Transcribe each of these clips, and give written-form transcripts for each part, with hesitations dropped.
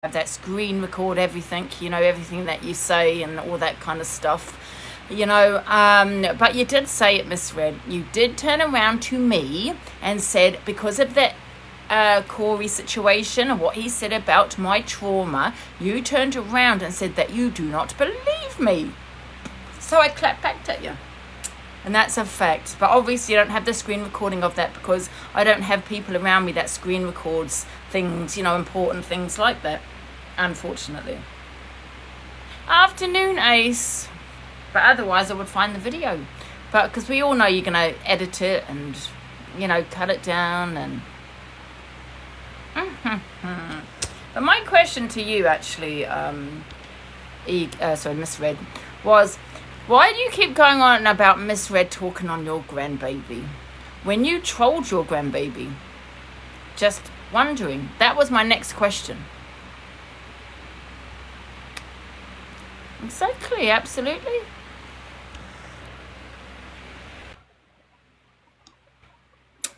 have that screen record everything, everything that you say and all that kind of stuff. But you did say it misread. You did turn around to me and said, because of that Corey situation and what he said about my trauma, you turned around and said that you do not believe me. So I clapped back at you. And that's a fact. But obviously I don't have the screen recording of that because I don't have people around me that screen records things, important things like that, unfortunately. Afternoon, Ace. But otherwise I would find the video. But because we all know you're going to edit it and, cut it down and... But my question to you actually, Misread, was... why do you keep going on about Misread talking on your grandbaby when you trolled your grandbaby? Just wondering. That was my next question. Exactly, absolutely.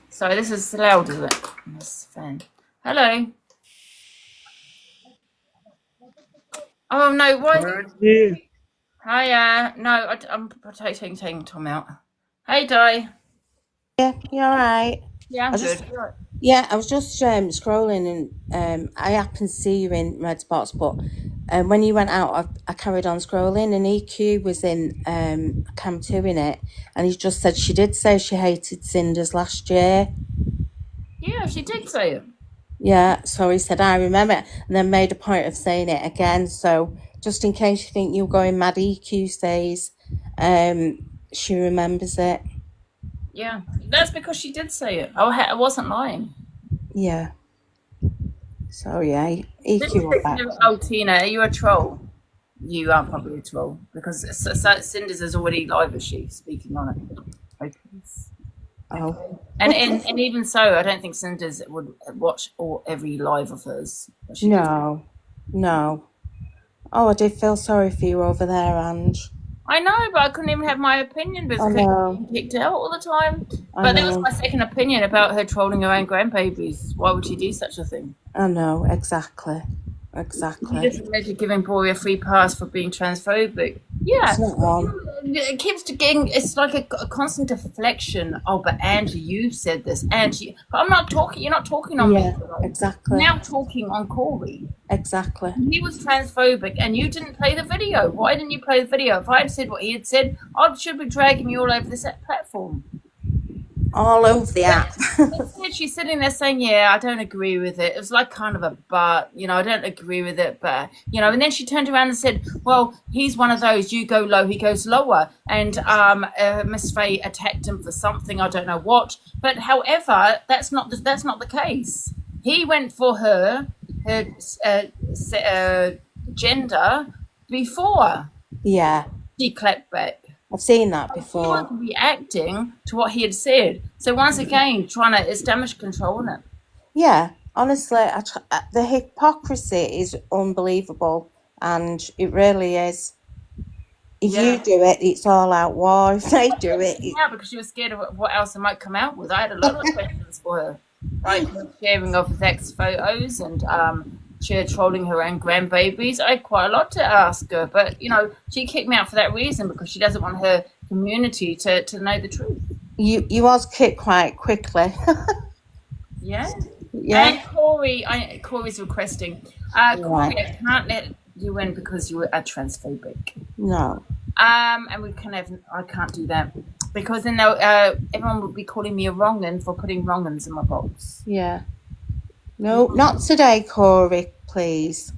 Sorry, this is loud, is it? This fan. Hello. Oh no, why? Yeah. Hi, no, I'm taking Tom out. Hey, Di. Yeah, you alright? Yeah, I'm I good. I was just scrolling and I happened to see you in Red Spots, but when you went out, I carried on scrolling and EQ was in Cam 2 in it, and he just said she did say she hated Cinders last year. Yeah, she did say it. Yeah, so he said, I remember it, and then made a point of saying it again. So just in case you think you're going mad, EQ says she remembers it. Yeah, that's because she did say it. I wasn't lying. Yeah. So yeah, Didn't EQ you went back. oh, Tina, are you a troll? You are probably a troll because Cinders is already live, is she? Speaking on it. Okay. Oh. And even so, I don't think Cinders would watch every live of hers. But she did. No. Oh, I did feel sorry for you over there, Ange. I know, but I couldn't even have my opinion because I I kept know. getting kicked out all the time. I But that was know. my second opinion about her trolling her own grandbabies. Why would she do such a thing? I know, exactly. You just imagine giving Bory a free pass for being transphobic. Yeah. It's not on. It keeps getting, it's like a constant deflection. Oh, but Angie, you said this. Angie, but I'm not talking, you're not talking on Yeah, me. exactly. Now talking on Corey. Exactly. He was transphobic and you didn't play the video. Why didn't you play the video? If I had said what he had said, I should be dragging you all over this platform. All over the app. Instead, she's sitting there saying, yeah, I don't agree with it. It was like kind of a but, I don't agree with it, but, and then she turned around and said, well, he's one of those, you go low, he goes lower. And Miss Faye attacked him for something, I don't know what. But however, that's not the case. He went for her gender before Yeah. she clapped back. I've seen that He before. was reacting to what he had said. So once again, it's damage control, isn't it? Yeah, honestly, the hypocrisy is unbelievable, and it really is. If you do it, it's all out war. If they do it, Yeah, because she was scared of what else I might come out with. I had a lot of questions for her, like sharing of sex photos and she trolling her own grandbabies. I had quite a lot to ask her, but she kicked me out for that reason because she doesn't want her community to know the truth. You was kicked quite quickly. Yeah. Yeah. And Corey's requesting. Corey, I can't let you in because you are transphobic. No. And I can't do that because then everyone would be calling me a wrong'un for putting wrong'uns in my box. Yeah. No, not today, Corey, please.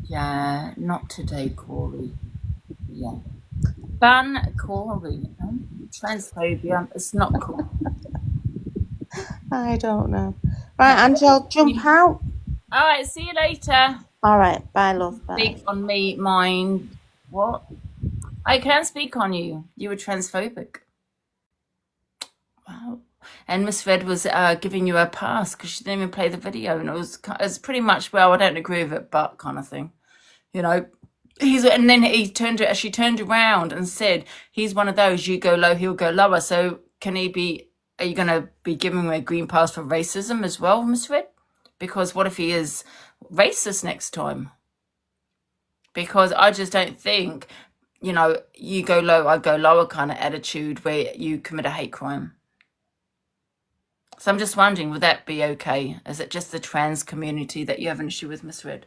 Yeah, not today, Corey. Yeah. Ban Corey. Transphobia. It's not cool. I don't know. Right, Angel, jump out. All right, see you later. All right, bye, love. Bye. Speak on me, mine. What? I can speak on you. You were transphobic. Wow. And Miss Red was giving you a pass because she didn't even play the video, and it was pretty much, well, I don't agree with it, but kind of thing, and then she turned around and said, he's one of those, you go low, he'll go lower. So are you going to be giving him a green pass for racism as well, Miss Red? Because what if he is racist next time? Because I just don't think, you know, you go low, I go lower kind of attitude where you commit a hate crime. So I'm just wondering, would that be okay? Is it just the trans community that you have an issue with, Miss Red?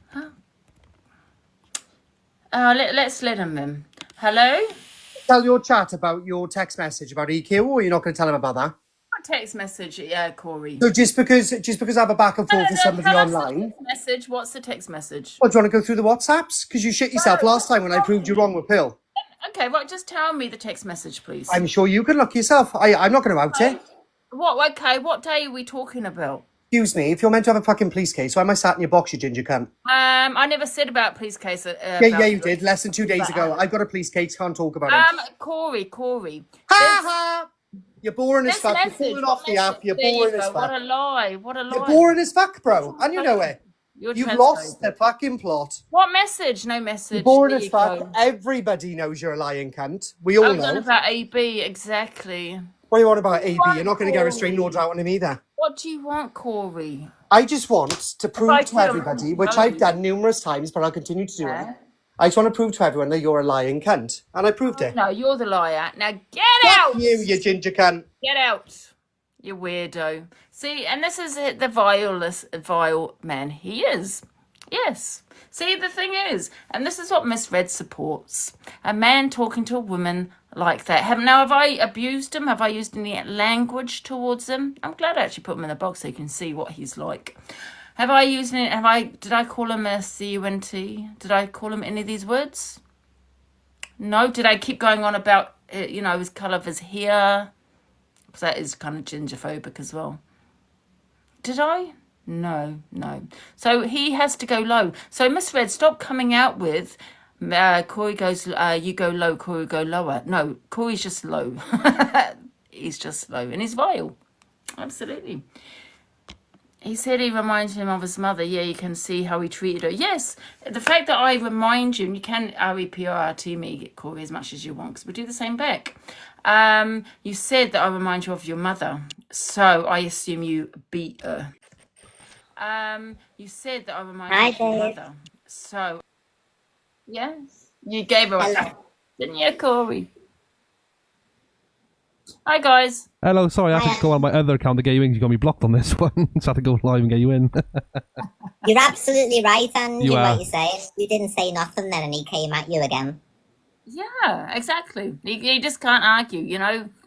Huh? Let's let him in. Hello? Tell your chat about your text message about EQ, or you're not going to tell him about that? What text message? Yeah, Corey. So just because I have a back and forth with somebody Tell us the online, text message. What's the text message? well, do you want to go through the WhatsApps? Because you shit yourself last time when I proved you wrong with Pill. Okay, well, just tell me the text message, please. I'm sure you can look yourself. I'm not going to out it. What? Okay, what day are we talking about? Excuse me, if you're meant to have a fucking police case, why am I sat in your box, you ginger cunt? I never said about police case. Yeah, you did. Less than 2 days ago. I've got a police case, can't talk about it. Corey. Ha ha! You're boring as This fuck. You're message, falling off the app. You're there you boring as go. What fuck. a lie. What a lie. You're boring as fuck, bro. And you know it. You're You've transphobic. lost the fucking plot. What message? No message. You're boring There as you fuck. go. Everybody knows you're a lying cunt. We all I was on know. about AB, exactly. What do you want about AB? want, You're not going to get a restraining Corey? order out on him either. What do you want, Corey? I just want to I prove to tell him, everybody, which no. I've done numerous times, but I'll continue to do it. Yeah. I just want to prove to everyone that you're a lying cunt. And I proved it. No, you're the liar. Now get Fuck out! you ginger cunt. Get out! You weirdo. See, and this is it, the vile man he is. Yes. See, the thing is, and this is what Miss Red supports, a man talking to a woman like that. Have I abused him? Have I used any language towards him? I'm glad I actually put him in the box so you can see what he's like. Have I used any, did I call him a cunt? Did I call him any of these words? No. Did I keep going on about, his colour of his hair? Because that is kind of gingerphobic as well. Did I? No. So he has to go low. So Miss Red, stop coming out with Corey goes, you go low, Corey go lower. No, Corey's just low. He's just low. And he's vile. Absolutely. He said he reminds him of his mother. Yeah, you can see how he treated her. Yes, the fact that I remind you, and you can REPRT me, Corey, as much as you want, because we do the same back. You said that I remind you of your mother, so I assume you beat her. You said that I remind you of your mother, so yes, you gave her a didn't you, Corey? Hi guys. Hello, sorry, I had to go on my other account to get you in. You got me blocked on this one, so I had to go live and get you in. You're absolutely right, Andy, You are. what you say. You didn't say nothing then and he came at you again. Yeah, exactly. You just can't argue,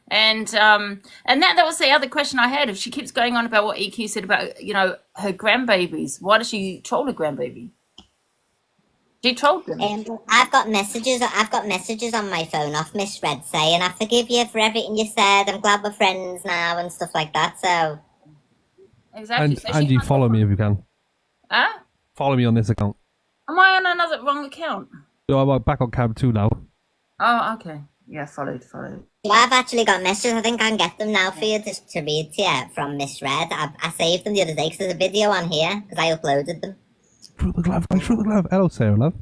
And that was the other question I had. If she keeps going on about what EQ said about, her grandbabies, why does she troll her grandbaby? She trolled them. I've got messages on my phone off Miss Red saying, I forgive you for everything you said, I'm glad we're friends now and stuff like that, so... Exactly. And So she Angie, can't- follow me if you can. Huh? Follow me on this account. Am I on another wrong account? So I'm back on Cab 2 now. Oh, okay. Yeah, followed. Well, I've actually got messages, I think I can get them now for you to read to you from Miss Red. I saved them the other day because there's a video on here, because I uploaded them. Through the glove, guys, through the glove. Hello, Sarah, love.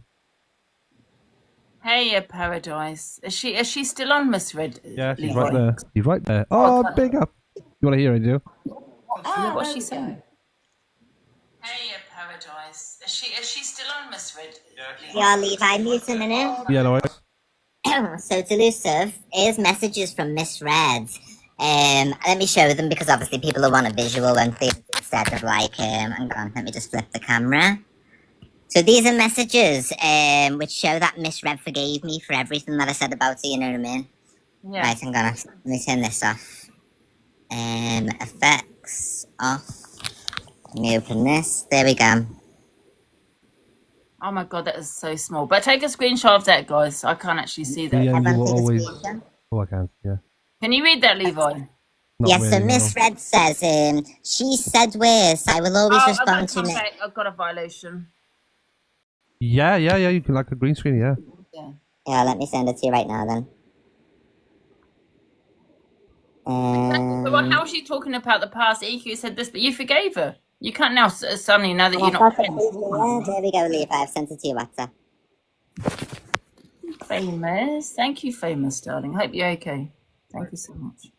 Hey, Paradise. Is she still on, Miss Red? Yeah, she's Leroy? right there. She's right there. Oh, big up. You want to hear it, do you? Yeah, what's she saying? Hey, Paradise. Is she still on, Miss Red? Yeah, Levi, mute a minute. Yeah, no worries. So, Delusive, here's messages from Miss Red. Let me show them because obviously people will want a visual and things instead of hang on, let me just flip the camera. So these are messages which show that Miss Red forgave me for everything that I said about her, you know what I mean? Yeah. Right, let me turn this off. Effects off. Let me open this. There we go. Oh my god, that is so small. But take a screenshot of that, guys. I can't actually see that. Yeah, you Everyone will take a always... screenshot. Oh, I can, yeah. Can you read that, Levi? Not Yes, so really, Miss no. Red says, she said worse. I will always respond to me. I've got a violation. Yeah, you can like a green screen, yeah. Yeah. Yeah, let me send it to you right now then. Well, how is she talking about the past? EQ said this, but you forgave her. You can't now suddenly know that you're not friends. Yeah, there we go, Levi. I've sent it to you, WhatsApp. Famous. Thank you, Famous, darling. Hope you're okay. Thank you so much.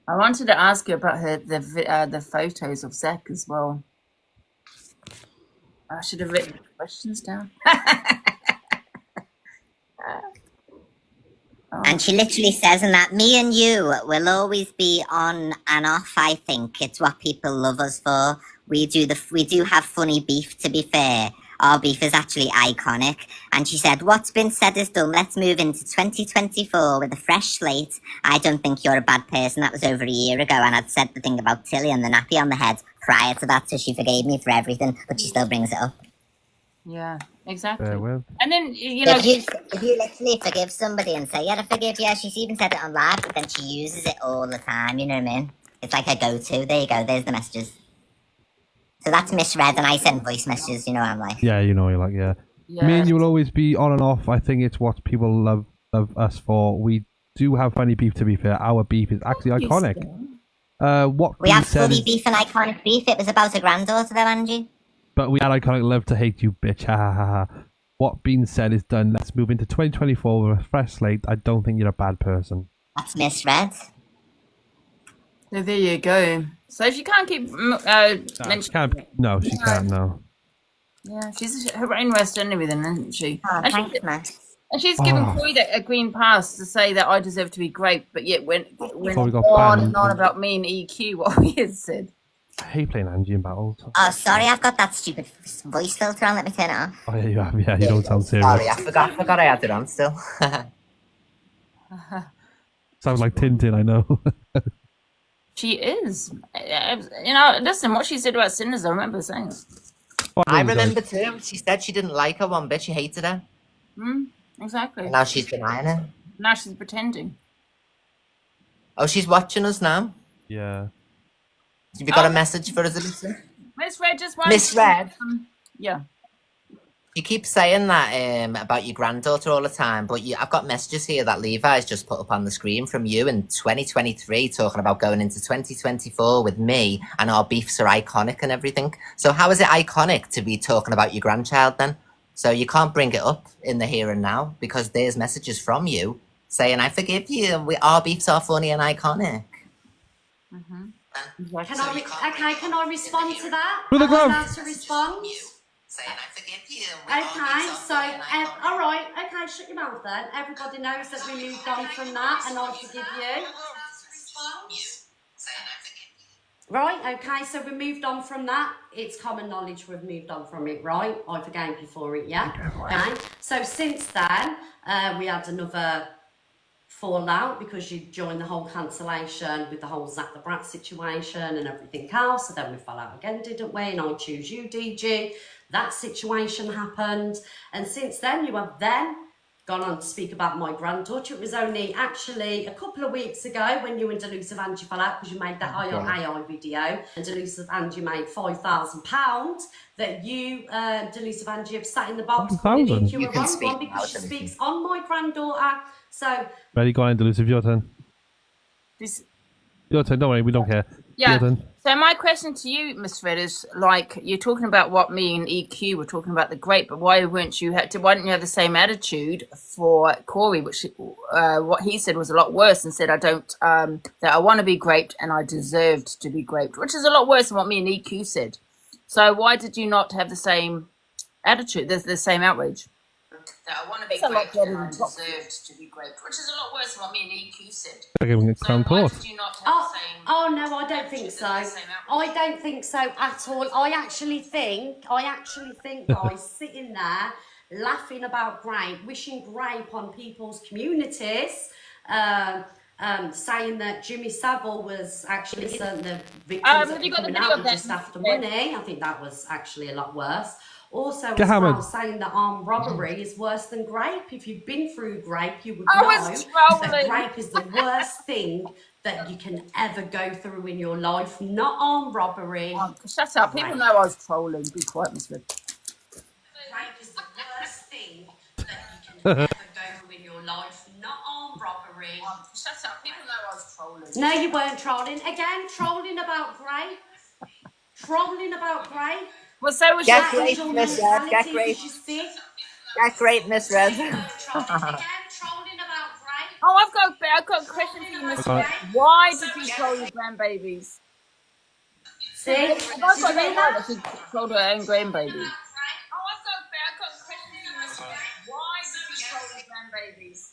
I wanted to ask you about the photos of Zach as well. I should have written the questions down. And she literally says in that, me and you will always be on and off, I think. It's what people love us for. We do have funny beef, to be fair. Our beef is actually iconic. And she said, what's been said is done. Let's move into 2024 with a fresh slate. I don't think you're a bad person. That was over a year ago. And I'd said the thing about Tilly and the nappy on the head prior to that. So she forgave me for everything, but she still brings it up. Yeah, exactly. Fair well. And then, you know, If you literally forgive somebody and say, yeah, I forgive you, she's even said it on live, but then she uses it all the time, you know what I mean? It's like a go-to. There you go, there's the messages. So that's misread, and I send voice messages, you know what I'm like. Yeah, you know, you're like, yeah. Me and you will always be on and off. I think it's what people love us for. We do have funny beef, to be fair. Our beef is actually iconic. What We have fully beef and iconic beef. It was about a granddaughter though, Angie. But we had iconic love to hate you, bitch. Ha ha ha ha. What being said is done. Let's move into 2024 with a fresh slate. I don't think you're a bad person. That's misread. So there you go. So she can't keep mentioning. No, she can't. No. Yeah, she's her own West End and everything, isn't she? Oh, and thanks, Max. And she's given Corey a green pass to say that I deserve to be great, but yet went Before we got on banned. and on about me and EQ, what he had said. I hate playing Angie in battles. Oh, sorry, I've got that stupid voice filter on. Let me turn it off. Oh, yeah, you have. Yeah, you don't sound serious. Sorry, I forgot I had it on still. Sounds like Tintin, I know. She is. You know, listen, what she said about Sinners, I remember saying it. Oh, I know, remember guys. too. She said she didn't like her one bit. She hated her. Exactly. And now she's denying it. Now she's pretending. Oh, she's watching us now. Yeah. Have you got a message for us, Elisa? Miss Red just one. Misread. Yeah. You keep saying that about your granddaughter all the time, but I've got messages here that Levi's just put up on the screen from you in 2023 talking about going into 2024 with me and our beefs are iconic and everything. So how is it iconic to be talking about your grandchild then? So you can't bring it up in the here and now because there's messages from you saying, I forgive you, our beefs are funny and iconic. Can I respond to that? With a glove. Am I allowed to respond? Saying, I forgive you. Okay, so, all right, okay, shut your mouth then. Everybody knows that we moved on from that and I forgive you. Right, okay, so we moved on from that. It's common knowledge we've moved on from it, right? I forgave you for it, yeah? Okay, so since then, we had another fallout because you joined the whole cancellation with the whole Zach the Brat situation and everything else. So then we fell out again, didn't we? And I choose you, DG. That situation happened. And since then, you have then gone on to speak about my granddaughter. It was only actually a couple of weeks ago when you and Delusive Angie fell out because you made that AI video. And Delusive Angie made £5,000 that you, Delusive Angie, have sat in the box. You can speak because she speaks on my granddaughter. So, Ready, go on, Delusive, your turn. Your turn, don't worry, we don't care. Yeah. Your turn. So my question to you, Miss Red, is like you're talking about what me and EQ were talking about the grape, but why didn't you have the same attitude for Corey, which what he said was a lot worse, and said that I want to be graped and I deserved to be graped, which is a lot worse than what me and EQ said. So why did you not have the same attitude, the same outrage? That I want to be graped and I deserved to be graped, which is a lot worse than what me and EQ said. Okay, we can crown why court. did you not have the same? Oh no, I don't think so. I don't think so at all. I actually think, guys, sitting there laughing about grape, wishing grape on people's communities, saying that Jimmy Savile was actually the victims have you got the coming video out of that? just after money. I think that was actually a lot worse. Also, Get as well, hammered. saying that armed robbery is worse than grape. If you've been through grape, you would I know was that trolling. grape is the worst thing that you can ever go through in your life. Not armed robbery. Shut up. People know I was trolling. Be quiet, Miss Red. Rape is the worst thing that you can ever go through in your life. Not armed robbery. Shut up. People know I was trolling. No, you weren't trolling. Again, trolling about grape. Trolling about grape. Well, so was Get your... great, Miss Red. Get great. Get great, Miss Red. Again, trolling about grape. Oh, I've got a question for you, Miss. Right. Why did you troll your grandbabies? See? Have I got that right? That she trolled her own grandbaby. Oh, I've got a question for you, Miss. Why did you troll your grandbabies?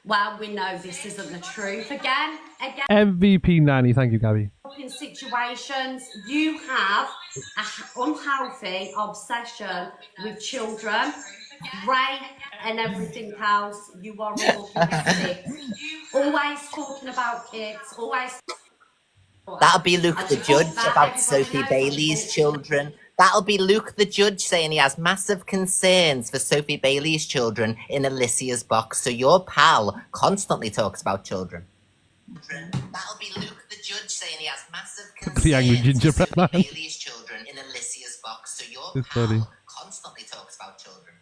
Well, we know this isn't the truth. Again, MVP Nanny. Thank you, Gabby. in situations, you have an unhealthy obsession with children, rape, and everything else. You are all horrific. Always talking about kids, always. That'll be Luke the think Judge that about everybody Sophie knows Bailey's that's children. That'll be Luke the Judge saying he has massive concerns for Sophie Bailey's children in Alicia's box. So your pal constantly talks about children. That'll be Luke the Judge saying he has massive The angry concerns for gingerbread Sophie man. Bailey's children in Alicia's box. So your It's pal funny. constantly talks about children.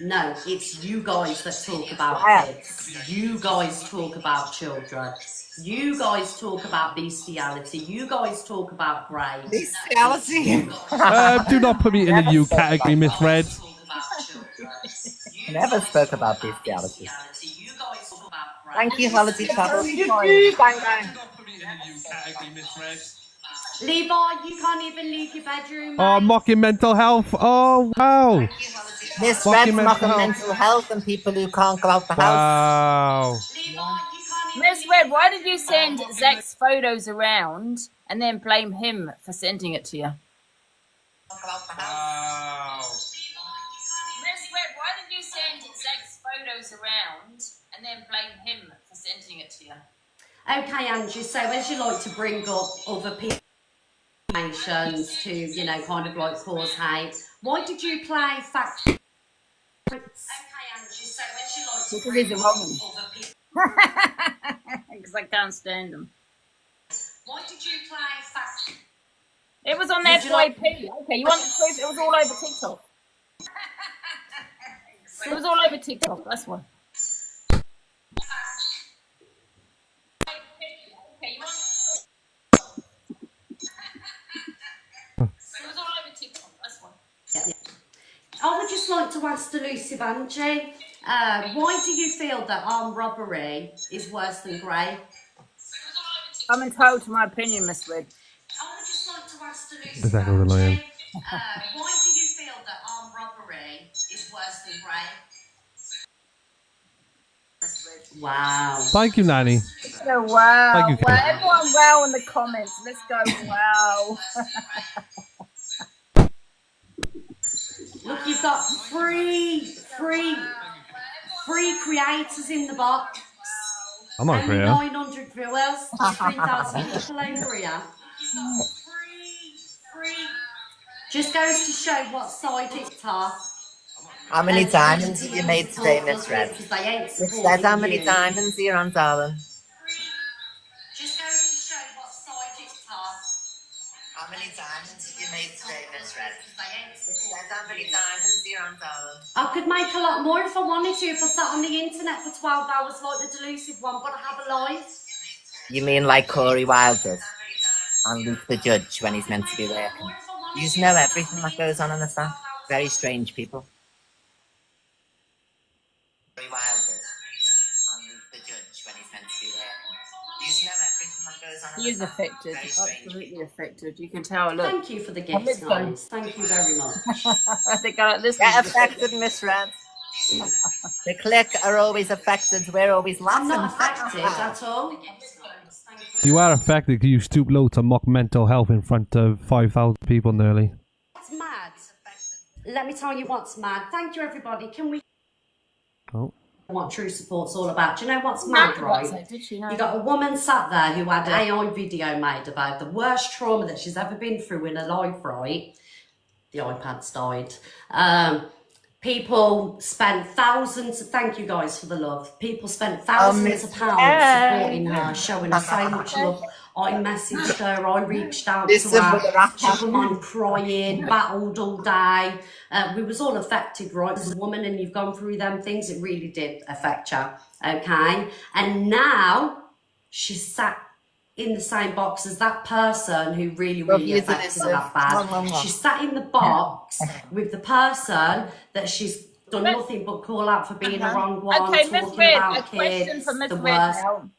No, it's you guys that talk about kids. You guys talk about children. You guys talk about bestiality. You guys talk about grave. Bestiality. Do not put me in the U category, Miss Red. Never spoke about bestiality. You guys talk about grave. Thank you, Holiday Travel. Bang, bang. Levi, you can't even leave your bedroom. Oh, mate. mocking mental health. Oh, wow. Miss Mocking Red's mental mocking health. mental health and people who can't go out the house. Wow. Levi, you can't even Miss Red, why did you send Zach's photos around and then blame him for sending it to you? Miss Red, why did you send Zach's photos around and then blame him for sending it to you? Okay, Andrew, so as you like to bring up other people's nations to, you know, kind of like cause hate, why did you play fact? Okay, Andrew, so as you like to Because bring he's a up Roman. other people, Because I can't stand him. why did you play fact? It was on Did you like- FYP. Okay, you want the truth? It was all over TikTok. It was all over TikTok, that's why. Okay, you want the truth? It was all over TikTok, that's why. I would just like to ask Lucy Banji, why do you feel that armed robbery is worse than grey? I'm entitled to my opinion, Miss Red. I would just like to ask Lucy This echo's annoying. why do you feel that armed robbery is worse than grey? Wow. Thank you, Nanny. Oh, wow. Thank you, Wow, Kate. everyone wow in the comments. Let's go, wow. Look, you've got three creators in the box. I'm not Only clear. 900 viewers, 3,000 people over here. Just goes to show what side it's on. How many diamonds have you made today, Miss Red? Because they ain't Miss Red, supporting how many you. diamonds are you on, darling? Just goes to show what side it's on. How many diamonds have you made today, Miss Red? Miss Red, how many diamonds are you on, darling? I could make a lot more if I wanted to, if I sat on the internet for 12 hours like the Delusive one, but I have a life. You mean like Corey Wilder and Luke the Judge when he's meant to be working? You just know everything that goes on in the staff. Very strange people. Corey Wilder and Luke the Judge when he's meant to be working. You just know everything that goes on in He is the staff. affected, Very strange people. absolutely affected. You can tell, look. Thank you for the let's gifts, go. guys. Thank you very much. I think this Get is affected, Miss Red. The clique are always affected. We're always I'm laughing. not affected at all. You are affected because you stoop low to mock mental health in front of 5,000 people nearly. It's mad. Let me tell you what's mad. Thank you, everybody. Can we Oh. what true support's all about? Do you know what's mad, right? Did she know? You got a woman sat there who had an AI video made about the worst trauma that she's ever been through in her life, right? The iPad's died. People spent thousands, thank you guys for the love. People spent thousands of pounds supporting her, showing her so much love. I messaged her, I reached out to Listen for the her. rap She come on crying, battled all day. We was all affected, right? As a woman and you've gone through them things, it really did affect you, okay? And now she's sat in the same box as that person who really you, affected her Denise. that bad. She sat in the box with the person that she's done nothing but call out for being the wrong one, Okay, Miss talking Red, about a question kids, for Miss the Red worst. now.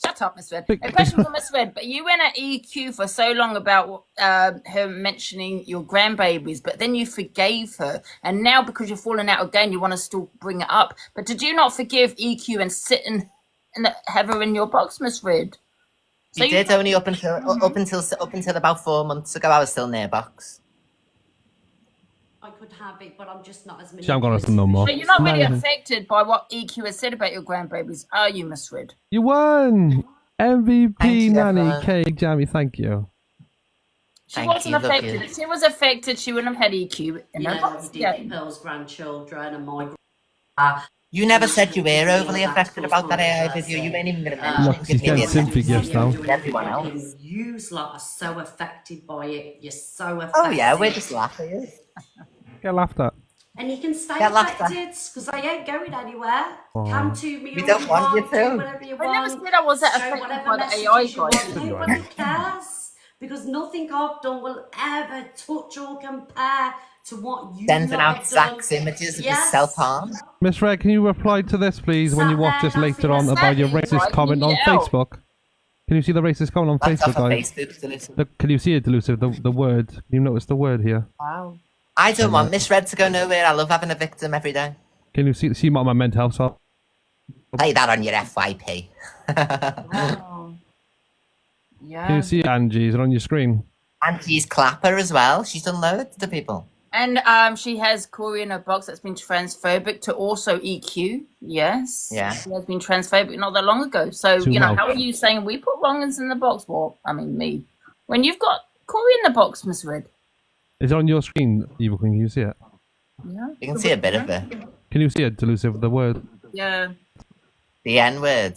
Shut up, Miss Red. A question for Miss Red. But you went at EQ for so long about her mentioning your grandbabies, but then you forgave her, and now because you're falling out again, you want to still bring it up. But did you not forgive EQ and sit and have her in your box, Miss Red? So You did only up until about 4 months ago. I was still near box. I could have it, but I'm just not as She ain't got us no more. But you're not really No. affected by what EQ has said about your grandbabies, are you, Miss Red? You won! MVP Thank you, Nanny everyone. Cake Jammy, thank you. She Thank wasn't you, love affected. you. If she was affected, she wouldn't have had EQ in You her know, box. we Yeah. did Pearl's grandchildren and my You never said you were overly affected about that AI video. You ain't even going to mention Look, it. she's Give me getting the sympathy attention. gifts now. Everyone else. You lot are so affected by it. You're so affected. Oh yeah, we're just laughing. Get laughed at. And you can stay Get laughed at. affected because I ain't going anywhere. Aw. Come to me. We all don't want you do to. Whatever you I never want. said I wasn't Show affected whatever by the messages AI you guys. want. Nobody cares. Because nothing I've done will ever touch or compare to what you Sending lot out have done. Zach's images of Yes. his self-harm. Miss Red, can you reply to this, please, when you watch this later on about your racist comment on Facebook? Can you see the racist comment on That's Facebook, off of guys? Facebook, Delusive. Look, can you see it, Delusive? The word. Can you notice the word here? Wow. I don't want Miss Red to go nowhere. I love having a victim every day. Can you see my mental health? So Play that on your FYP. Wow. Yeah. can you see Angie? Is it on your screen? And she's Clapper as well. She's done loads to people. And she has Corey in her box that's been transphobic to also EQ. Yes. Yeah. She has been transphobic not that long ago. So, Too you know, loud. how are you saying we put wrongers in the box? Well, I mean, me. When you've got Corey in the box, Miss Red. Is it on your screen, Evil Queen? Can you see it? Yeah. You can see a bit of it. Can you see it, Delusive? The word. Yeah. The N-word.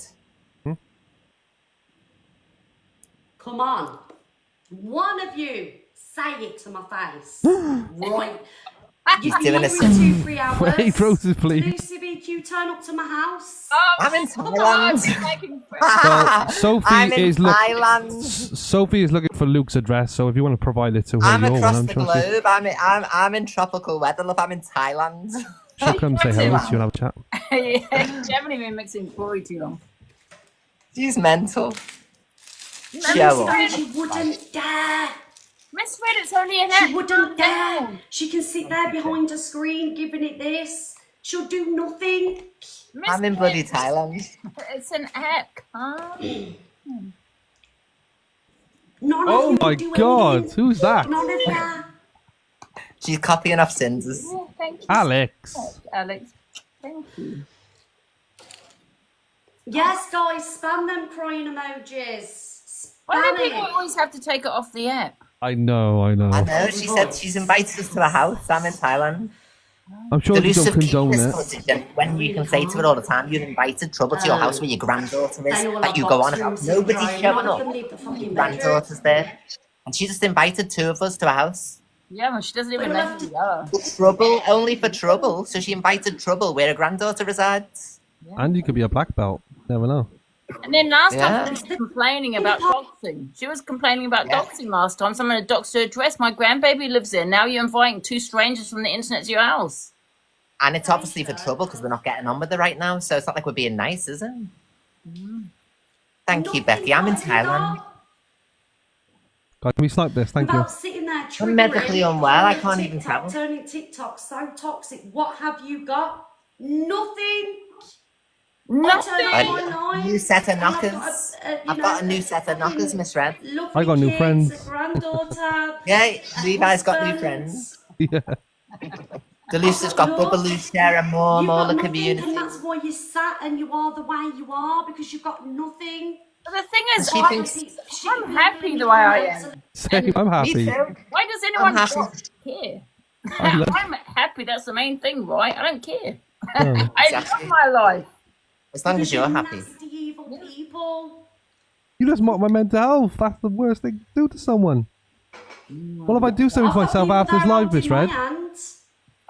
Come on. One of you say it to my face. Right. You've doing been a here 2-3 hours. Wait, Roses, please. Lucy BQ, turn up to my house. Oh, I'm in stop Thailand. making friends. Well, Sophie I'm in is Thailand. Sophie is looking for Luke's address, so if you want to provide it to her, I'm you're across one, the I'm sure she- globe. I'm in tropical weather. Love, I'm in Thailand. she'll come say hello to you and have a chat. Yeah, you haven't even mixing Corey too long. She's mental. Lucy Show off. BQ, she wouldn't dare. Miss Red, it's only an She app. wouldn't dare. She can sit there behind a screen giving it this. She'll do nothing. Miss I'm in Red, bloody Thailand. It's an app. Calm. None Oh of you my will do God, anything. who's that? None of you. She's copying off Cinder's. Yeah, thank you. Alex. Alex. Thank you. Yes, guys, spam them crying emojis. Why Spam do people it. always have to take it off the app? I know. I know. She said she's invited us to her house. I'm in Thailand. I'm sure you don't Delusive, keep condone this it. footage, and when you can say to it all the time, you've invited trouble to your house where your granddaughter is, They all that have you go on box about. rooms Nobody's syndrome. showing None of them up. leave the fucking bedroom. Granddaughter's there. And she just invited 2 of us to her house. Yeah, well, she doesn't even But know we'll have who to- we are. For trouble, only for trouble. So she invited trouble where her granddaughter resides. And you could be a black belt. Never know. And then last Yeah. time she was complaining about doxing. She was complaining about Yeah. doxing last time. Someone had doxed her address. My grandbaby lives there. Now you're inviting 2 strangers from the internet to your house. And it's obviously for trouble because we're not getting on with her right now. So it's not like we're being nice, is it? Thank you, Nothing Becky. I'm in what have you Thailand. got God, can we snipe this? Thank you. Without sitting there I'm medically triggering, unwell, I turning can't even TikTok, travel. Turning TikTok so toxic. What have you got? Nothing. I turn Nothing. on my line, New set of and I've got knockers. a- you I've know, got a new set of knockers, fucking Miss Red. lovely I got new kids, friends. A granddaughter. Yeah, Levi's got new husband. friends. Yeah. Delusive's got Bubbaloo share and more You've got the nothing, community. and that's why you're sat and you are the way you are because you've got nothing. But the thing is, She I, thinks- I'm happy the way I am. Same. I'm Me happy. too. Why does anyone happy. not care? I love- I'm happy. That's the main thing, right? I don't care. Oh. I Exactly. love my life. As long as Because you're happy. Nasty, evil people. You just mock my mental health. That's the worst thing to do to someone. What if I do something I've for got myself people after this there live, Miss holding Red? my hand.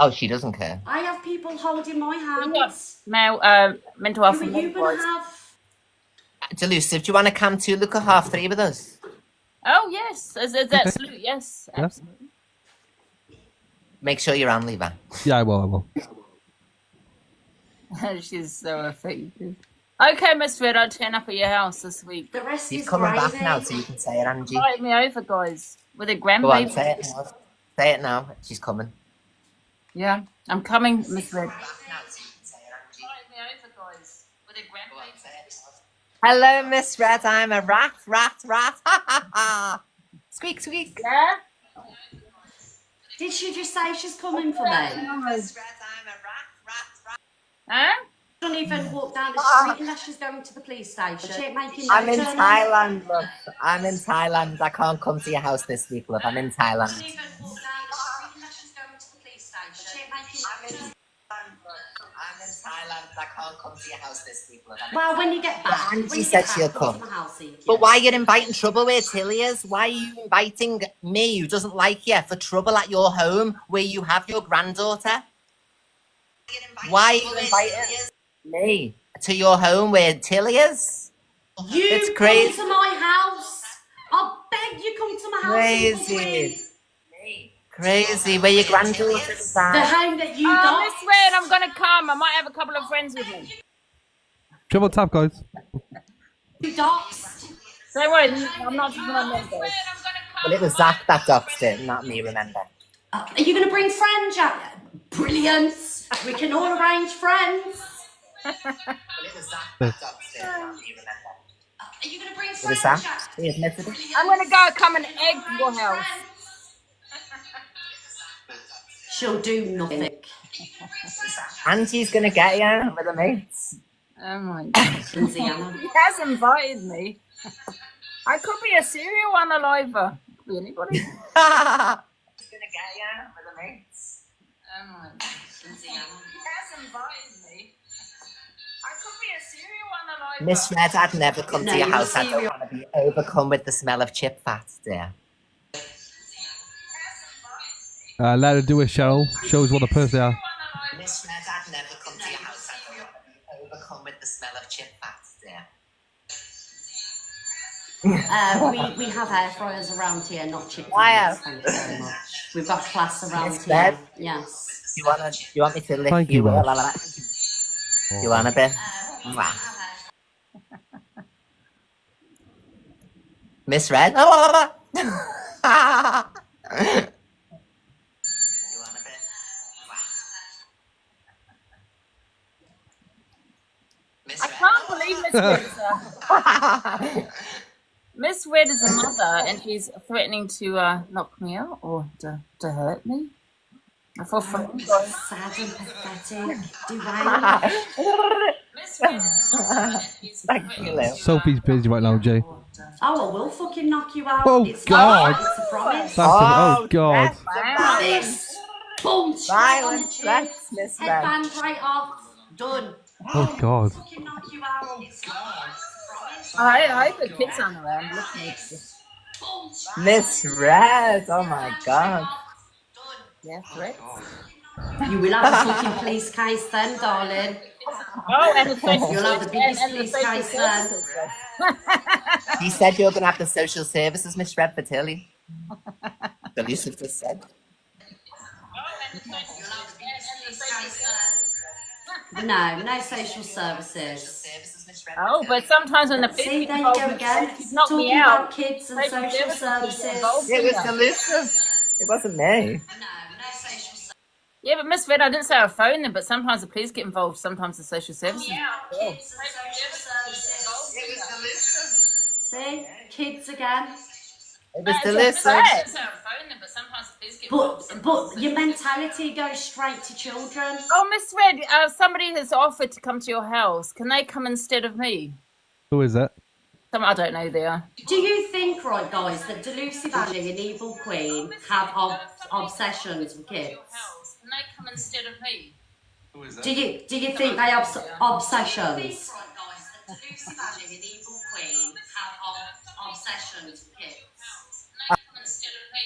Oh, she doesn't care. I have people holding my We've got hands. mental health Who are and you mental going health. to have? Delusive, do you want to come to look at 3:30 with us? Oh yes, that's Luke. Yes, Yeah. absolutely. Make sure you're on, Levi. Yeah, I will. She's so effective. Okay, Miss Red, I'll turn up at your house this week. The rest She's is coming back gravy. now, so you can say it, Angie. Invite me over, guys, with a Go on, grandbaby. say it now. Say it now. She's coming. Yeah, I'm coming, Miss Red. Hello, Miss Red. I'm a rat. Ha ha ha. Squeak, squeak. Yeah? Did she just say she's coming for me? Miss Red, I'm a rat. Huh? Don't even walk down the street unless she's going to the police station. She ain't making no I'm in turn up. Thailand, love. I'm in Thailand. I can't come to your house this week, love. I'm in Thailand. Don't even walk down the street unless she's going to the police station. She ain't making no turn up. I'm in Thailand. I can't come to your house this week, love. Well, when you get back, Angie when you said get she'll back, come. to my house, Ekin. But why are you inviting trouble where Tilly is? Why are you inviting me, who doesn't like you, for trouble at your home where you have your granddaughter? Why are you inviting me to your home where Tilly is? You It's crazy. come to my house. I beg you come to my house. Crazy. Crazy. Where your granddaughter is The at. home that you Oh, got. Miss Red, I'm going to come. I might have a couple of friends with me. Triple tap, guys. You doxed. Don't worry, I'm not just going to guys. Well, it was Zach that doxed it, not me, remember? Are you going to bring friends, Jack? Brilliant. We can all arrange friends. Well, it was Zach that doxed it, not me, remember? Are you going to bring It was friends, Zach. Jack? He admitted it. I'm going to go come and egg your house. She'll do nothing. Angie's gonna get you with her mates. Oh my God. Lindsay Anna. He has invited me. I could be a serial unaliver. Could be anybody. She's gonna get you with her mates. Oh my God. He has invited me. I could be a serial unaliver. Miss Red, I'd never come No, to your you're house. I don't serial. want to be overcome with the smell of chip fat, dear. Let her do it, Cheryl. Shows what a person they are. Miss Red, I'd never come to your house. I don't want to be overcome with the smell of chip fat, dear. We have air fryers around here, not chicken. Wow. Thank you very much. We've got class around Miss here. Red? Yes. You want me to lick Thank you? you, Mel. La, la, la. You want a bit? Mwah. Miss Red? La, la, la, la. Miss I Red? can't believe Miss Red is Miss Red is a mother and she's threatening to knock me out or to hurt me. I feel frightened. Sad and pathetic. Dwayne. Miss Red is Thank you, Lil. Sophie's busy right now, Jay. Oh, I will fucking knock you out. Oh, It's God. It's a promise. That's oh God. Promise. Boom. Straight on the Violent chin. threats, Miss Red. Headband right off. Done. Oh God. Fucking knock you out. It's promise. I hope the kids aren't around looking at you. Boom. Miss Red, oh my God. Yeah, threats. You will have a fucking police case then, darling. Oh, and the social You'll have the biggest and the police social case then. services then. You said you're going to have the social services, Miss Red, for Tilly. The Yusuf just said. No social services. Services, Miss Red. Oh, but sometimes when the See, police there get you go involved, again. if you knock me Talking out, about kids and social social services get involved. services. It was elusive. It wasn't me. No social services. Yeah, but Miss Red, I didn't say I phoned them, but sometimes the police get involved, sometimes the social services. Kids and social services. See, kids again. It was I elusive. didn't say I phoned them, but sometimes the police get involved. But your mentality goes straight to children. Oh, Miss Red, somebody has offered to come to your house. Can they come instead of me? Who is it? I don't know who they are. Do you think, right, guys, that Delucy Valley and Evil Queen have obsessions with kids? Can they come instead of me? Do you think they have obsessions? Delucy Valley and Evil Queen have obsessions with kids. Instead of me.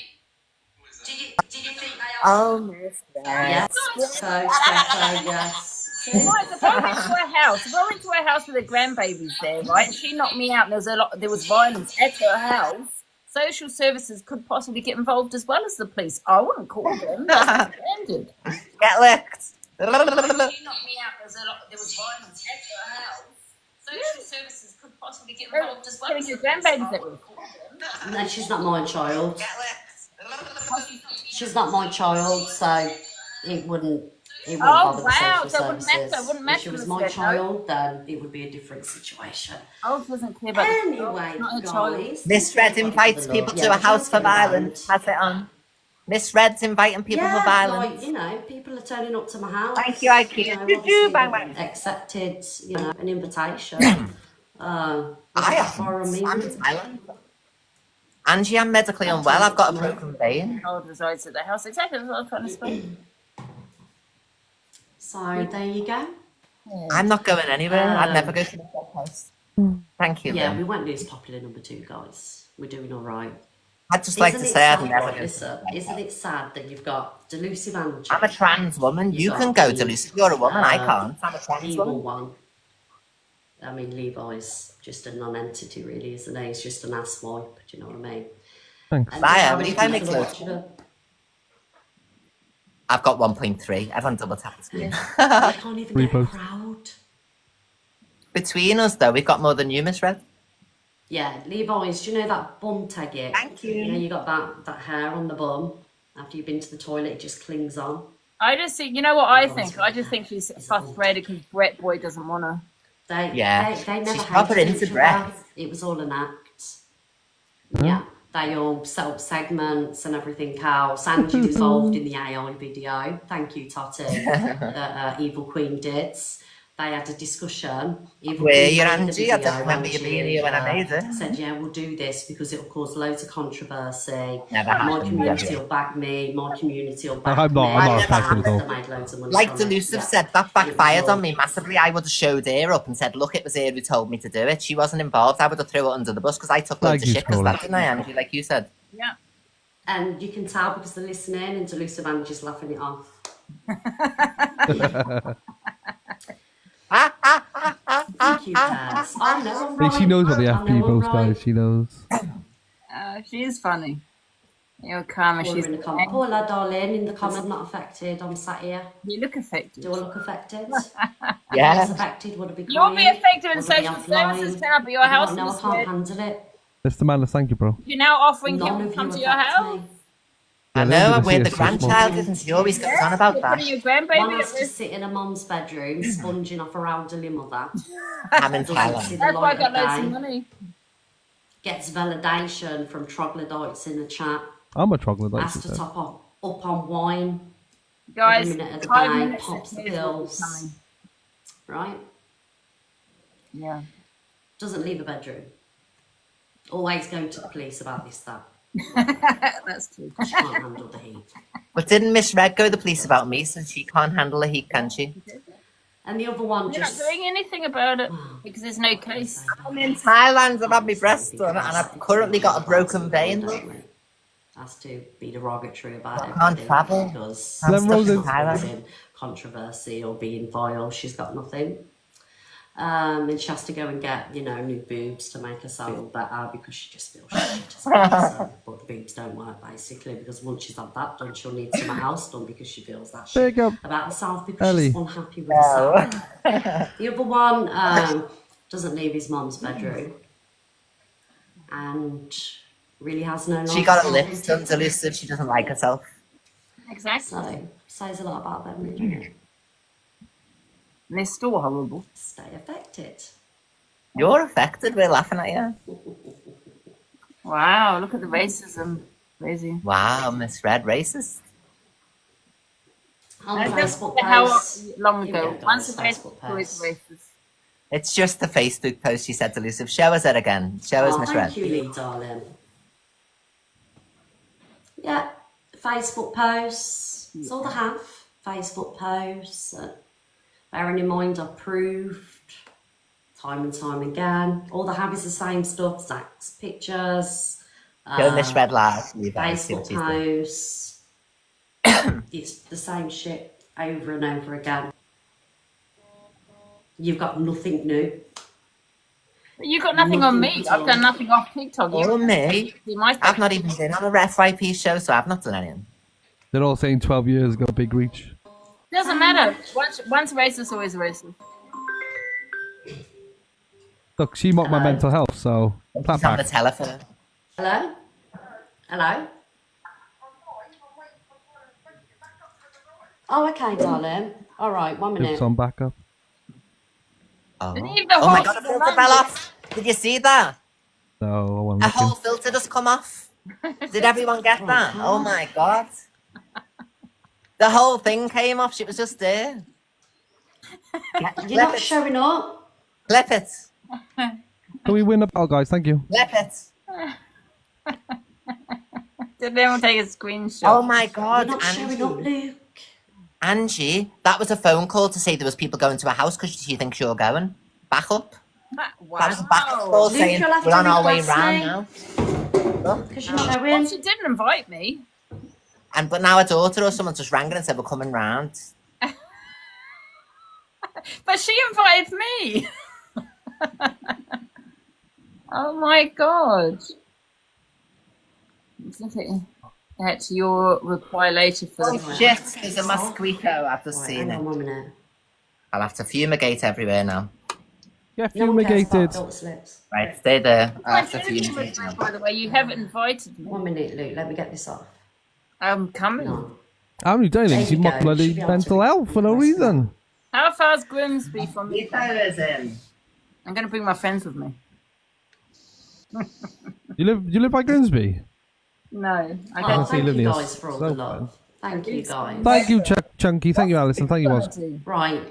Do you think they have? Oh, Miss Red. Yes. So, yes. Right, if I went to her house, if I went to her house with her grandbabies there, right, and she knocked me out, and there was violence at her house, social services could possibly get involved as well as the police. I wouldn't call them. That's standard. Get licked. She knocked me out. There was violence at her house. Social services could possibly get involved as well. Getting your grandbabies that way. No, she's not my child. She's not my child, so it wouldn't bother the social services. It wouldn't matter. If she was my child, then it would be a different situation. I wasn't clear about Anyway, guys. Miss Red invites people to a house for violence. Pass it on. Miss Red's inviting people for violence. Like, you know, people are turning up to my house. Thank you, IKEA. You know, Bang, bang. accepted, you know, an invitation. I haven't. I'm in Thailand. Angie, I'm medically unwell. I've got a broken vein. Child resides at the house. Exactly, that's what I was trying to explain. So there you go. I'm not going anywhere. I'd never go to the house. Thank you. Yeah, Lynn. we won't lose popular number 2, guys. We're doing all right. I'd just like to say I'd never go. Listen, isn't it sad that you've got delusive Angie? I'm a trans woman. You can go delusive. You're a woman. I can't. I'm a trans evil woman. one. I mean, Levi's just a non-entity, really, isn't he? He's just an ass wipe. Do you know what I mean? Thanks. And Liar, will you find me people are close? watching her. I've got 1.3. Everyone double tap the screen. I can't even get a Repost. crowd. Between us, though, we've got more than you, Miss Red. Yeah, Levi's, do you know that bum tag it? Thank you. You know, you got that hair on the bum. After you've been to the toilet, it just clings on. I just think, you know what I think? I just think she's frustrated because Brett Boy doesn't want her. They never She's proper hated into each Brett. other. It was all an act. Yeah, they all set up segments and everything else. Angie was involved in the AI video. Thank you, Totty. that Evil Queen did. They had a discussion. Evil Where Queen you, made the Angie? I don't video, remember you being here when I made it. Said, yeah, we'll do this because it'll cause loads of controversy. Never My happened, community never. will back me. My community will back I'm not- me. I'm not affected at all. They made loads of money Like from it, Delusive yeah. said, that backfired on me massively. I would have showed her up and said, look, it was her who told me to do it. She wasn't involved. I would have threw it under the bus because I took loads Thank of you, shit because Scroller. that, didn't I, Angie? Like you said. Yeah. And you can tell because they're listening and Delusive Angie's laughing it off. Thank you, Paz. I know I'm right. She knows what the I know FP I'm post, right. guys. She knows. She is funny. You're calm and Paula she's in the comment. Paula, darling, in the comment, not affected. I'm sat here. You look affected. Do I look affected? Yeah. Yes, affected. Would I be You'll be crying? affected when Would I be social offline? services turn up at your house. No, I Miss can't Red. handle it. Mr. Madness, thank you, bro. You're now offering None people of to come you to your affect house. me. I Yeah, know, they and didn't we're see the us this grandchild, isn't she? Always goes on about You're that. putting your One grandbaby has at to risk. sit in a mum's bedroom, sponging off her elderly mother. I'm in Doesn't see Thailand. the That's why I light got of loads of day. money. Gets validation from troglodytes in the chat. I'm a troglodyte. Has she to said. top up on wine. Guys, Every minute of the 5 day, minutes pops the is what's pills. coming. Right? Yeah. Doesn't leave a bedroom. Always going to the police about this, that. That's true. She can't handle the heat. But didn't Miss Red go to the police about me since she can't handle the heat, can she? And the other one You're not just... doing anything about it because there's no case. I'm in Thailand. I've had my breast done and I've currently got a broken vein. Has to be derogatory about I it. can't travel. Because I'm Then stuck in Rosa- Thailand. in controversy or being vile, she's got nothing. And she has to go and get, new boobs to make herself feel better because she just feels shit. So, but the boobs don't work basically because once she's had that done, she'll need something else done because she feels that shit Big up, about herself because Ellie. she's unhappy with herself. The other one doesn't leave his mum's bedroom and really has no life. She got her lips done delusive. She doesn't like herself. Exactly. So, says a lot about them, really. And they're still horrible. Stay affected. You're affected. We're laughing at you. Wow, look at the racism. Crazy. Wow, Miss Red racist. On the That's Facebook how post. long Here we ago. go, Once a guys, Facebook Facebook always post. racist. It's just the Facebook post she said delusive. Show us it again. Show us Oh, Miss thank Red. you, Lee, darling. Yeah, Facebook posts. It's all they have. Facebook posts. Bearing in mind, I've proved time and time again. All they have is the same stuff. Zach's pictures. Go Miss Red live. You guys see what Facebook she's doing. posts. It's the same shit over and over again. You've got nothing new. But you got nothing on me. I've done nothing off TikTok. Or me. See my I've not even been on a FYP show, so I've not done anything. They're all saying 12 years ago, big reach. Doesn't matter. Once racist, always racist. Look, she mocked my mental health, so clap He's on the back. telephone. Hello? Hello? Oh, okay, darling. All right, 1 minute. It's on backup. Oh, Leave the oh my horse god, the filter alone. fell off. Did you see that? No, I wasn't A looking. whole filter just come off. Did everyone get that? Oh my god. The whole thing came off. She was just there. You're not showing up. Flip it. Can we win the battle, guys? Thank you. Flip it. Did anyone take a screenshot? Oh my god, You're not showing up, Angie. Luke. Angie, that was a phone call to say there was people going to a house because she thinks you're going. Back up. Wow. That was a backup call Luke, saying you'll have we're to on our way request round me. now. Because you're Well, showing. she didn't invite me. But now a daughter or someone just rang her and said we're coming round. But she invited me. Oh my god. That's your reply later for the Shit, there's a mosquito. I've just Right, seen hang on it. 1 minute. I'll have to fumigate everywhere now. Get No one cares about fumigated. adult slips. Right, stay there. I'll have to My phone fumigate is now. by the way, you haven't invited me. 1 minute, Luke. Let me get this off. I'm coming. No. How many days There you you mock go. bloody Should be able to mental health for no request reason? How far is Grimsby from me? Is in. I'm going to bring my friends with me. You live by Grimsby? No, I Oh, don't. see thank you Linneaus. guys for all So the love. Thank you guys. Thank you, Chunky. Thank you, Alison. Thank you, Oz. Right.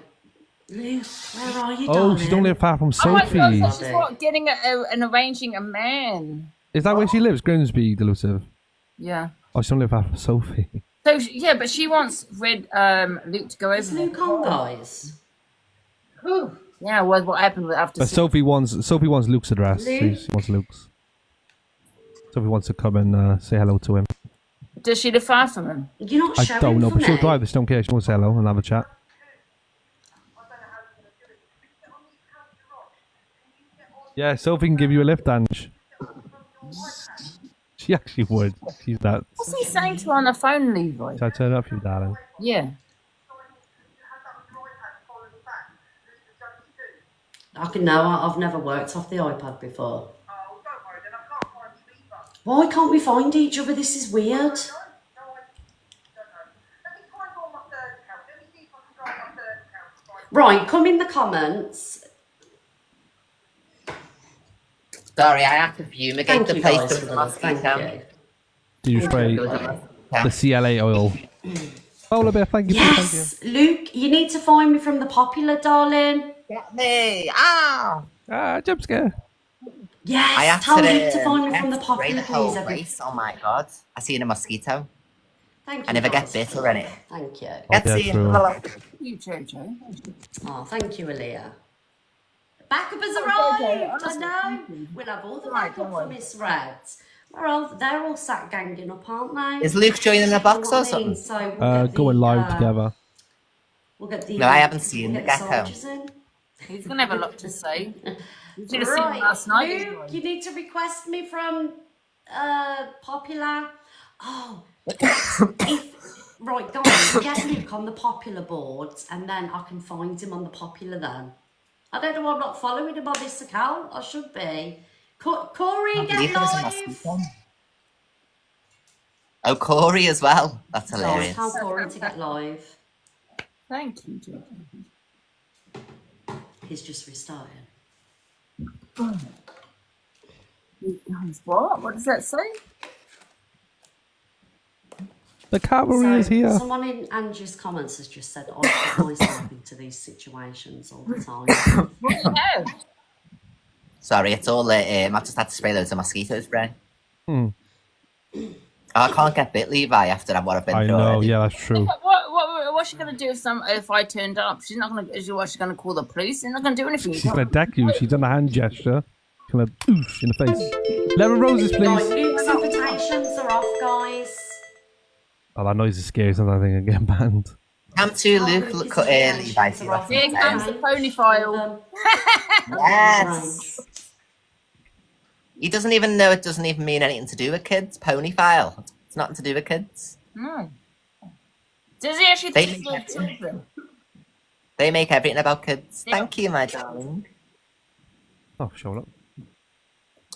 Luke, where are you, Oh, darling? she don't live far from Oh my Sophie. god, so she's what, getting and arranging a man. Is that where she lives? Grimsby, Delusive? Yeah. Oh, she don't live far from Sophie. So yeah, but she wants Luke to go Is over there. Luke on, guys? Yeah, what happened after? But Sophie wants Luke's address. Luke? She wants Luke's. Sophie wants to come and say hello to him. Does she live far from him? You're not I showing don't know, for but she'll me. drive this. Don't care. She wants to say hello and have a chat. Yeah, Sophie can give you a lift, Ange. She actually would. She's nuts. What's he saying to her on the phone, Levi? Shall I turn it up for you, darling? Yeah. I've never worked off the iPad before. Why can't we find each other? This is weird. Right, come in the comments. Sorry, I have to fumigate Thank the you place guys with for the the love. Thank mosquito. you. Do you spray the CLA oil? Polar bear, thank you. Thank you. Yes, Luke, you need to find me from the popular, darling. Get me! Ah! Ah, jump scare. Yes, I have tell to Luke to find I me have from the to spray popular, the whole please. Every... place. Oh my god. I seen a mosquito. Thank you. I never get guys. bit already. Thank you. Get yeah, seen. true. Hello. You, Jojo. Oh, thank you, Aaliyah. Backup has Jojo, arrived. I honestly, know. thank you. We'll have all the Right, backup don't for worry. Miss Reds. They're all sat ganging up, aren't they? Is Luke joining the box You know or what I mean? something? So we'll get Going the, live together. We'll get the. No, I haven't seen we'll the get gecko. soldiers in. He's gonna have a lot to say. You should have seen him Right, last night. Luke, you need to request me from Popular. Oh, right, guys, get Luke on the Popular boards, and then I can find him on the Popular then. I don't know why I'm not following him on this account. I should be. Corey, I get believe there was a live. mosquito. Oh, Corey as well. That's Sorry, hilarious. tell Corey to get live. Thank you, Jojo. He's just restarting. What? What does that say? The cavalry is here. Someone in Angie's comments has just said, I put myself into these situations all the time. What do you have? Sorry, it's all. I just had to spray loads of mosquito spray. Hmm. Oh, I can't get bit, Levi, after what I've been I through. know, already. yeah, that's true. What's she gonna do if I turned up? She's not gonna. She's gonna call the police. She's not gonna do anything. She's gonna deck you. She's done a hand gesture. She's gonna oosh in the face. Lemon roses, Right, please. Luke's invitations are off, guys. Oh, that noise is scary. Sometimes I think I'm getting banned. Come to Luke, Luke's Levi. invitations See are what off. he Here comes says. the pony file. Yes. He doesn't even know it doesn't even mean anything to do with kids. Pony file. It's nothing to do with kids. No. Does he actually They think make of children? They make everything about kids. Yeah. Thank you, my darling. Oh, showing up.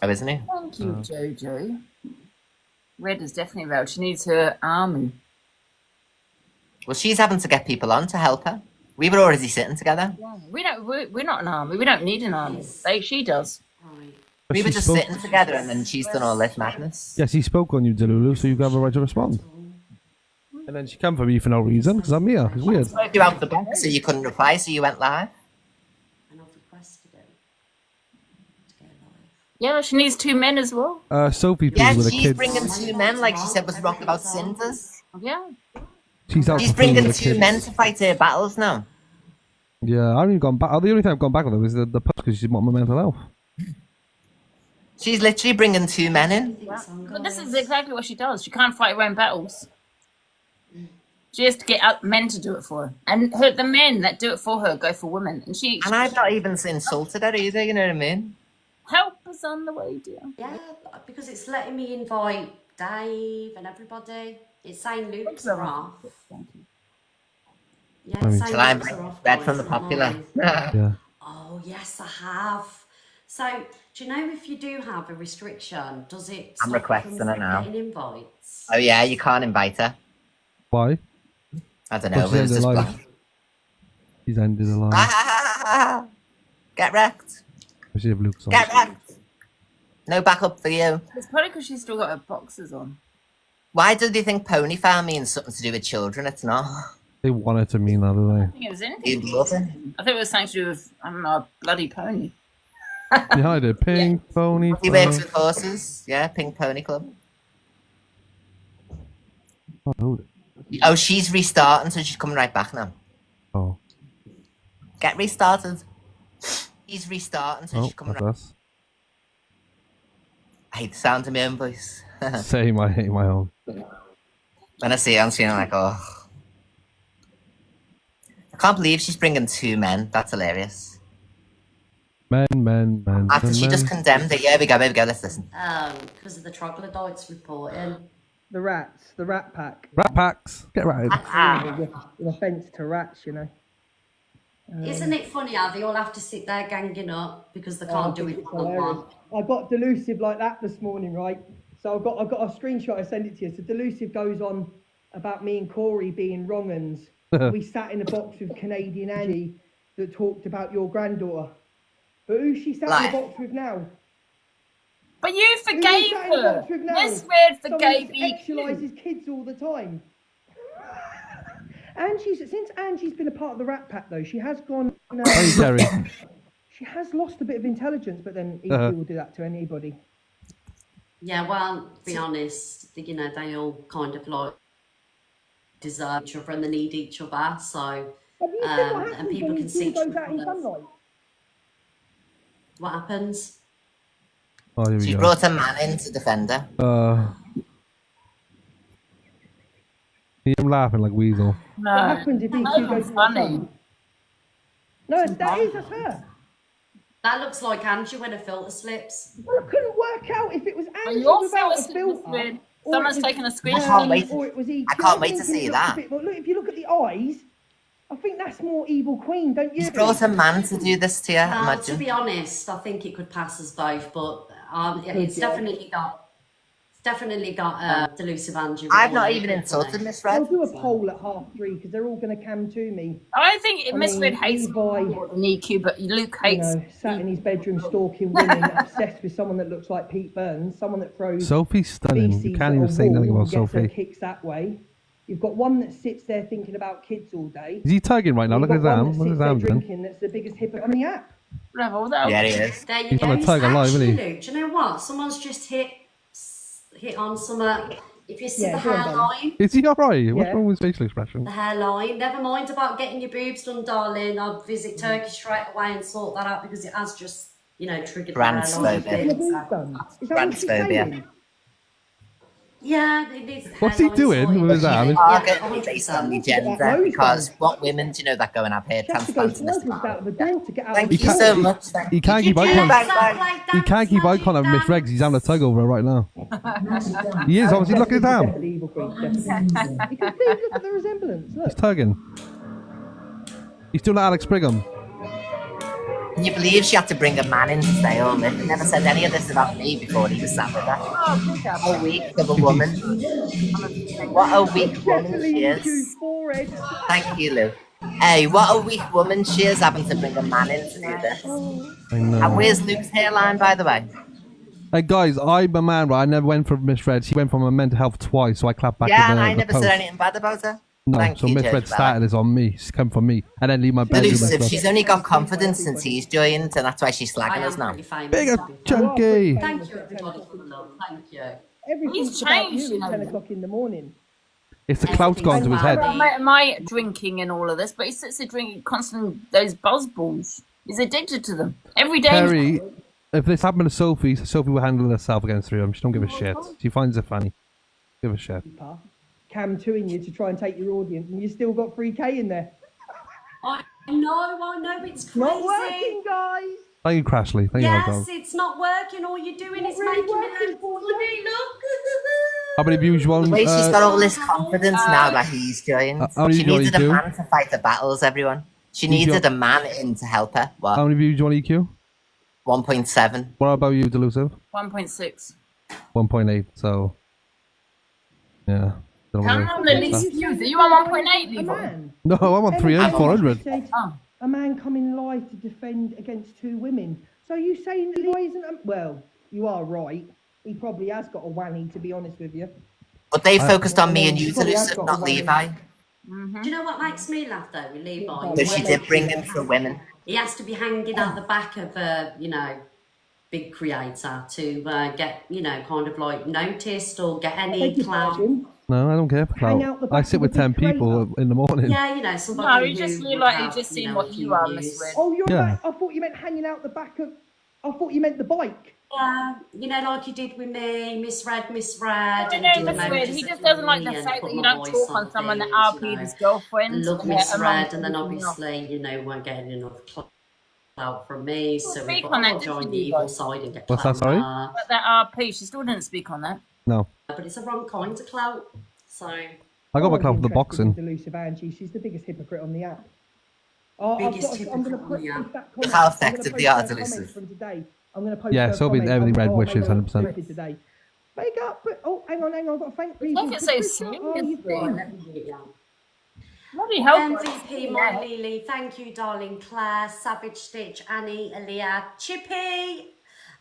Oh, isn't he? Thank you, Jojo. Red is definitely right. She needs her army. Well, she's having to get people on to help her. We were already sitting together. Yeah, we're not an army. We don't need an army. She does. Right. But We were she just spoke- sitting together, and then she's done all this madness. Yes, he spoke on you, Delulu, so you have a right to respond. And then she came for me for no reason, because I'm here. It's weird. Spoke you out the box, so you couldn't reply, so you went live. And I've requested it to go live. Yeah, she needs 2 men as well. Sophie, please, Yeah, with the she's kids. bringing 2 men, like she said was wrong about Cinders. Yeah. She's out She's for playing bringing with the 2 kids. men to fight her battles now. Yeah, I haven't even gone back. The only time I've gone back with her is the push because she's want my mental health. She's literally bringing 2 men in. Thanks, But this is exactly what she does. She can't fight her own battles. She has to get men to do it for her. And the men that do it for her go for women. And she And I've not even insulted her either, you know what I mean? help is on the way, dear. Yeah, because it's letting me invite Dave and everybody. It's saying Luke's are off. Yeah, it's saying Shall I Luke's bring are off. Red guys, from the not popular? mine. Yeah. Oh, yes, I have. So, do you know if you do have a restriction, does it I'm stop you requesting from it now. getting invites? Oh yeah, you can't invite her. Why? I don't know, What's it was the just line? blocked. He's ended the line. Get wrecked. I see if Luke's on. Get wrecked. No backup for you. It's probably because she's still got her boxes on. Why do they think pony farm means something to do with children? It's not. They want it to mean that, do I think it was anything. You'd love it. I think it was something to do with, I don't know, a bloody pony. they? Yeah, I did. Pink, pony. He works with horses. Yeah, Pink Pony Club. Oh, Oh, she's restarting, so she's coming right back now. oh, Get restarted. He's restarting, so oh, she's coming that's right. us. I hate the sound of my own voice. Same, I hate my own. When I see her, I'm feeling like, oh. I can't believe she's bringing 2 men. That's hilarious. Men. After she men. just condemned it. Here we go, let's listen. Because of the troglodytes reporting. The rats, the rat pack. Rat packs. Get ratted. In offence to rats, you know. Isn't it funny how they all have to sit there ganging up because they can't do it It's one on hilarious. one? I got delusive like that this morning, right? So I got a screenshot. I sent it to you. So delusive goes on about me and Corey being wrong uns. We sat in a box with Canadian Angie that talked about your granddaughter. But who's she sat in the box with now? But you Who forgave you sat in the her. box with now? Miss Red Someone forgave that you. sexualises kids all the time. Since Angie's been a part of the Rat Pack, though, she has gone. Hey, Terry. She has lost a bit of intelligence, but then EQ will do that to anybody. Yeah, well, to be honest, you know, they all kind of like deserve each other and they need each other. So, Have you seen what and happens people when can EQ see goes out in through others. sunlight? What happens? Oh, here we She go. brought a man in to defend her. I'm laughing like Weasel. No. What happens if EQ That goes was to the funny. sun? No, that's her. That looks like Angie when her filter slips. Well, I couldn't work out if it was Well, Angie your without a filter filter. was weird. or Someone's it was taken a her, screenshot. Or it was EQ. I can't wait to thinking see it looks a that. bit more- look, if you look at the eyes, I think that's more Evil Queen, don't you? He's brought a man to do this to you, To imagine. be honest, I think it could pass us both, but it's definitely got delusive Angie. I've not even insulted Miss I'll Red. do a poll at 3:30 because they're all going to come to me. I think Miss mean, Red hates Levi, more than EQ, but Luke You hates. know, sat in his bedroom stalking women, obsessed with someone that looks like Pete Burns, someone that throws Sophie's stunning. feces You can't at even a say nothing wall about and gets her Sophie. kicks that way. You've got one that sits there thinking about kids all day. Is he tagging right now? You've Look at his got one arm. that Look at sits his there arm doing. drinking. That's the biggest hypocrite on the app. Level though. Yeah, he is. There you He's go. on a tiger live, isn't he? Actually, Luke, do you know what? Someone's just hit on some. If you see Yeah, the go on, darling. hairline, Is he alright? What's Yeah. wrong with his facial expression? the hairline. Never mind about getting your boobs done, darling. I'll visit Turkey straight away and sort that out because it has just, triggered the hairline. Transphobic. What have you done? Is that what she's Transphobia. saying? Yeah, it needs. What's he doing with his arm? Target based on the gender, because what women do you know that go and have hair She has to go transplants in this forwards out of the door to get out Thank of you the so door. much. Thank He you. can't keep eye contact. He can't keep eye contact with Miss Regs. He's having a tug over her right now. He is, obviously. Look at his arm. Definitely evil queen, definitely. You can see, look at the resemblance. Look. He's tugging. He's doing Alex Brigham. Can you believe she had to bring a man in to say all this? Never said any of this about me before he was sat with her. What a weak of a woman. What a weak woman she is. Thank you, Lou. Hey, what a weak woman she is having to bring a man in to do this. I know. And where's Luke's hairline, by the way? Hey guys, I'm a man, right? I never went for Miss Red. She went from a mental health twice, so I clapped back Yeah, at and I the never post. said anything bad about her. No, Thank so you, Miss Judge Red Bella. started this on me. She's come for me. And then leave my bedroom. Elusive, and she's stuff. only got confidence since he's joined, and that's why she's slagging us now. Big up, chunky. Thank you, everybody, for the love. Thank you. Everything's He's about changed, you you at know. 10 o'clock in the morning. It's the clout's gone to his head. My drinking and all of this, but he sits there drinking constantly those buzz balls. He's addicted to them every day. Terry, if this happened to Sophie, Sophie will handle herself against 3 of them. She don't give a shit. She finds it funny. Give a shit. Cam 2-ing you to try and take your audience, and you still got 3K in there. I know, it's crazy. Not working, guys. Thank you, Crashly. Thank you, Yes, Hot Dog. it's not working. All you're doing is really making me working look for funny. Look. How many views you want? The way she's got all this confidence now that he's joined. how many She do you needed a do? man to fight the battles, everyone. She You needed do- a man in to help her. How What? many views do you want EQ? 1.7. What about you, Delusive? 1.6. 1.8, so... Yeah. Don't know Come what on, it the is. least views. Are you on 1.8, A Levi? man. No, I'm on 300, 400. Said, Oh. a man coming live to defend against 2 women. So you saying that Levi isn't well, you are right. He probably has got a wanny, to be honest with you. But they focused on me and you, Probably has Delusive, got not one. Levi. Do you know what makes me laugh though with Levi? So she did bring him for women. He has to be hanging out the back of a, big creator to get, kind of like noticed or get any Beg your clout. pardon? No, I don't care for Hang clout. out the I back sit of with a 10 big trailer. people in the morning. Yeah, somebody No, he just who looked would like he have, just seen a what few you are, views. Miss Red. Oh, you're Yeah. I thought you meant hanging out the back of... I thought you meant the bike. Yeah, like you did with me, Miss Red, I and know, did Miss emojis Red. He of just doesn't like the me and fact put that you my don't voice talk on someone that things, RP'd his girlfriend. Love and Miss amongst Red, and then everything else. obviously, weren't getting enough clout from me, so we speak thought, on that, I'll join didn't the you, evil guys? side and get What's clout. that, sorry? But that RP, she still didn't speak on that. No. But it's a wrong kind of clout, so... I got my clout for the boxing. Delusive Angie. She's the biggest hypocrite on the app. Oh, Biggest I'm going to hypocrite put on the app. that comment. How I'm gonna effective post they are, her comments Delusive. from today. I'm going to post Yeah, her so be comments. everything red Oh, wishes, mate, 100%. scripted today. Wake up! Oh, hang on. I've got to thank people. Take it so Patricia, oh, you've seriously. been- Bloody hell. MVP, my Lily, thank you, darling Claire, Savage Stitch, Annie, Aaliyah, Chippy,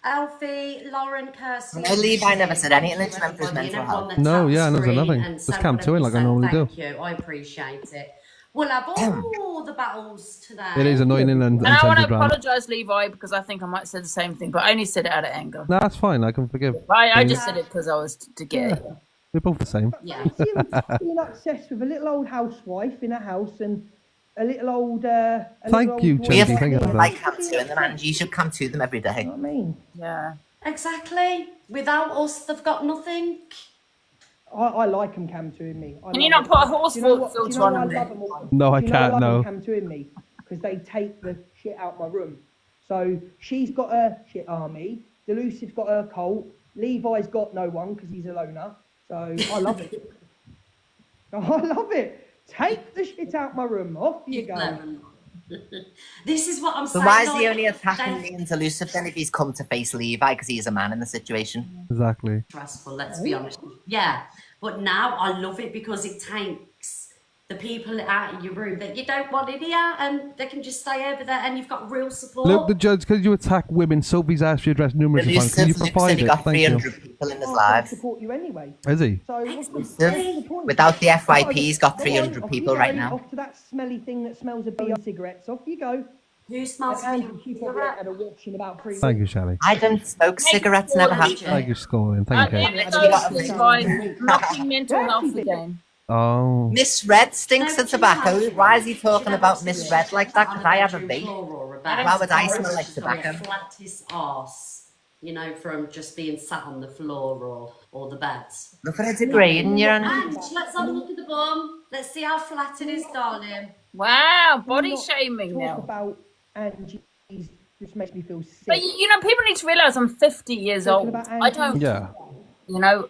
Alfie, Lauren, Kirsty. No, Levi never said anything that went for his mental health. No, yeah, I never said nothing. Just come to it like I normally do. Thank you, I appreciate it. We'll have all the battles today. It is annoying and And I want to uncensored drama. apologise, Levi, because I think I might say the same thing, but I only said it out of anger. No, that's fine. I can forgive. I just said it because I was to get it. We're both the same. Yeah. being obsessed with a little old housewife in a house and a little old. A Thank little you, old boy. We have Thank you for that. like come to them, and you should come to them every You know day. what I mean? Yeah. Exactly. Without us, they've got nothing. I like them Cam to me. Can you not put a horse Do you know what? filter Do you know on why I them? love them all? No, I Do you know why can't, love no. them Cam to me because they take the shit out my room. So she's got a shit army. Delusive's got a cult. Levi's got no one because he's a loner. So I love it. I love it. Take the shit out my room. Off you go. This is what I'm So saying. why is he like, only attacking they- me and Delusive then if he's come to face Levi because he's a man in the situation? Exactly. Stressful, let's be honest. Yeah, but now I love it because it takes the people out in your room that you don't want in here, and they can just stay over there, and you've got real support. Look, the judge, because you attack women, Sophie's asked you address numerous times. Can you Luke said provide he it? got Thank you. 300 people in his I lives. support you anyway. Is he? So what's the Luke, point? without the FYP, he's got Go on, 300 off people you right go, now. Off to that smelly thing that smells of BO cigarettes. Off you go. Who smells And like she probably had a watch in about 3 Thank you, weeks. Shelley. I don't smoke cigarettes, never have. Thank you, Scoring. At Thank the you. end of those Levi, knocking mental health again. Oh. Miss Red stinks of tobacco. Why is he talking about Miss Red like that? Because I have a vape. Why would I smell like tobacco? Flattest arse you know, from just being sat on the floor or the beds. Look at her degrading you, Angie. And let's have a look at the bum. Let's see how flat it is, darling. Wow, Can we body not shaming talk now. about Angie's, just makes me feel sick. But you know, people need to realise I'm 50 years Talking old. about I don't, Yeah. you know,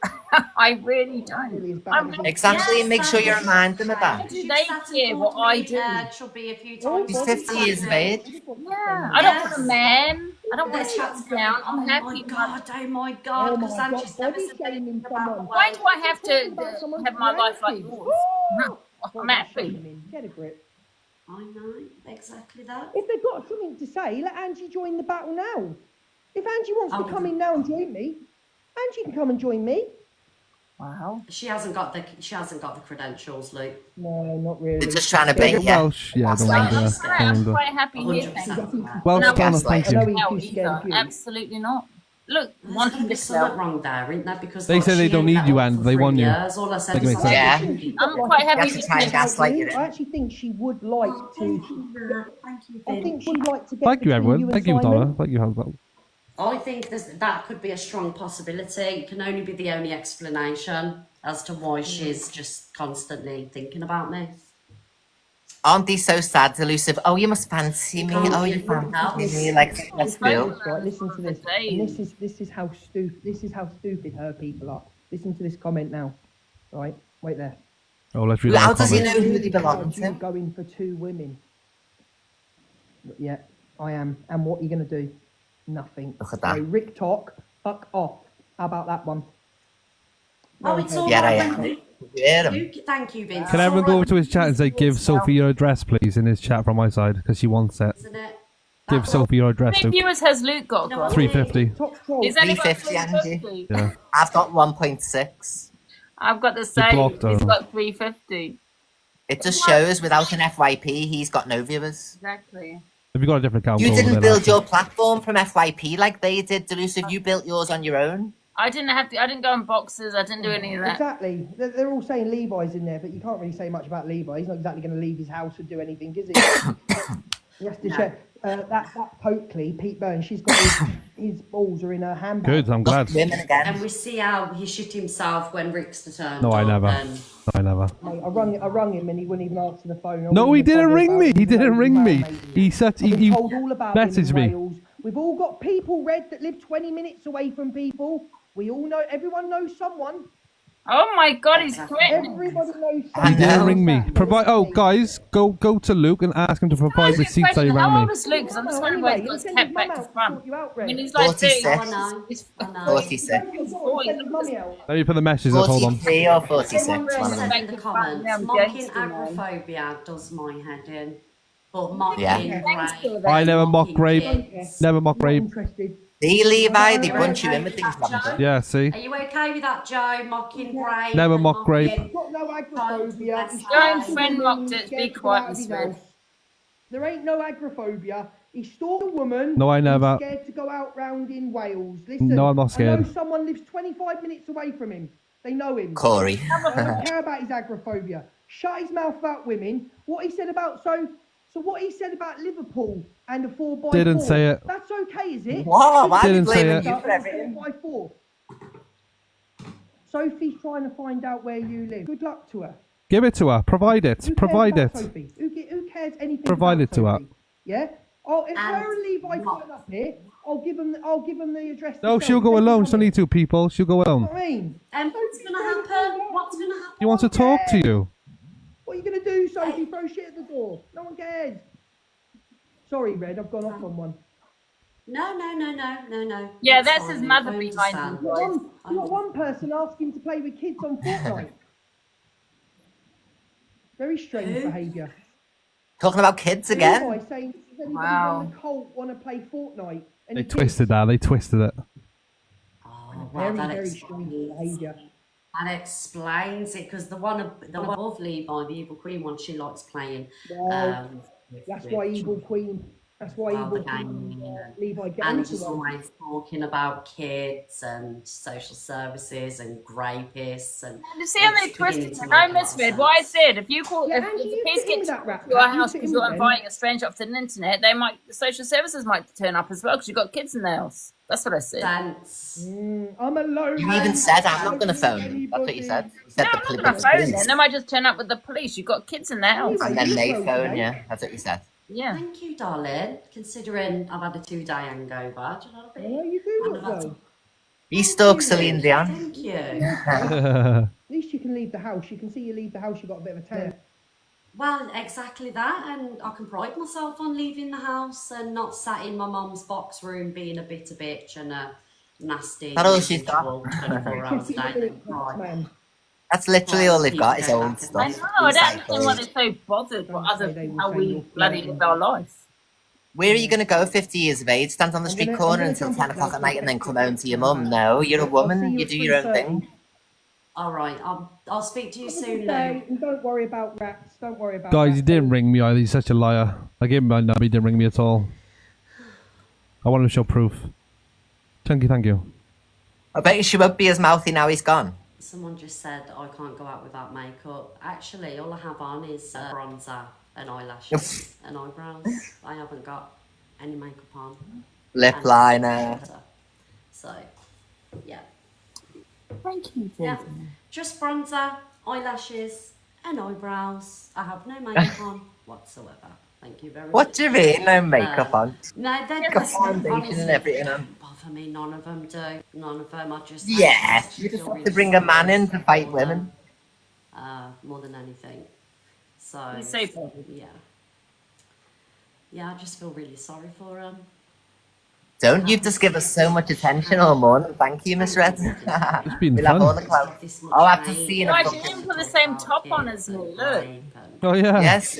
I really don't. Really is bad I'm as not- it Exactly, Yes, make sure you Sandy. remind them of that. Do they care what I do? Chubby a few times. He's 50 years of age. Yeah, I don't want a man. I don't want to shut down. I'm happy. Oh my god, Oh because my Angie's God, never body said shaming anything about someone. Why do I have Talking about to someone's have my life like grandkids. yours? Woo! I'm Body happy. shaming. Get a grip. I know, exactly that. If they've got something to say, let Angie join the battle now. If Angie wants to Oh. come in now and join me, Angie can come and join me. Wow. She hasn't got the credentials, Luke. No, not really. They're just trying to bait you. Welsh, yeah, don't want I'm to. quite, I'm quite happy here. 100%. Welsh, No, Donna, thank I know you. he's No, too scared either. of you. Absolutely not. Look, There's wanting gonna be to something sell. wrong there, isn't there? Because They say they she don't ain't need let you, up and for they 3 want you. years. All I said Make was it make Yeah. I'm quite happy You have to with try and this. gaslight you. I actually think she would like to. Thank you, I think she would like to get Thank you, between everyone. and Thank you, Simon. Donna. Thank you, Hansel. I think that could be a strong possibility. It can only be the only explanation as to why she's just constantly thinking about me. Aren't they so sad, elusive? Oh, you must fancy me. can't Oh, you get rid of fancy me. house. Like, let's do. Right, listen to this. For And days. this is how stupid her people are. Listen to this comment now. Right, wait there. Oh, let's read How that does he comment. know who they belong You to? going for 2 women. Yeah, I am. And what are you going to do? Nothing. Look at that. So, Rick Talk, fuck off. How about that one? Oh, it's all Yeah, I right. am. Luke. You hear him? Luke, thank you, Vince. Can It's everyone all go right over to his chat and say, give Sophie your address, please, in his chat from my side, because she wants it. isn't it? Give That's Sophie your How address, many Luke. viewers has Luke got? No, Got? 350. Top troll. He's only got 350, Angie. 350. Yeah. I've got 1.6. I've got the same. blocked He's her. got 350. It just shows without an FYP, he's got no viewers. Exactly. Have you got a different account? You over didn't there, build Nancy? your platform from FYP like they did, Delusive. You built yours on your own. I didn't have to. I didn't go on boxes. I didn't do any of that. Exactly. They're all saying Levi's in there, but you can't really say much about Levi. He's not exactly going to leave his house or do anything, is he? He has to check. That Oakley, Pete Burns, she's got his balls are in her handbag. Good, I'm glad. Women again. And we see how he shit himself when Rick's returned. No, I never. And No, I never. Mate, I rung him and he wouldn't even answer the phone. I No, wouldn't he even didn't bother ring me. about He him. didn't He's ring me. amazing. He said I've been he told all about him messaged in me. Wales. We've all got people, Red, that live 20 minutes away from people. We all know, everyone knows someone. Oh my God, he's threatening. Everybody knows He someone. didn't ring me. That Provide. Oh, knows guys, go to Luke and ask him to Can I provide ask you a receipts that he question? How ran old me. is Luke? Because I'm just wondering Anyway, why he he'll got send kept his back mum to out to front. sort you out, I mean, Red. he's like 46. 30. I know. He's I know. 46. Send his mummy out. Let me put the messages up. Hold on. 43 or 46. Someone One of said them. in the comments, I'm mocking against him, man. agoraphobia does my head in. But mocking Yeah. rape, I never mock mocking rape. kids. Never mock Not rape. interested. See, Levi, they You're bunch you okay in with with things, that, haven't Joe? Yeah, see. Are you okay with that, Joe? Mocking rape? Never and mock rape. mocking- He's got no agoraphobia. He's Your own stalked a friend woman, mocked he's it. scared Be to go quiet, out of his Miss Red. house. There ain't no agoraphobia. He stalked a woman. No, I never. He's scared to go out round in Wales. Listen, No, I'm not I scared. know someone lives 25 minutes away from him. They know him. Corey. I don't care about his agoraphobia. Shut his mouth about women. What he said about so what he said about Liverpool and the 4x4. Didn't say it. That's okay, is it? What? Why are you Didn't say blaming it. you for everything? 4x4. Sophie's trying to find out where you live. Good luck to her. Give it to her. Provide it. Who cares Provide about it. Sophie? Who cares anything? Provide about it to her. Sophie? Yeah. Oh, if And her and Levi what? turn up here, I'll give them the address. No, themselves. she'll go They can alone. come She'll in. need 2 people. She'll go alone. You know what I mean? What's going to happen? What's going to happen? He wants to talk to you. What are you going to do, Sophie? Throw shit at the door. No one cares. Sorry, Red, I've gone off on one. No. Yeah, It's that's fine, his Luke, mother I behind understand. him. You got one person asking to play with kids on Fortnite. Very strange Who? behaviour. Talking about kids again? Levi saying, does anybody Wow. from the cult want to play Fortnite? And They the kids- twisted that. They twisted it. Oh, well, Very, that very explains. strange behaviour. That explains it because the one above Levi, the Evil Queen one, she likes playing. That's why Evil Queen. That's why Well, Evil the Queen game, Levi get and into just her. always talking about kids and social services and rapists and. You see how they it's beginning twisted to it? make I a lot of misread what I sense. said. If you call, Yeah, if Angie, the you police fit in get with to that rap, your Matt. You house fit because in you're with them. inviting a stranger off the internet, they might, the social services might turn up as well because you've got kids in the house. That's what I said. Sense. I'm alone. You even said, I'm not going to phone them. That's what you said. You said No, the I'm police. not going to phone them. They might just turn up with the police. You've got kids in the house. And then they phone you. That's what you said. Yeah. Thank you, darling. Considering I've had a 2-day hangover. Do you know what I mean? Well, you do And look I've had to- well. He stalks Celine Dion. Thank you. At least you can leave the house. You can see you leave the house. You've got a bit of a tan. Well, exactly that, and I can pride myself on leaving the house and not sat in my mum's box room being a bitter bitch and a nasty. That all she's got. individual 24 hours a day. Right. Man. That's literally all they've got is old I stuff. know. I don't understand why they're so bothered with how we bloody live our life. Where are you going to go 50 years of age? Stand on the street corner until 10 o'clock at night and then come home to your mum? No, you're a woman. You do your own thing. All right, I'll speak to you soon, Lou. And don't worry about rats. Don't worry about Guys, rats. he didn't ring me either. He's such a liar. I gave him my number. He didn't ring me at all. I want him to show proof. Chunky, thank you. I bet she won't be as mouthy now he's gone. Someone just said I can't go out without makeup. Actually, all I have on is bronzer and eyelashes and eyebrows. I haven't got any makeup on. Lip And liner. So, yeah. Thank you, Yeah, just bronzer, eyelashes, and eyebrows. I have no makeup on whatsoever. Thank you very much. What do you mean, no makeup on? No, they're Got foundation and everything on. don't bother me. None of them do. None of them. I just Yeah, you just have to bring a man in to fight women. More than anything. So He's so bothered. yeah, I just feel really sorry for him. Don't you just give us so much attention all morning? Thank you, Miss Red. It's been We'll have all the fun. clout. This much I'll have to hate see in No, a I fucking... didn't put the same top on as me. Look. rape and Oh, yeah. Yes.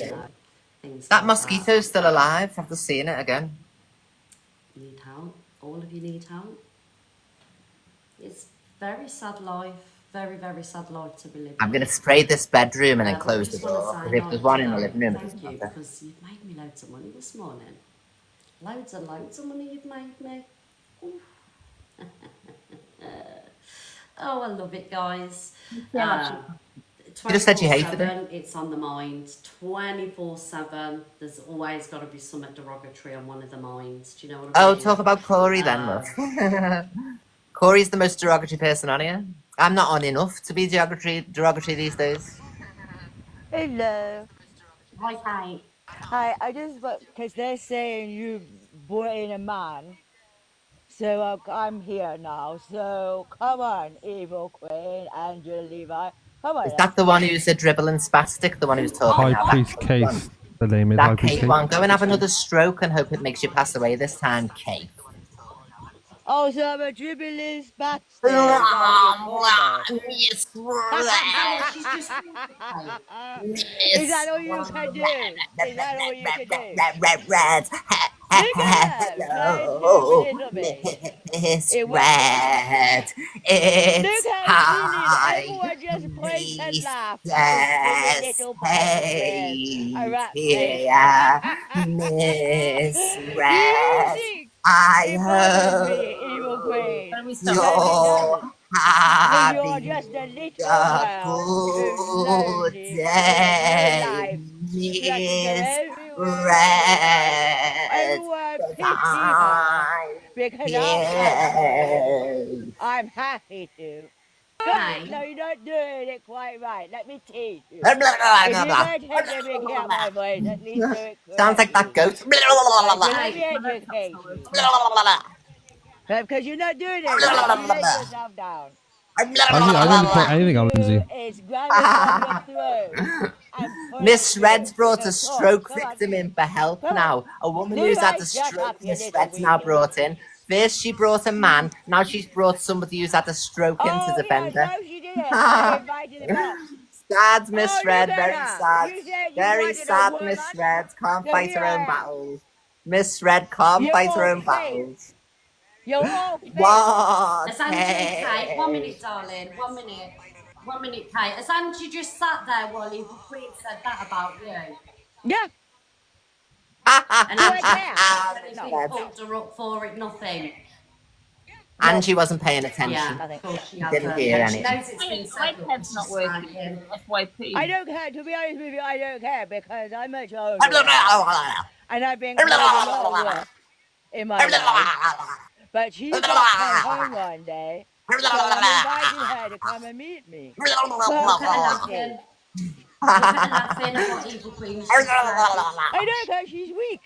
things That like mosquito's still alive. After seeing it again. Need help. All of you need help. It's very sad life. Very, very sad life to be living. I'm going to spray this bedroom and then But I close the just wanna door. say, Because if like, there's one in the living room, it thank doesn't you, matter. because you've made me loads of money this morning. Loads and loads of money you've made me. Ooh. Oh, I love it, guys. Yeah. You just said you hated it. 24/7, it's on the mind. 24/7. There's always got to be something derogatory on one of the minds. Do you know what I mean? Oh, talk about Corey then, love. Corey's the most derogatory person on here. I'm not on enough to be derogatory these days. Hello. Hi, Kate. Hi, I just because they're saying you brought in a man, so I'm here now. So come on, Evil Queen, Angela Levi. Come on. Is that the one who's a dribbling spastic? The one who's talking High about Priest Case. The name is High that? Priest Kate Case. one. Go and have another stroke and hope it makes you pass away this time, Kate. Oh, so I'm a dribbling bastard. Is that what you call me? Yes, She's just Is that all you can do? Is that all you can do? Red. Look at them, trying to belittle me. Miss It was- Red. It's Look how silly high. everyone just points and laughs. Yes, Little bastard. A rat face. here, Miss Red. Music. I It bothers me, hope Evil Queen. Let me you're stop. But you're having just a little a girl who's good lonely, day, who has no life. Miss Everywhere. Red. Everyone pity her because I'm happy to. Hi. No, you're not doing it quite right. Let me teach you. Blah, blah, blah, If blah, you're blah. going to take the big out my voice, at least do it Sounds like that correctly. goat. Blah, blah, blah, blah, Let blah. me educate you. Blah, blah, blah, Because you're not doing it right. You let yourself down. blah. I didn't put anything on Lindsay. It's grabbing your throat. and Miss Red's brought a Come stroke on. victim in for help Come on. now. A woman Do who's had I a shut stroke, up, you Miss little Red's now weenie? brought in. First she brought a man, now she's brought somebody who's had a stroke in to defend yeah, her. no, she didn't. I invited him up. Sad, Miss Oh, Red, look at very her. sad. You said you Very wanted a sad, woman. Miss Red. Can't So fight here her I own am. battles. Miss Red can't You're fight her all own fake. battles. You're all fake. What? Has Angie, Kate, 1 minute, darling. 1 minute. 1 minute, Kate. Has Angie just sat there while the Queen said that about you? Yeah. And Do I Angie care? anything pulled her up for it? Nothing. Angie wasn't paying Yeah, attention. of course she Didn't hasn't. hear Yeah, she anything. knows it's been My said. but iPad's she's not working. saying- FYP. I don't care. To be honest with you, I don't care because I'm much older. Blah, blah, blah, blah, blah. And I've been through a lot of work in my life. But she's got to come home one day, so I'm inviting her to come and meet me. Look at her laughing. Look at her laughing at what Evil Queen is saying. I know, because she's weak.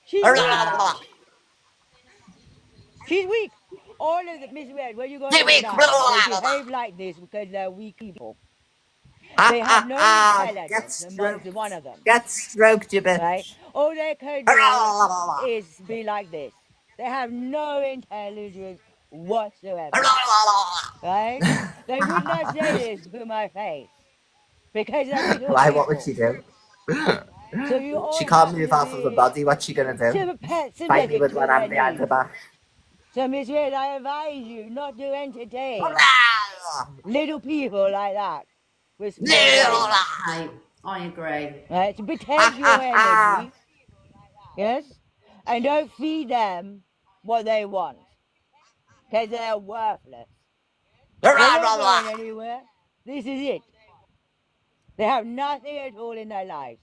She's weak. She's weak. All of the Miss Red, when you go to the night, they behave like this because they're weak people. They have no intelligence amongst one of them. Get stroked, you bitch. Right? All they can do is be like this. They have no intelligence whatsoever. Right? They would not say this to my face. Because they're little Why? people. What would she do? So you all She can't have move to off of the be body. What's she gonna do? Fight me with one hand behind her back. So Miss Red, I advise you not to entertain little people like that. With small brains. I agree. Right? To protect your energy. Yes? And don't feed them what they want. Because they're worthless. They're not going anywhere. This is it. They have nothing at all in their lives.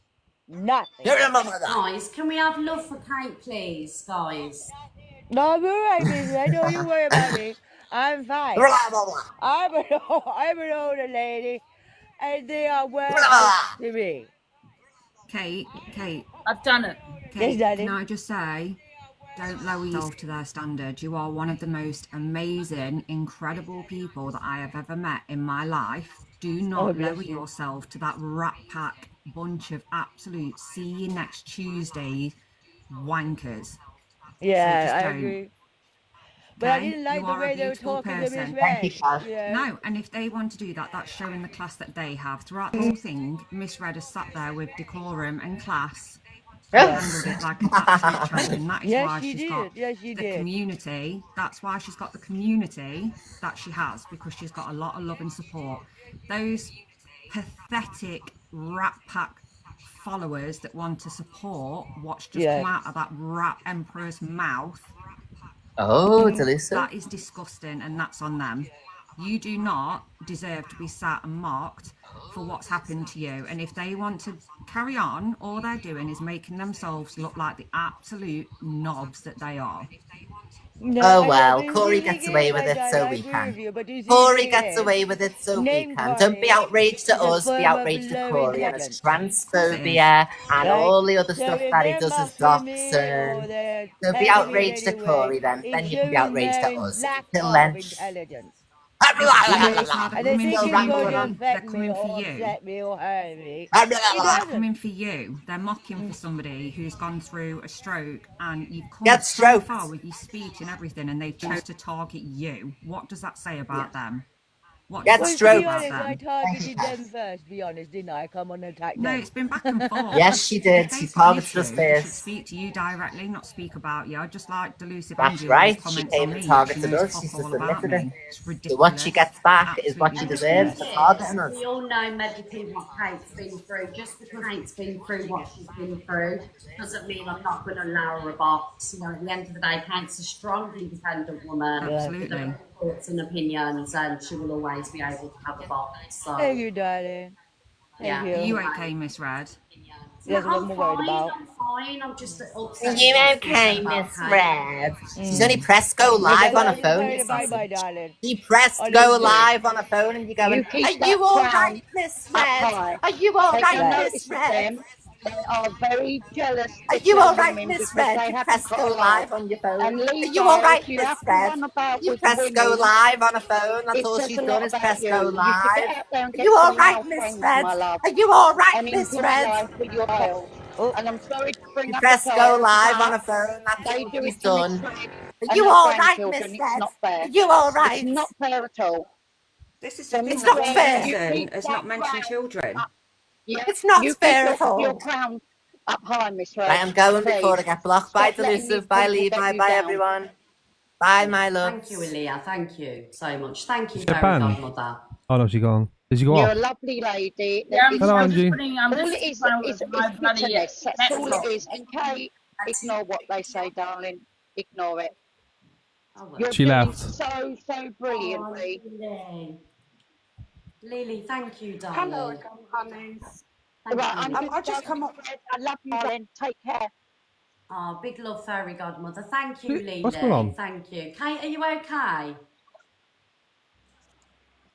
Nothing. Guys, can we have love for Kate, please, guys? No, I'm alright, Miss Red. Don't you worry about me. I'm fine. I'm an older lady, and they are worthless to me. Kate, I've done it. Yes, Daddy. can I just say, don't lower yourself to their standard. You are one of the most amazing, incredible people that I have ever met in my life. Do not lower yourself to that rat pack bunch of absolute see you next Tuesday wankers. Yeah, So I don't. agree. But I didn't like You the are a way they were beautiful talking to Miss person. Red. Yeah. No, and if they want to do that, that's showing the class that they have. Throughout the whole thing, Miss Red has sat there with decorum and class and handled it like an absolute champion. That is why she's got the community. That's why she's got the community that she has, because she's got a lot of love and support. Those pathetic rat pack followers that want to support what's just come out of that rat emperor's mouth. Oh, delusive. That is disgusting, and that's on them. You do not deserve to be sat and mocked for what's happened to you. And if they want to carry on, all they're doing is making themselves look like the absolute knobs that they are. No, oh well, Corey gets away with it, so we can. Corey gets away with it, so we can. Don't be outraged at us, be outraged at Corey and his transphobia and all the other stuff that he does as docs. Don't be outraged at Corey then you can be outraged at us. Till then. They're coming for you. They're coming for you. They're mocking for somebody who's gone through a stroke, and you've come so far with your speech and everything, and they've chose to target you. What does that say about them? What Get stroke. I targeted them first, be honest, didn't I? Come on and attack them. No, it's been back and forth. Yes, she did. She targeted us She first. speak to you directly, not speak about you. I just like delusive. That's right. She came and targeted us. She submitted it. So what she gets back is what she deserves for targeting us. We all know medically what Kate's been through. Just because Kate's been through what she's been through doesn't mean I'm not going to allow her a box. You know, at the end of the day, Kate's a strong, independent woman. Absolutely. Thoughts and opinions, and she will always be able to have a box. So. Thank you, darling. Thank you. Are you okay, Miss Red? That's what I'm worried about. I'm fine. I'm just upset. Are you okay, Miss Red? She's only pressed go live on a phone. She pressed go live on a phone, and you're going, are you all right, Miss Red? Are you all right, Miss Red? They are very jealous. Are you all right, Miss Red? You pressed go live on your phone. Are you all right, Miss Red? You pressed go live on a phone. That's all she's done is press go live. Are you all right, Miss Red? Are you all right, Miss Red? And I'm sorry to bring up press go live on a phone. That's what she's done. Are you all right, Miss Red? Are you all right? It's not fair at all. This is it's not fair. It's not mentioning children. It's not fair at all. Your crown up high, Miss Red. Right, I'm going before I get blocked. Bye, Delusive. Bye, Levi. Bye, everyone. Bye, my love. Thank you, Aaliyah. Thank you so much. Thank you, Japan. Fairy Godmother. Oh no, she's gone. Did she go You're off? a lovely lady. Hello, Angie. All it is bitterness. That's all it is. And Kate, ignore what they say, darling. Ignore it. You're She left. So brilliantly. Lily, thank you, darling. Hello again, honeys. Right, I'll just come up. I love you, darling. Take care. Oh, big love, fairy godmother. Thank you, Lily. What's going on? Thank you. Kate, are you okay?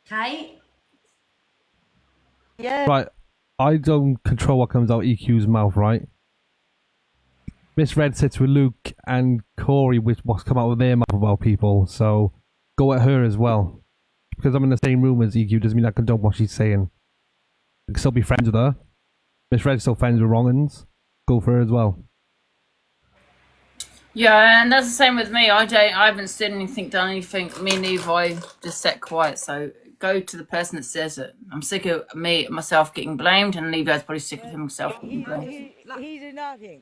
Kate? Yeah. Right, I don't control what comes out of EQ's mouth, right? Miss Red sits with Luke and Corey with what's come out of their mouth about people, so go at her as well. Because I'm in the same room as EQ doesn't mean I condone what she's saying. I can still be friends with her. Miss Red's still friends with Wrong'uns. Go for her as well. Yeah, and that's the same with me. I haven't said anything, done anything. Me and Levi just sat quiet. So go to the person that says it. I'm sick of myself getting blamed, and Levi's probably sick of himself getting blamed. He's a nothing.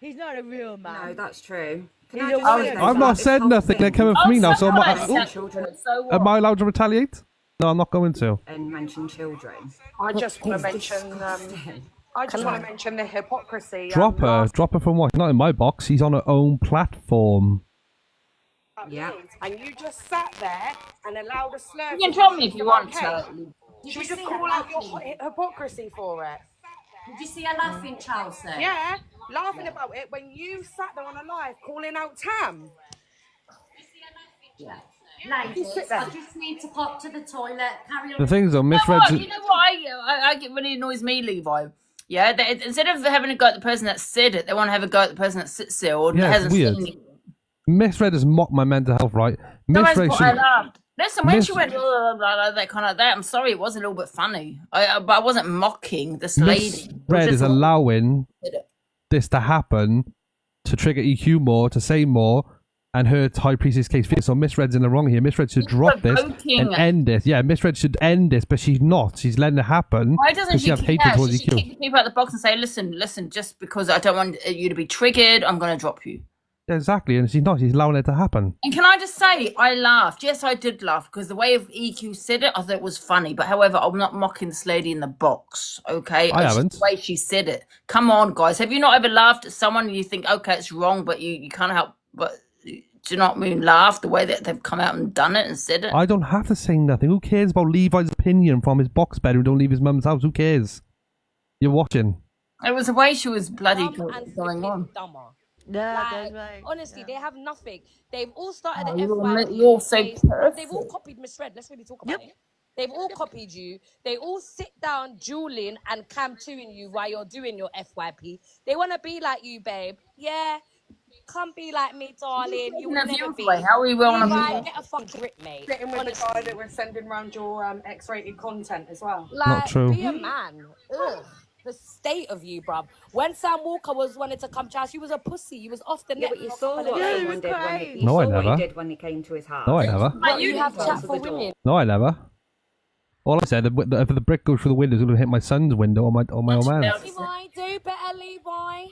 He's not a real man. No, that's true. I've not said nothing. They're coming for me now, so am I allowed to retaliate? No, I'm not going to. And mention children. I just want to mention. I just want to mention the hypocrisy. Drop her from what? Not in my box. He's on her own platform. Yeah. And you just sat there and allowed a slur. You can drop me if you want to. Should we just call out your hypocrisy for it? Did you see her laughing, Chelsea? Yeah, laughing about it when you sat there on a live calling out Tam. Yeah. Ladies, I just need to pop to the toilet. Carry on. The thing is, though, Miss Red. You know what? I get really annoys me, Levi. Yeah, instead of having a go at the person that said it, they want to have a go at the person that sits there or hasn't weird. seen it. Miss Red has mocked my mental health, right? Miss Red I laughed. Listen, when she went that kind of that, I'm sorry, it was a little bit funny. But I wasn't mocking this lady. Miss Red is allowing this to happen to trigger EQ more, to say more, and hurt High Priestess case. So Miss Red's in the wrong here. Miss Red should drop this and end this. Yeah, Miss Red should end this, but she's not. She's letting it happen. Why doesn't she have hatred towards EQ? Kick the people out the box and say, listen, just because I don't want you to be triggered, I'm going to drop you. Yeah, exactly, and she's not. She's allowing it to happen. And can I just say, I laughed. Yes, I did laugh because the way EQ said it, I thought it was funny. But however, I'm not mocking this lady in the box, okay? I haven't. The way she said it. Come on, guys. Have you not ever laughed at someone and you think, okay, it's wrong, but you can't help but... Do you not mean laugh the way that they've come out and done it and said it? I don't have to say nothing. Who cares about Levi's opinion from his box bed who don't leave his mum's house? Who cares? You're watching. It was the way she was bloody going on. Honestly, they have nothing. They've all started the You're so perfect. They've all copied Miss Red. Let's really talk about it. They've all copied you. They all sit down, dueling and cam-2ing you while you're doing your FYP. They want to be like you, babe. Yeah. Come be like me, darling. You will never be. How we will on a get a fucking grip, mate. Sitting with the guy that was sending around your X-rated content as well. Like, not true. Be a man. Ugh. The state of you, bruv. When Sam Walker wanted to come to house, you was a pussy. You was off the net. But you saw what someone did when he, No, I never. what he did when he came to his house. No, I never. But you have chat for women. No, I never. All I said, if the brick goes through the window, it's going to hit my son's window or my old man's. Levi, do better, Levi.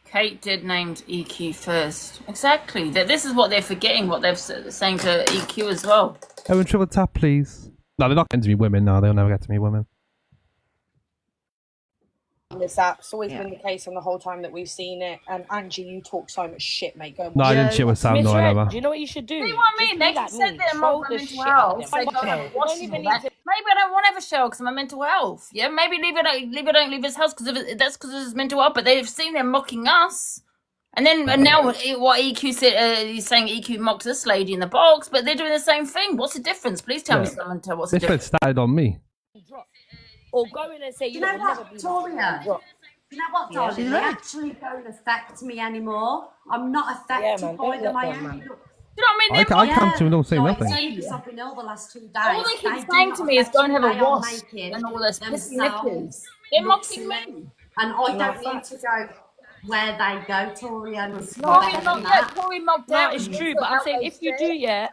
Kate did named EQ first. Exactly. This is what they're forgetting, what they're saying to EQ as well. Owen, triple tap, please. No, they're not getting to me women. No, they'll never get to me women. It's always been the case on the whole time that we've seen it. And Angie, you talk so much shit, mate. Go. No, I didn't shit with Sam. No, I never. Do you know what you should do? See what I mean? They can sit there and mock my mental health. Maybe I don't want to have a show because of my mental health. Yeah, maybe Levi don't leave his house because of his mental health. But they've seen them mocking us. And now what EQ said, he's saying EQ mocked this lady in the box, but they're doing the same thing. What's the difference? Please tell me someone. What's the difference? This started on me. Or go in and say, you know what, Victoria? You know what, darling? They actually don't affect me anymore. I'm not affected by them. I am. Do you know what I mean? I come to and don't say nothing. I've been ill the last 2 days. All they keep saying to me is go and have a wash and all this pissy nippers. They're mocking me. And I don't need to go where they go, Tori. Tori mocked out. It's true, but I'm saying if you do,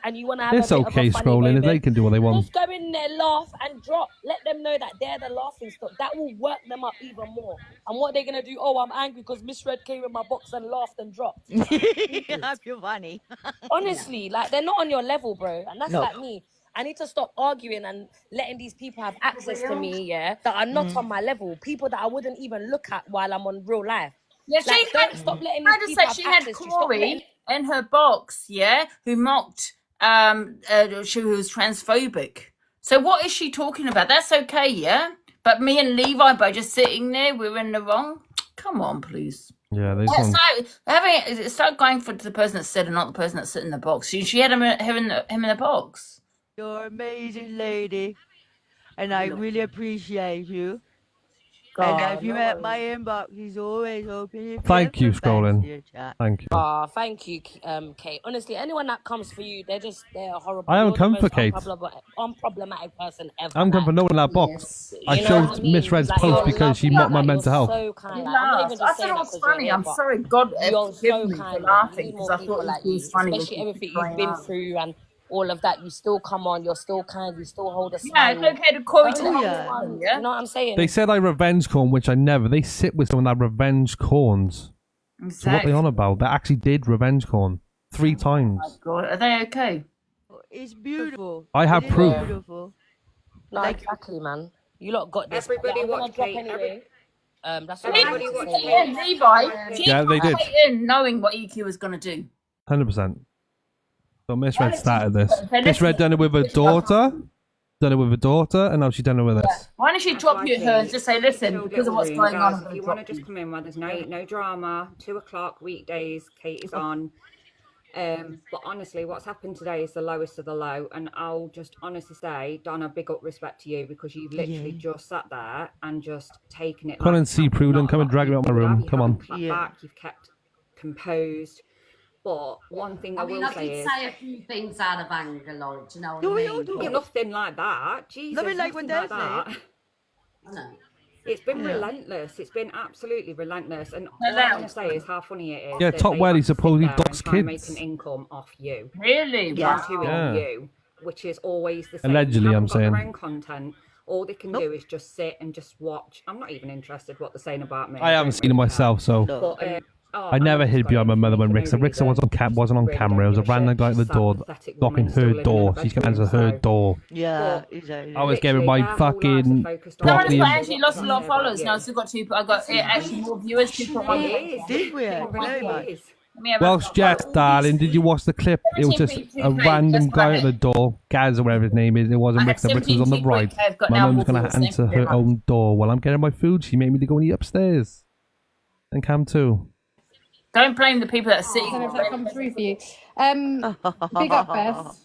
and you want to have it's a bit okay of a funny scrolling moment, if they can do what they want. just go in there, laugh and drop. Let them know that they're the laughing stock. That will work them up even more. And what they're gonna do? Oh, I'm angry because Miss Red came in my box and laughed and dropped. That's funny. Honestly, like they're not on your level, bro, and that's like me. I need to stop arguing and letting these people have access to me, that are not on my level. People that I wouldn't even look at while I'm on real life. Yeah, stop letting these people have she had access. Corey in her box, who mocked who was transphobic. So what is she talking about? That's okay, yeah? But me and Levi by just sitting there, we're in the wrong. Come on, please. Yeah, they It's don't. like start going for the person that said and not the person that sit in the box. She had him in the box. You're an amazing lady, and I really appreciate you. And if you met my inbox, he's always open. If Thank you, ever fancy Scrolling. a chat. Thank you. Thank you, Kate. Honestly, anyone that comes for you, they're horrible. I haven't You're the come most for Kate. unproblematic person ever. I'm coming for no one in that box. I You know what showed I mean? Miss Red's Like, post you're because she lovely, mocked my like, mental you're health. so kind. Like, I'm not even I just thought saying it that was 'cause you're funny. here, I'm but sorry, God, you're forgive so me for kind. laughing You need because more I thought people it like was you, funny. especially everything you've been through and all of that. You still come on. You're still kind. You still hold a Yeah, smile. it's okay to Corey to Don't have let fun, anyone- yeah? You know what I'm saying? They said I revenge corn, which I never. They sit with someone that revenge corns. So what are they on about? They actually did revenge corn 3 times. Oh God, are they okay? It's beautiful. I have It is proof. Beautiful. No, exactly, man. You lot got this. Everybody I'm gonna watch drop Kate. anyway. That's all Everybody I watch want to Kate. say. Yeah, Levi. She Yeah, they did. put in knowing what EQ was going to do. 100%. So Miss Red started this. Okay, Miss Red done it with her daughter. Done it with her daughter, and now she's done it with us. Why don't she drop you at her and just say, listen, because of what's going on, I'm If going you to want to drop you. just come in where there's no drama, 2 o'clock weekdays, Kate is on. But honestly, what's happened today is the lowest of the low, and I'll just honestly say, Donna, big up respect to you because you've literally just sat there and just taken it. Come on like and see not Prudent. Come and a drag me lot out my of people room. have. You Come on. haven't clapped back, you've kept composed. But one thing I I mean, will I say did is, say a few things out of anger, like, do you know what No, I we mean? all do. yeah, nothing like that. Jesus, Nothing like what nothing they're like saying. that. No. It's been Yeah. relentless. It's been absolutely relentless. And No, all I'm that going to was say is how funny it is. Yeah, that Top they Welly have to sit supposedly there and docs try and kids. make an income off you. Really? Yeah. Wow. Yeah. On you, which is always the same. Allegedly, They I'm haven't got their saying. own content. All they can do is just sit and just watch. I'm not even interested what they're saying about me. I haven't seen it myself, so But, I never hid behind my mother when Rixa wasn't on camera. It was a random guy at the door, knocking her door. She's gonna answer her door. Yeah, exactly. I was giving my fucking Someone's broccoli. got actually lost a lot of followers now. Still got 2. I got actually more viewers. 2.1. Did we? Very much. Welsh Jets, darling, did you watch the clip? It was just a random guy at the door, Gaz or whatever his name is. It wasn't I Rick. had The Rick was on the 17 right. people. I've got My now mum's more gonna viewers. answer Thank you her very own door while I'm getting my food. She made me to go and eat upstairs. And Cam too. Don't blame the people that are sitting. I don't know if that comes through for you. Big up, Beth.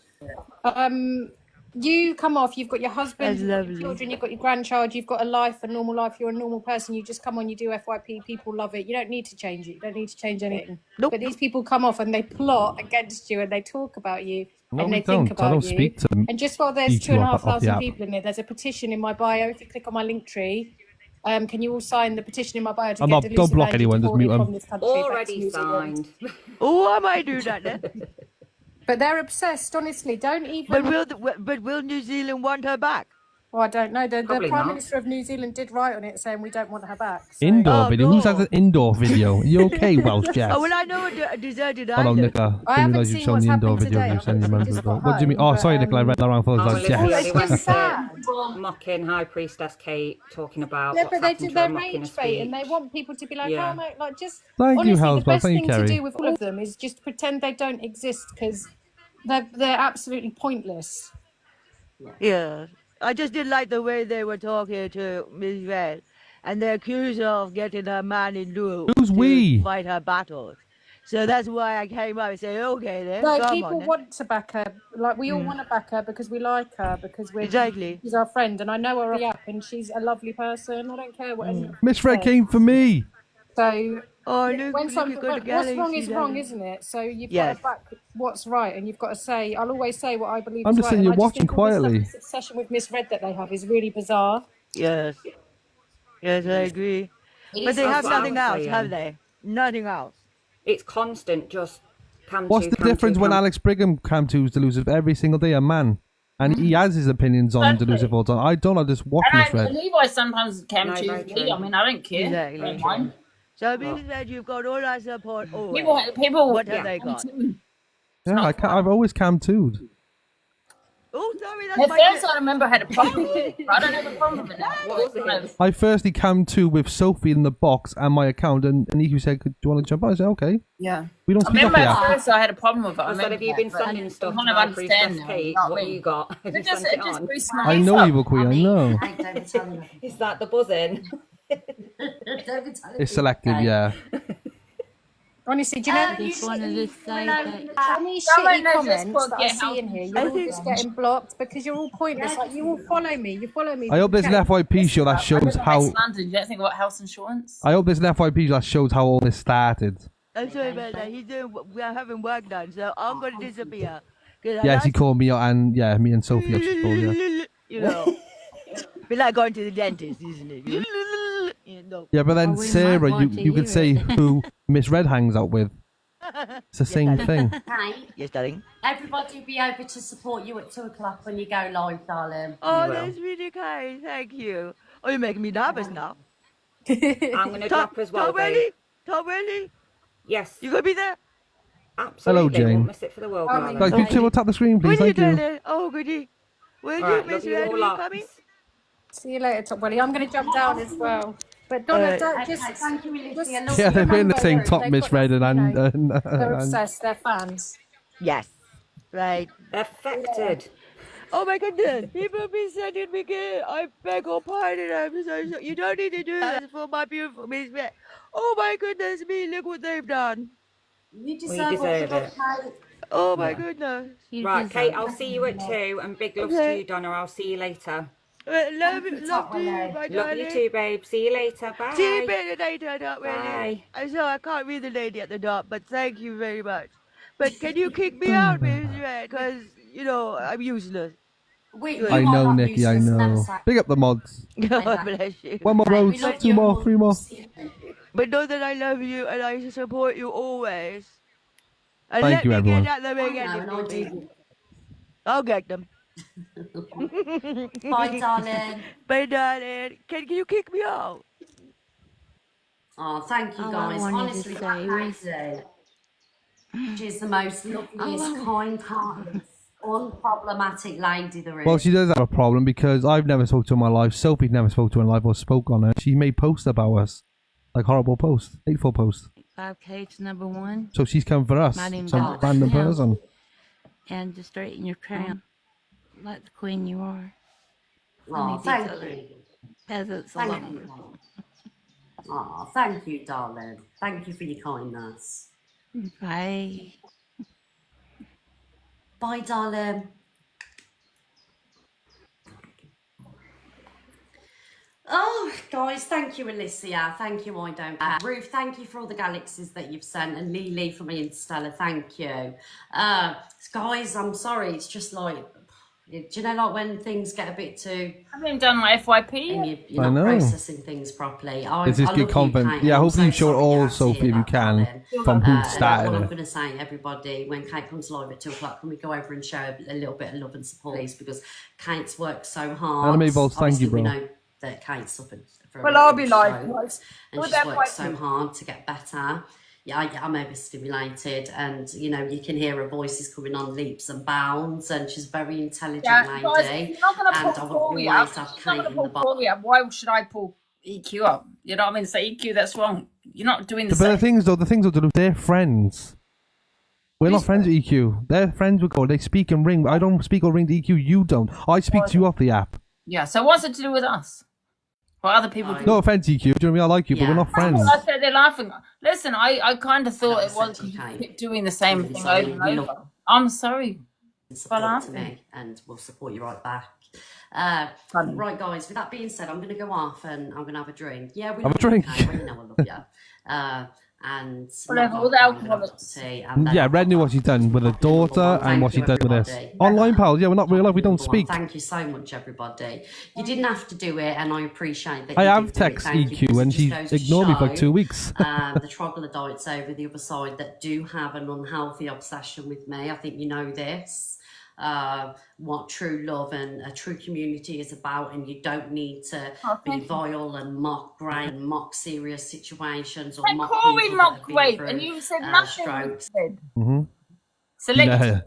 You come off, you've got your husband, That's you've got your lovely. children, you've got your grandchild, you've got a life, a normal life, you're a normal person, you just come on, you do FYP, people love it. You don't need to change it, you don't need to change anything. But these people come off and they plot against you and they talk about you No, and we they think don't. about I don't you. speak to them. And just while there's EQ off the 2,500 app. people in there, there's a petition in my bio. If you click on my link tree, can you all sign the petition in my bio to I'm get not- don't Delusive block Angie anyone, just deported mute 'em. from this country back to Already New Zealand? signed. Oh, I might do that then. But they're obsessed, honestly. Don't even. But will New Zealand want her back? Well, I don't know. The Probably Prime not. Minister of New Zealand did write on it saying we don't want her back. So. Indoor video. Who's has an indoor video? You okay, Welsh Jets? Oh, well, I know a deserted Hold on, island. Nicola. I Didn't haven't realise you've seen shown what's the indoor happened video today. you sent your Obviously, members. just got What do you mean? home, Oh, sorry, but, Nicola. I read that wrong. I thought it was like, Well, yes. it's just sad. mocking High Priestess Kate, talking about Yeah, what's but they happened do to their her, mocking rage her bait, and they speech. want people to be like, Yeah. oh, mate, like just. Thank you, honestly, the Housewife. best Thank thing you, to Kerry. do with all of them is just pretend they don't exist because they're absolutely pointless. Yeah. I just didn't like the way they were talking to Miss Red. And they accused her of getting her man in blue Who's to we? fight her battles. So that's why I came up and said, okay then, No, come people on then. want to back her. Like we all want to back her because we like her because Exactly. she's our friend, and I know her off the app, and she's a lovely person. I don't care what anyone Miss Red says. came for me. So Oh, yeah, look, when look something, at the what's galaxy wrong is wrong, there. isn't it? So you've Yes. got to back what's right, and you've got to say. I'll always say what I believe I'm is just right. saying And you're I just watching think all this stuff, quietly. this obsession with Miss Red that they have is really bizarre. Yes. Yes, I agree. But they have nothing else, have they? Nothing else. It's constant, just Cam What's two, the Cam difference two, when Cam... Alex Brigham came to Delusive every single day? A man. And he has his opinions on Exactly. Delusive all the time. I don't. I just watch And Miss Red. Levi sometimes came No, to very me. true. I mean, I don't care. Exactly. I don't mind. So Miss Red, you've got all that support always. People, What have yeah, they got? Yeah, I've always cam tooed. Oh, sorry, that's At my... first, I remember I had a problem with it. I don't have a problem with it now. What was it? I firstly cam two with Sophie in the box and my account, and EQ said, "Do you want to jump on?" I said, "Okay." Yeah. We don't I speak up remember here. at first I had a problem with it. I I said, remember have you that, been but sending stuff I kind to of High understand Priestess now. Kate? You know What I have mean? you got? Have you It just, sent it it just on? boosts my I know, Evil Queen. I know. Is that the buzzing? Don't be telling It's me, selective, okay? yeah. Honestly, do you know You any Don't shitty let comments just that I see in here? You're all just getting blocked because you're all pointless. Like you all follow me. You follow me. I hope there's an FYP show that shows West how. London, you don't think about health insurance? I hope there's an FYP that shows how all this started. I'm sorry about that. We're having work done, so I'm going to disappear. Yes, he called me and yeah, me and Sophie actually called, yeah. You know, be like going to the dentist, isn't it? You know. Yeah, but then Sarah, you could say who Miss Red hangs out with. It's the same thing. Okay. Yes, darling. Everybody will be able to support you at 2 o'clock when you go live, darling. Oh, that's really kind. Thank you. Oh, you're making me nervous now. I'm going to drop as well, Tom babe. ready? Tom ready? Yes. You going to be there? Absolutely. Hello, Jane. Won't miss it for the world, darling. Like, you two will tap the screen, please. When are you Thank you. doing it? Oh, goody. Where All you, right, Miss love you Red? all Are you lots. coming? See you later, Top Willie. I'm going to jump down as well. But Donna, don't just. Thank you, Olivia. Yeah, they're putting the same They've top, got Miss Red, they're and obsessed. They're fans. Yes. Right. Affected. Oh my goodness, people be sending me good. I beg your pardon. I'm so you don't need to do that for my beautiful Miss Red. Oh my goodness me, look what they've done. You deserve it. Oh my goodness. Right, Kate, I'll see you at 2, and big loves to you, Donna. I'll see you later. Love you, love you, my Love darling. you too, babe. See you later. Bye. See you later, not really. Bye. I know I can't read the lady at the top, but thank you very much. But can you kick me out, Miss Red? Because, you know, I'm useless. I know, Nikki, I know. Big up the mods. God bless you. One more road, 2 more, 3 more. But know that I love you and I support you always. And Thank let you, me everyone. get at them again. I'll get them. Bye, darling. Bye, darling. Can you kick me out? Oh, thank you, All I guys. wanted to Honestly, say that lady, she's the most loveliest, kind-hearted, unproblematic lady there is. Well, she does have a problem because I've never spoke to her in my life. Sophie never spoke to her in life or spoke on her. She made posts about us. Like horrible posts. Hateful posts. 5K to number 1. So she's come for us. My name's Some Alex. random Yeah. person. And to straighten your crown like the queen you are. Oh, thank you. Peasants Thank alone. you. Oh, thank you, darling. Thank you for your kindness. Bye. Bye, darling. Oh, guys, thank you, Alicia. Thank you, I don't. Ruth, thank you for all the galaxies that you've sent. And Lily from Interstellar, thank you. Guys, I'm sorry. It's just like, do you know, like when things get a bit too... I haven't even done my FYP. And you're I not know. processing things properly. This is good content. Yeah, hopefully you show it all, Sophie, if you can, from who What I'm started going to say, everybody, when Kate comes live at 2 o'clock, can we go over and show a little bit of love and support, please? Because Kate's worked so hard. Anime Balls, thank you, Obviously, we bro. know that Kate suffered from Well, I'll be live, guys. and With she's worked so FYP. hard to get better. Yeah, I'm overstimulated, and you know you can hear her voice is coming on leaps and bounds, and she's a very intelligent Yeah, lady. guys, if you're not going to and pull I will Corey always up, have if you're not Kate going to in pull the box. Corey up, why should I pull EQ up? You know what I mean? Say EQ, that's wrong. You're not doing the But the same. things though, they're friends. We're not friends with EQ. They're friends with Corey. They speak and ring. I don't speak or ring to EQ. You don't. I speak to you off the app. Yeah, so what's it to do with us? What other people do? No offense, EQ. Do you know what I mean? I like you, but we're not friends. I said they're laughing. Listen, I kind of thought it was you keep doing the same thing over and over. I'm sorry for Support to laughing. me, and we'll support you right back. Right, guys. With that being said, I'm going to go off and I'm going to have a drink. Yeah, we Have a love you, drink. Kate. You know I love you. And Whatever, not all the vodka, I'm gonna have a alcoholics. cup of tea, and then Yeah, Red knew what she's done with her daughter and what she's done with this. Online pals, yeah, we're not real life, we don't speak. Thank you so much, everybody. You didn't have to do it, and I appreciate that. I you have did do it. text Thank you, EQ because it and just she goes to ignored me for like show, 2 weeks. the troglodytes over the other side that do have an unhealthy obsession with me. I think you know this. What true love and a true community is about, and you don't need to be vile and mock great and mock serious situations or And mock Corey people that mocked have been great, through, and you said nothing. strokes. Mm-hmm. Select.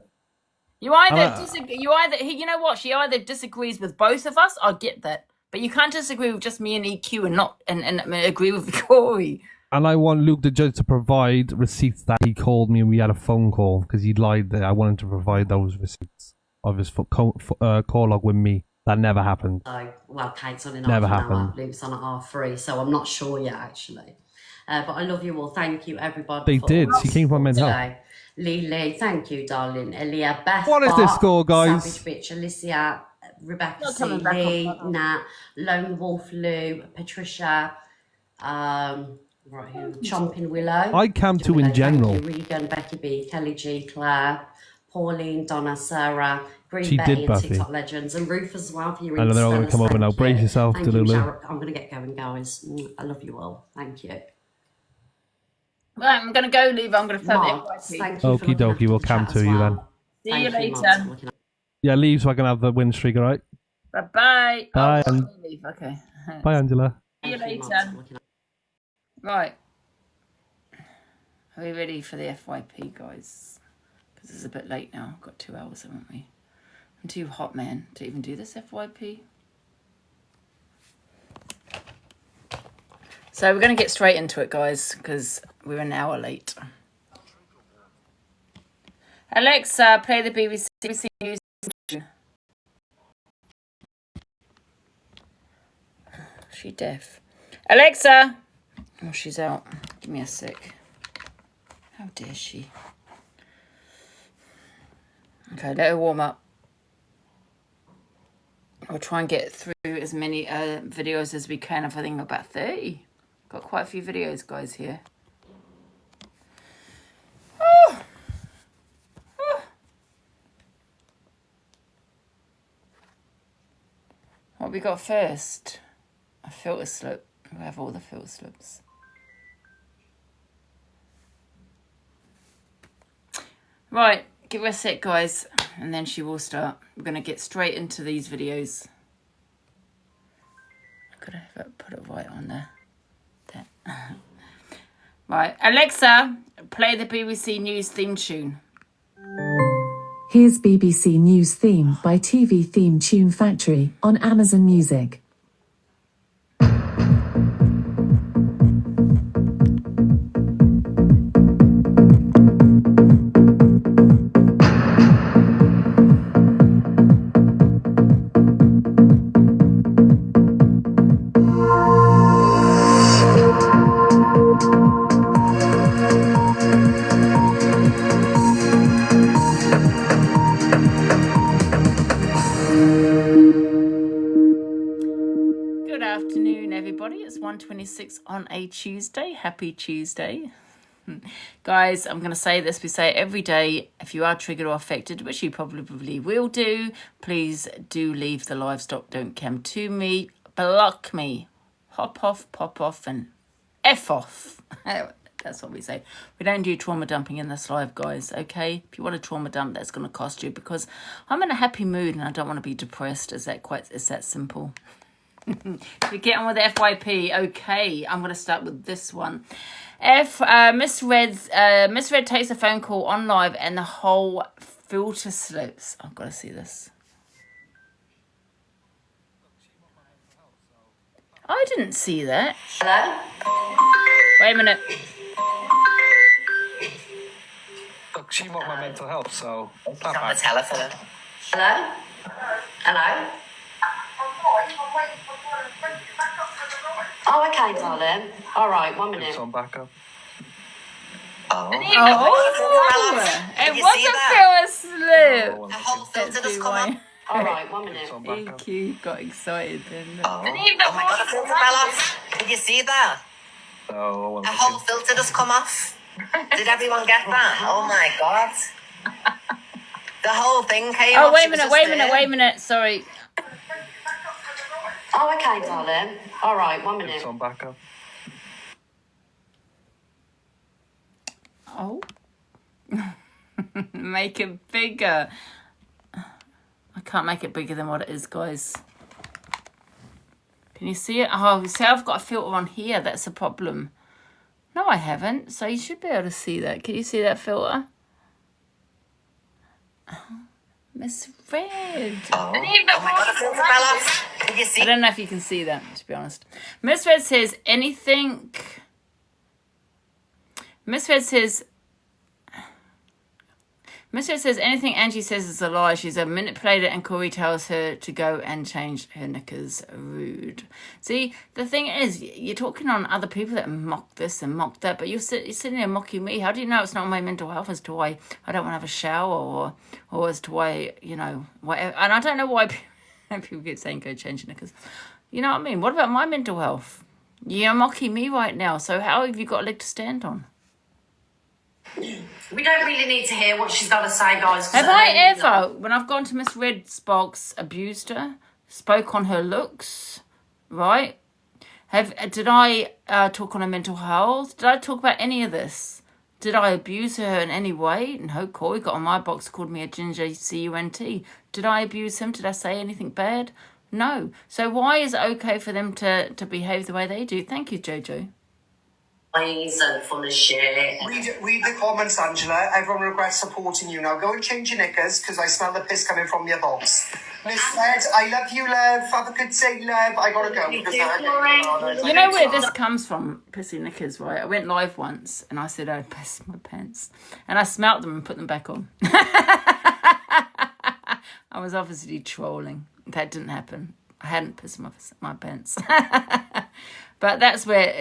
You either Uh, disagree. You know what? She either disagrees with both of us. I get that, but you can't disagree with just me and EQ and not and agree with Corey. And I want Luke the judge to provide receipts that he called me and we had a phone call because he lied there. I wanted to provide those receipts of his call log with me That never happened. So, well, Kate's on in Never half an hour, happened. Luke's on at R3, so I'm not sure yet, actually. But I love you all. Thank you, everybody. They for did. all She came from men's health. today. Lily, thank you, darling. Elia, Beth, What is this score, guys? Savage Bitch, Alicia, Rebecca Not C, coming back Lee, on. Nat, Lone Wolf Lou, Patricia, right here, Chomping Willow. I cam to in general. Thank you, Regan, Becky B, Kelly G, Claire, Pauline, Donna, Sarah, Green She Betty, did, and Buffy. TikTok Legends, and Ruth as well for your I know they're all going to come over now. Brace yourself, Thank you, Delulu. Sharon. I'm going to get going, guys. I love you all. Thank you. Right, I'm going to go, Leave. I'm going to play Mods, the thank FYP. you for Okie looking dokie, after we'll the cam chat to as you well. then. See you Thank later. Mods, for looking Yeah, leave so I can have the win streak, alright? Bye-bye. Bye, Oh, and Leave. Okay. bye, Angela. See you Thank you, later. Mods, for looking Right. Are we ready for the FYP, guys? Because it's a bit late now. We've got 2 hours, haven't we? I'm too hot, man, to even do this FYP. So we're going to get straight into it, guys, because we're an hour late. Alexa, play the BBC News. She deaf. Alexa! Oh, she's out. Give me a sec. How dare she? Okay, let her warm up. We'll try and get through as many videos as we can. I think about 30. Got quite a few videos, guys, here. Oh. Oh. What we got first? A filter slip. We have all the filter slips. Right, give her a sec, guys, and then she will start. We're going to get straight into these videos. I could have put it right on there. Right, Alexa, play the BBC News theme tune. Here's BBC News theme by TV Theme Tune Factory on Amazon Music. Good afternoon, everybody. It's 1:26 on a Tuesday. Happy Tuesday. Guys, I'm going to say this. We say it every day. If you are triggered or affected, which you probably will do, please do leave the live. Stop, don't cam to me. Block me. Hop off, pop off, and F off. That's what we say. We don't do trauma dumping in this live, guys, okay? If you want a trauma dump, that's going to cost you, because I'm in a happy mood and I don't want to be depressed. Is that simple? We get on with the FYP. Okay, I'm going to start with this one. Miss Red takes a phone call on live and the whole filter slips. I've got to see this. I didn't see that. Hello? Wait a minute. Look, she mocked my mental health, so... She's on the telephone. Hello? Hello? Oh, okay, darling. All right, 1 minute. It's on backup. Oh. It wasn't filter slip. The whole filter just come up. All right, 1 minute. EQ got excited then. Oh my god, the filter fell off. Did you see that? Oh, The whole filter just come off. Did everyone get that? Oh my god. The whole thing came off. Oh, She was just there. wait a minute. Sorry. Oh, okay, darling. All right, 1 minute. It's on backup. Oh. Make it bigger. I can't make it bigger than what it is, guys. Can you see it? Oh, you see, I've got a filter on here. That's a problem. No, I haven't. So you should be able to see that. Can you see that filter? Miss Red. Oh my god, the filter fell off. Did you see? I don't know if you can see that, to be honest. Miss Red says anything. Miss Red says Mr. says anything Angie says is a lie. She's a manipulator, and Corey tells her to go and change her knickers. Rude. See, the thing is, you're talking on other people that mock this and mock that, but you're sitting there mocking me. How do you know it's not my mental health as to why I don't want to have a shower, or as to why, you know, whatever. And I don't know why people keep saying go change your knickers. You know what I mean? What about my mental health? You're mocking me right now, so how have you got a leg to stand on? We don't really need to hear what she's got to say, guys. Have I ever, when I've gone to Miss Red's box, abused her, spoke on her looks, right? Did I talk on her mental health? Did I talk about any of this? Did I abuse her in any way? No, Corey got on my box, called me a ginger cunt. Did I abuse him? Did I say anything bad? No. So why is it okay for them to behave the way they do? Thank you, Jojo. And full of shit. Read the comments, Angela. Everyone regrets supporting you. Now go and change your knickers, because I smell the piss coming from your box. Miss Ed, I love you, love. Have a good day, love. I gotta go. You know where this comes from, pissy knickers, right? I went live once and I said I'd piss my pants. And I smelt them and put them back on. I was obviously trolling. That didn't happen. I hadn't pissed my pants. But that's where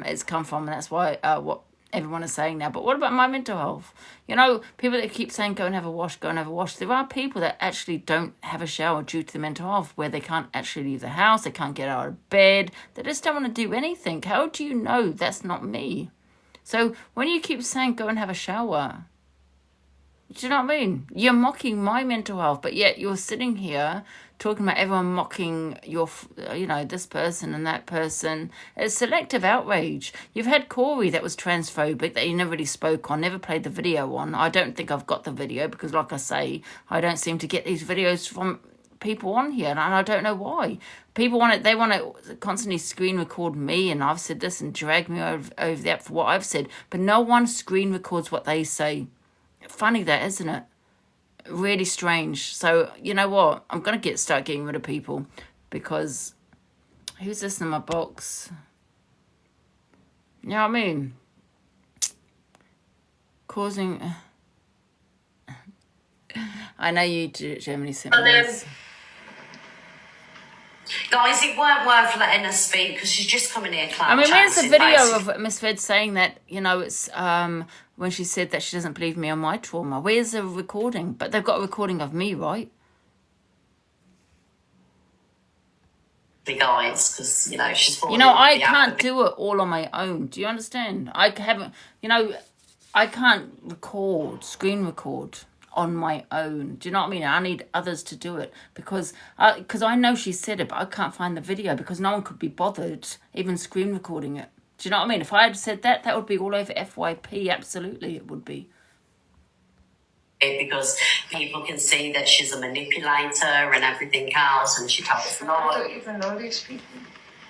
it's come from, and that's why what everyone is saying now. But what about my mental health? You know, people that keep saying go and have a wash, go and have a wash. There are people that actually don't have a shower due to the mental health, where they can't actually leave the house, they can't get out of bed, they just don't want to do anything. How do you know that's not me? So when you keep saying go and have a shower, do you know what I mean? You're mocking my mental health, but yet you're sitting here talking about everyone mocking your, you know, this person and that person. It's selective outrage. You've had Corey that was transphobic, that you never really spoke on, never played the video on. I don't think I've got the video because, like I say, I don't seem to get these videos from people on here, and I don't know why. People want to constantly screen record me, and I've said this, and drag me over that for what I've said, but no one screen records what they say. Funny that, isn't it? Really strange. So you know what, I'm gonna start getting rid of people, because who's this in my box? You know what I mean? Causing I know you Germany sent me this. Guys, it weren't worth letting us speak because she's just coming here. I mean, where's the video of Miss Fed saying that, you know, it's when she said that she doesn't believe me on my trauma? Where's the recording? But they've got a recording of me, right? The guys, because, you know, she's... You know, I can't do it all on my own. Do you understand? I haven't, you know, I can't screen record on my own. Do you know what I mean? I need others to do it, because I know she said it, but I can't find the video because no one could be bothered even screen recording it. Do you know what I mean? If I had said that, that would be all over FYP. Absolutely, it would be. Because people can see that she's a manipulator and everything else, and she tells lies. I don't even know these people.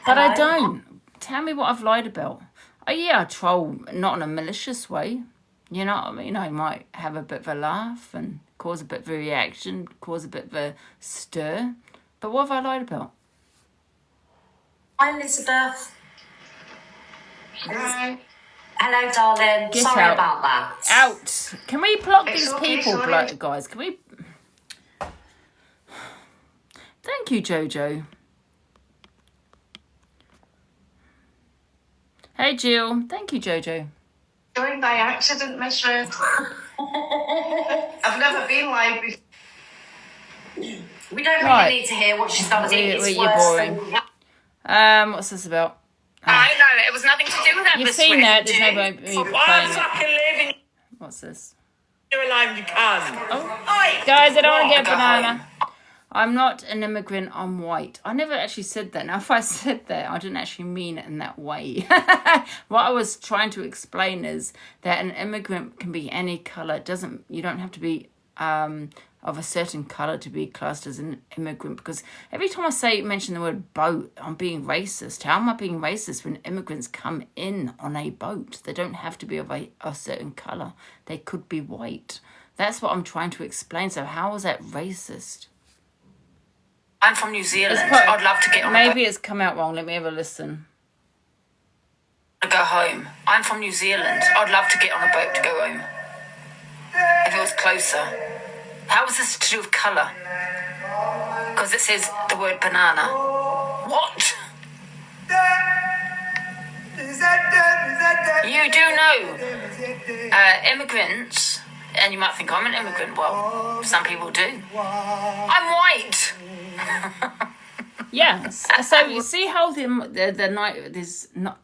But I don't. Tell me what I've lied about. Oh yeah, I troll, not in a malicious way. You know what I mean? I might have a bit of a laugh and cause a bit of a reaction, cause a bit of a stir. But what have I lied about? Hi, Elizabeth. Hi. Hello, darling. Get Sorry out. about that. Out. Can we block It's these okay, people, sorry. guys? Can we... Thank you, Jojo. Hey, Jill. Thank you, Jojo. Joined by accident, Miss Red. I've never been live before. We don't really Right. need to hear what she's done. It's You're worse boring. than... What's this about? I know, it was nothing to do with that, You've Miss seen Red, that. There's dude. no point me For one playing it. fucking living, What's this? you're alive, you can't. Oh. Guys, I don't want to get Go banana. I'm not an immigrant, I'm white. I never actually said that. Now, if I said that, I didn't actually mean it in that way. What I was trying to explain is that an immigrant can be any colour. You don't have to be of a certain colour to be classed as an immigrant, because every time I mention the word boat, I'm being racist. How am I being racist when immigrants come in on a boat? They don't have to be of a certain colour. They could be white. That's what I'm trying to explain. So how is that racist? I'm from New Zealand. I'd love to get on a boat Maybe it's come out wrong. Let me have a listen. to go home. I'm from New Zealand. I'd love to get on a boat to go home. if it was closer. How is this to do with colour? Because it says the word banana. What? You do know immigrants, and you might think I'm an immigrant. Well, some people do. I'm white. Yes. So you see how the night there's not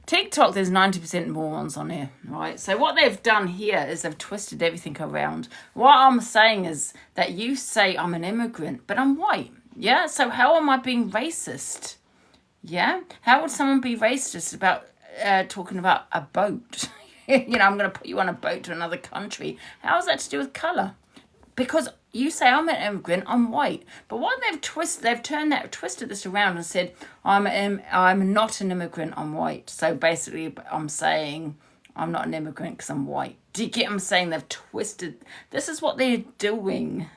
TikTok. There's 90% morons on here, right? So what they've done here is they've twisted everything around. What I'm saying is that you say I'm an immigrant, but I'm white. Yeah. So how am I being racist? Yeah. How would someone be racist about talking about a boat? You know, I'm going to put you on a boat to another country. How is that to do with colour? Because you say I'm an immigrant, I'm white. But what they've twisted this around and said I'm not an immigrant, I'm white. So basically, I'm saying I'm not an immigrant because I'm white. Do you get what I'm saying? They've twisted. This is what they're doing.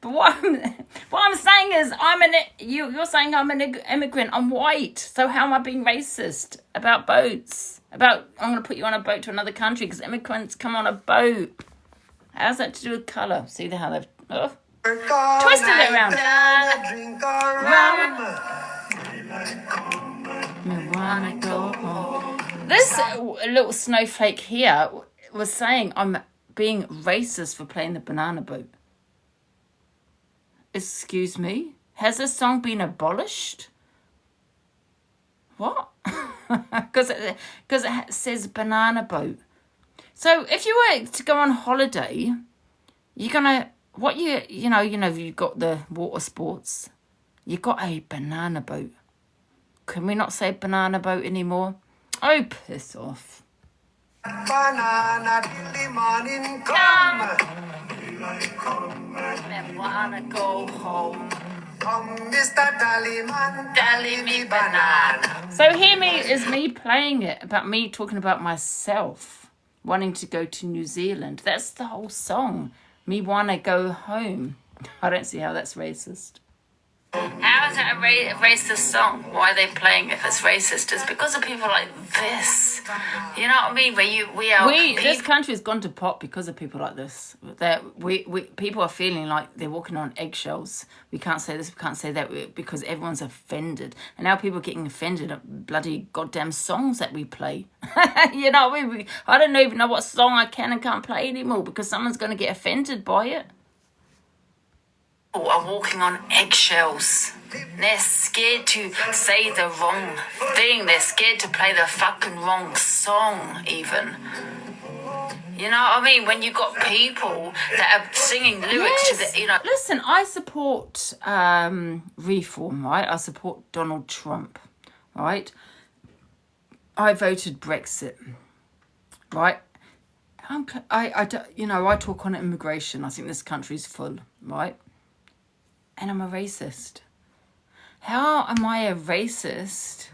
But what I'm saying is you're saying I'm an immigrant, I'm white. So how am I being racist about boats? About I'm going to put you on a boat to another country because immigrants come on a boat. How's that to do with colour? See how they've twisted it around. This little snowflake here was saying I'm being racist for playing the banana boat. Excuse me? Has this song been abolished? What? Because it says banana boat. So if you were to go on holiday, you're gonna you've got the water sports. You got a banana boat. Can we not say banana boat anymore? Oh, piss off. Banana till the morning come. I wanna go home. Come, Mr. Dallyman, dally me banana. So here is me playing it about me talking about myself wanting to go to New Zealand. That's the whole song. Me wanna go home. I don't see how that's racist. How is it a racist song? Why are they playing it as racist? It's because of people like this. You know what I mean? This country has gone to pot because of people like this. People are feeling like they're walking on eggshells. We can't say this, we can't say that because everyone's offended. And now people are getting offended at bloody goddamn songs that we play. You know what I mean? I don't even know what song I can and can't play anymore because someone's going to get offended by it. Are walking on eggshells. They're scared to say the wrong thing. They're scared to play the fucking wrong song, even. You know what I mean? When you got people that are singing lyrics to the, Listen, I support reform, right? I support Donald Trump, right? I voted Brexit, right? I talk on immigration. I think this country's full, right? And I'm a racist. How am I a racist?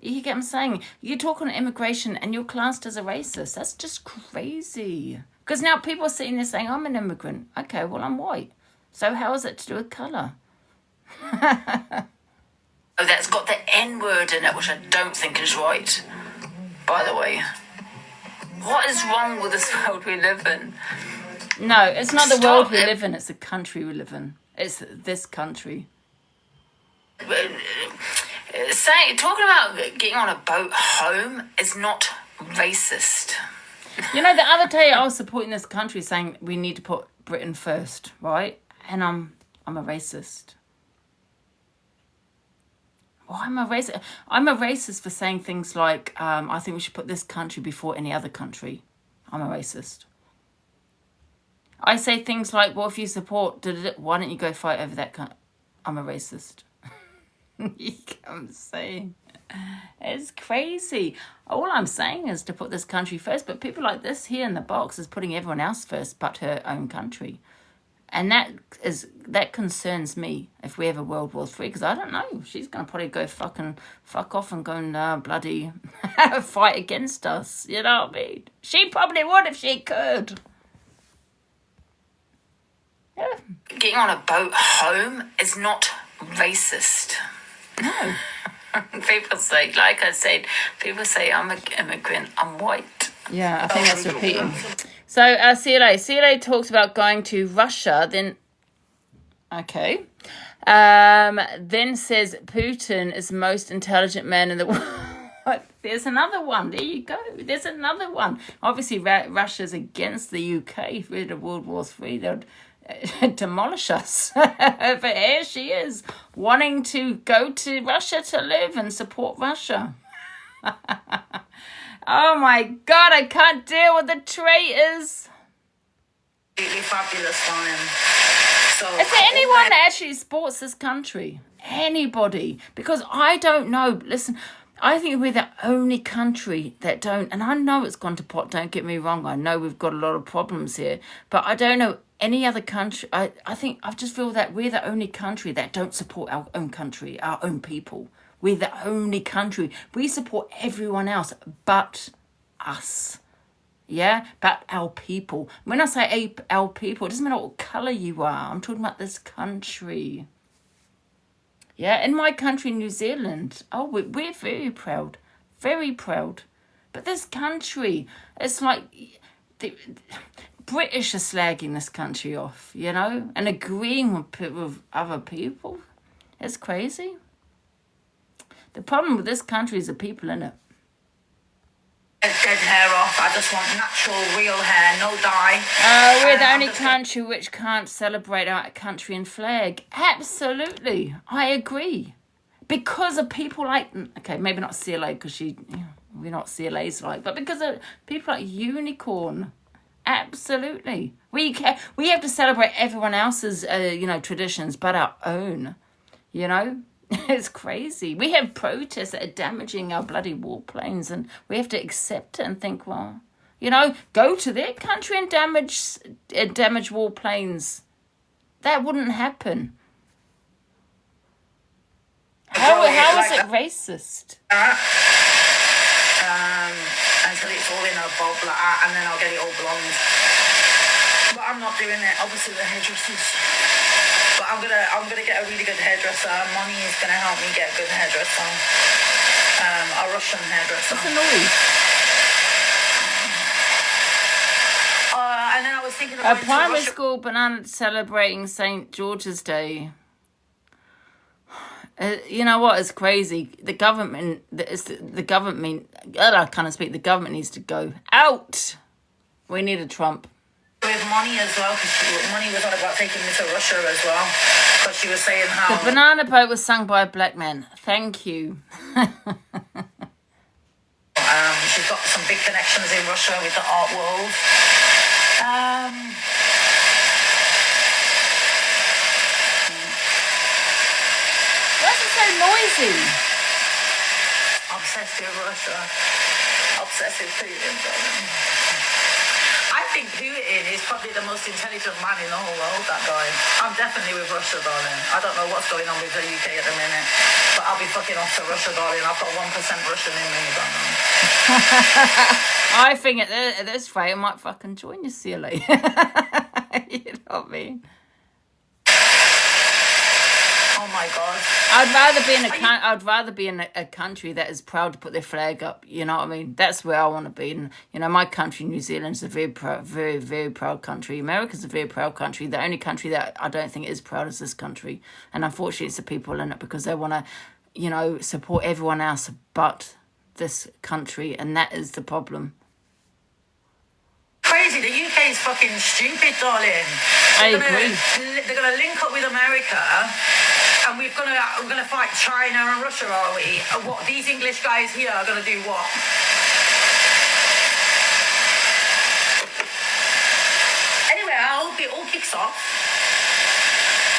You get what I'm saying? You talk on immigration and you're classed as a racist. That's just crazy. Because now people are sitting there saying, I'm an immigrant. Okay, well, I'm white. So how is it to do with colour? That's got the N-word in it, which I don't think is right, by the way. What is wrong with this world we live in? No, it's not the world we live in, it's the country we live in. It's this country. Talking about getting on a boat home is not racist. The other day I was supporting this country saying we need to put Britain first, right? And I'm a racist. Why am I racist? I'm a racist for saying things like, I think we should put this country before any other country. I'm a racist. I say things like, well, if you support, why don't you go fight over that country? I'm a racist. You get what I'm saying? It's crazy. All I'm saying is to put this country first, but people like this here in the box is putting everyone else first but her own country. And that concerns me if we have a World War III, because I don't know. She's going to probably go fuck off and go and bloody fight against us. You know what I mean? She probably would if she could. Yeah. Getting on a boat home is not racist. No. People say, like I said, people say I'm an immigrant, I'm white. Yeah, I think that's repeating. So, CLA talks about going to Russia, then... Okay. Then says Putin is the most intelligent man in the world. There's another one. There you go. There's another one. Obviously, Russia's against the UK. If we're to World War III, they'd demolish us. But here she is, wanting to go to Russia to live and support Russia. Oh my God, I can't deal with the traitors. Fabulous time. So is there anyone that actually supports this country? Anybody? Because I don't know. Listen, I think we're the only country that don't, and I know it's gone to pot, don't get me wrong. I know we've got a lot of problems here, but I don't know any other country. I just feel that we're the only country that don't support our own country, our own people. We're the only country. We support everyone else but us. Yeah, but our people. When I say our people, it doesn't matter what colour you are. I'm talking about this country. Yeah, in my country, New Zealand. Oh, we're very proud. Very proud. But this country, it's like the British are slagging this country off, you know, and agreeing with other people. It's crazy. The problem with this country is the people in it. Dead hair off. I just want natural, real hair, no dye. We're the only country which can't celebrate our country and flag. Absolutely. I agree. Because of people like... Okay, maybe not CLA, because we're not CLA's like, but because of people like Unicorn. Absolutely. We have to celebrate everyone else's, traditions, but our own. You know? It's crazy. We have protests that are damaging our bloody warplanes, and we have to accept it and think, well, go to their country and damage warplanes. That wouldn't happen. How is it racist? Until it's all in a bob like that, and then I'll get it all blonde. But I'm not doing it. Obviously, the hairdressers. But I'm gonna get a really good hairdresser. Money is gonna help me get a good hairdresser. A Russian hairdresser. What's the noise? And then I was thinking about primary school banana celebrating St. George's Day. You know what? It's crazy. The government. The government. I can't speak. The government needs to go out. We need a Trump. With money as well, because money was on about taking me to Russia as well, because she was saying how... The Banana Boat was sung by a black man. Thank you. She's got some big connections in Russia with the art world. Why is it so noisy? Obsessed with Russia. Obsessed with Putin. I think Putin is probably the most intelligent man in the whole world, that guy. I'm definitely with Russia, darling. I don't know what's going on with the UK at the minute, but I'll be fucking off to Russia, darling. I've got 1% Russian in me, don't know. I think at this rate, I might fucking join you, CLA. You know what I mean? Oh my God! I'd rather be in a country that is proud to put their flag up. You know what I mean? That's where I want to be. And my country, New Zealand's a very proud, very, very proud country. America's a very proud country. The only country that I don't think is proud is this country. And unfortunately, it's the people in it, because they want to, support everyone else but this country, and that is the problem. Crazy. The UK is fucking stupid, darling. I agree. They're gonna link up with America. And we're gonna fight China and Russia, are we? And what these English guys here are gonna do what? Anyway, I hope it all kicks off.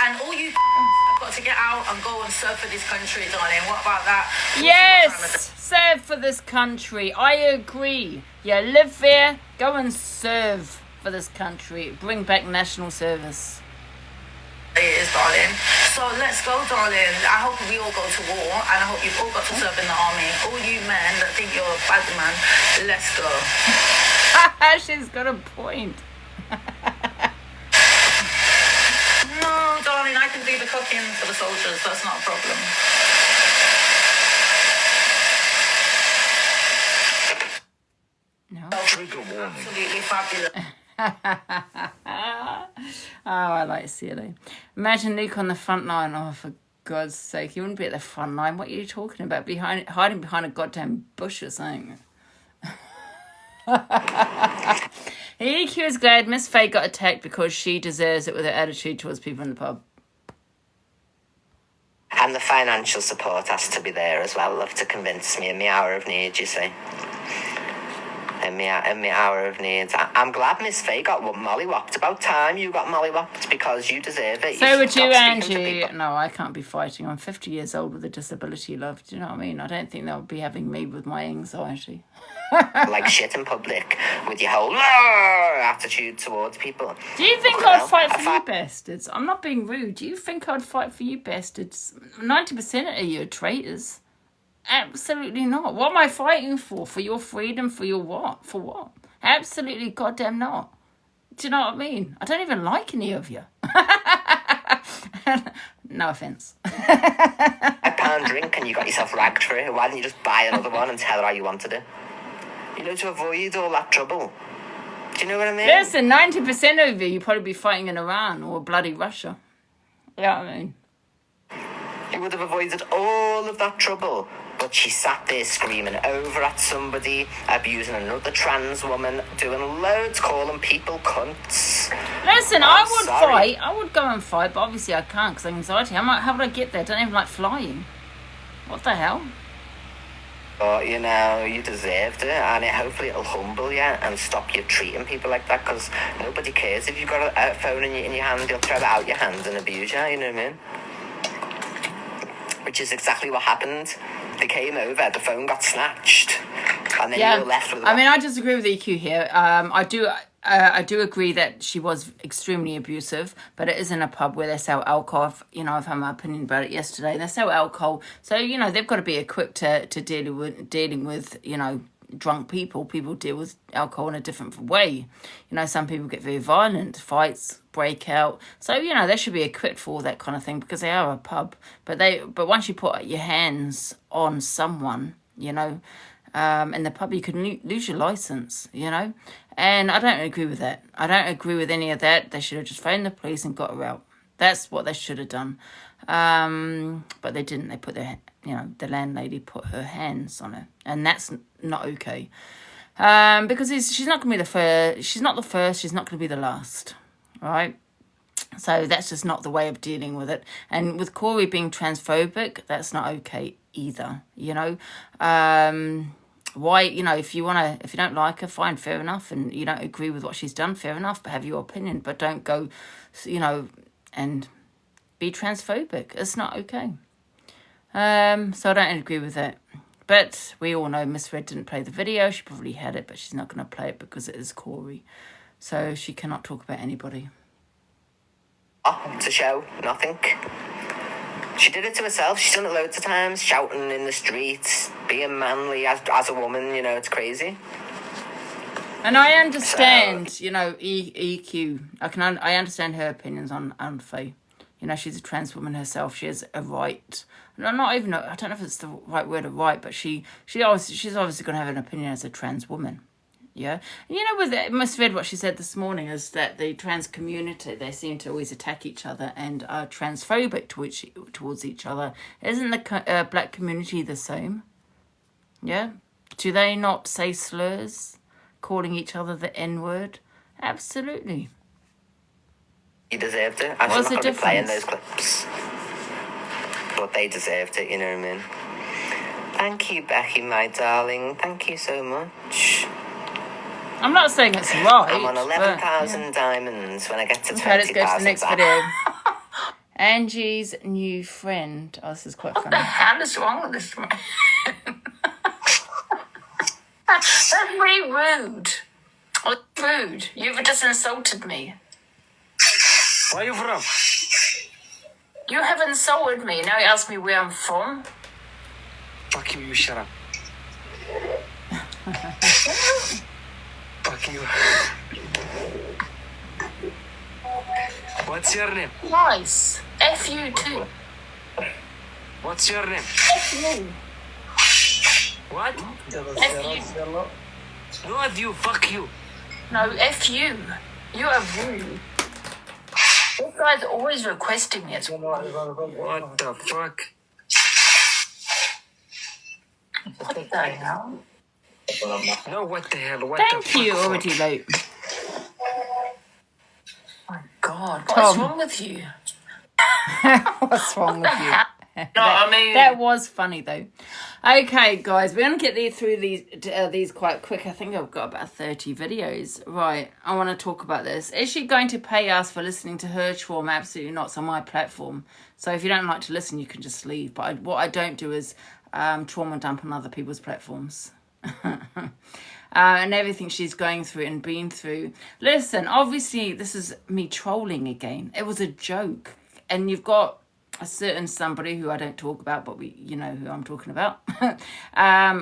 And all you have got to get out and go and serve for this country, darling. What about that? Yes, serve for this country. I agree. Yeah, live there, go and serve for this country. Bring back national service. It is, darling. So let's go, darling. I hope we all go to war, and I hope you've all got to serve in the army. All you men that think you're a bad man, let's go. She's got a point. No, darling, I can do the cooking for the soldiers. That's not a problem. No. I like silly. Imagine Luke on the front line. Oh, for God's sake, he wouldn't be at the front line. What are you talking about? Hiding behind a goddamn bush or something. EQ is glad Miss Faye got attacked because she deserves it with her attitude towards people in the pub. And the financial support has to be there as well, love, to convince me in my hour of need, you see. In my hour of need. I'm glad Miss Faye got mollywopped. About time you got mollywopped, because you deserve it. So would you, Angie. No, I can't be fighting. I'm 50 years old with a disability, love. Do you know what I mean? I don't think they'll be having me with my anxiety. Like shit in public with your whole attitude towards people. Do you think I'd fight for you bastards? I'm not being rude. Do you think I'd fight for you bastards? 90% of you are traitors. Absolutely not. What am I fighting for? For your freedom? For your what? For what? Absolutely goddamn not. Do you know what I mean? I don't even like any of you. No offence. £5 drink and you got yourself ragged for it. Why didn't you just buy another one and tell her how you wanted it? You know, to avoid all that trouble. Do you know what I mean? Listen, 90% of you probably be fighting in Iran or bloody Russia. You know what I mean? You would have avoided all of that trouble. But she sat there screaming over at somebody, abusing another trans woman, doing loads, calling people cunts. Listen, I would fight. I would go and fight, but obviously I can't because of anxiety. How would I get there? I don't even like flying. What the hell? But, you know, you deserved it, and hopefully it'll humble you and stop you treating people like that, because nobody cares if you've got a phone in your hand. They'll throw it out your hand and abuse you, you know what I mean? Which is exactly what happened. They came over, the phone got snatched, and then you were left with... I mean, I disagree with EQ here. I do agree that she was extremely abusive, but it is in a pub where they sell alcohol. You know, I've had my opinion about it yesterday. They sell alcohol, so, you know, they've got to be equipped to dealing with, you know, drunk people. People deal with alcohol in a different way. You know, some people get very violent, fights break out. So, you know, they should be equipped for all that kind of thing because they are a pub. But once you put your hands on someone, you know, in the pub, you can lose your license, you know. And I don't agree with that. I don't agree with any of that. They should have just phoned the police and got her out. That's what they should have done. But they didn't. They put their, you know, the landlady put her hands on her. And that's not okay. Because she's not going to be the first. She's not the first. She's not going to be the last. Right? So that's just not the way of dealing with it. And with Corey being transphobic, that's not okay either. You know? Why, you know, if you don't like her, fine, fair enough, and you don't agree with what she's done, fair enough, but have your opinion, but don't go, you know, and be transphobic. It's not okay. So I don't agree with that. But we all know Miss Red didn't play the video. She probably had it, but she's not going to play it because it is Corey. So she cannot talk about anybody. To show nothing. She did it to herself. She's done it loads of times, shouting in the streets, being manly as a woman, you know, it's crazy. And I understand, you know, EQ. I understand her opinions on Faye. You know, she's a trans woman herself. She has a right. I don't know if it's the right word, a right, but she's obviously going to have an opinion as a trans woman. Yeah. And you know, with Miss Red, what she said this morning is that the trans community, they seem to always attack each other and are transphobic towards each other. Isn't the black community the same? Yeah. Do they not say slurs, calling each other the N-word? Absolutely. You deserved it. I'm not going to be playing those clips. But they deserved it, you know what I mean? Thank you, Becky, my darling. Thank you so much. I'm not saying it's right. I'm on 11,000 diamonds when I get to 20,000. Okay, let's go to the next video. Angie's new friend. Oh, this is quite funny. What the hell is wrong with this man? That's really rude. Oh, rude. You've just insulted me. Where are you from? You have insulted me. Now you ask me where I'm from. Fuck you, shut up. Fuck you. What's your name? Nice. F you too. What's your name? F you. What? F you. Not you, fuck you. No, F you. You are rude. This guy's always requesting me as well. What the fuck? What the hell? No, what the hell? What Thank the fuck? you, already late. My God, what's Tom. wrong with you? What's wrong with you? No, I mean- that was funny though. Okay, guys, we're gonna get through these quite quick. I think I've got about 30 videos. Right, I want to talk about this. Is she going to pay us for listening to her trauma? Absolutely not. It's on my platform. So if you don't like to listen, you can just leave. But what I don't do is trauma dump on other people's platforms. And everything she's going through and been through. Listen, obviously, this is me trolling again. It was a joke. And you've got a certain somebody who I don't talk about, but you know who I'm talking about,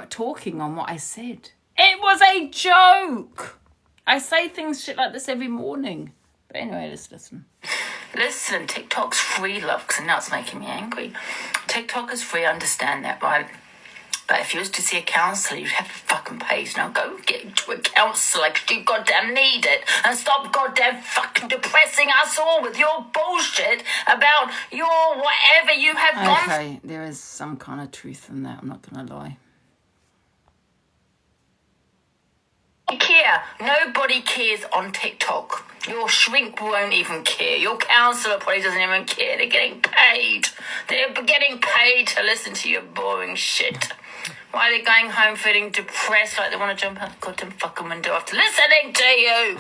talking on what I said. It was a joke. I say shit like this every morning. But anyway, let's listen. Listen, TikTok's free, love, because now it's making me angry. TikTok is free, I understand that, right? But if you was to see a counsellor, you'd have to fucking pay. Now go get to a counsellor because you goddamn need it. And stop goddamn fucking depressing us all with your bullshit about your whatever you have gone through. Okay, there is some kind of truth in that. I'm not going to lie. Care. Nobody cares on TikTok. Your shrink won't even care. Your counsellor probably doesn't even care. They're getting paid. They're getting paid to listen to your boring shit. Why are they going home feeling depressed like they want to jump out the goddamn fucking window after listening to you?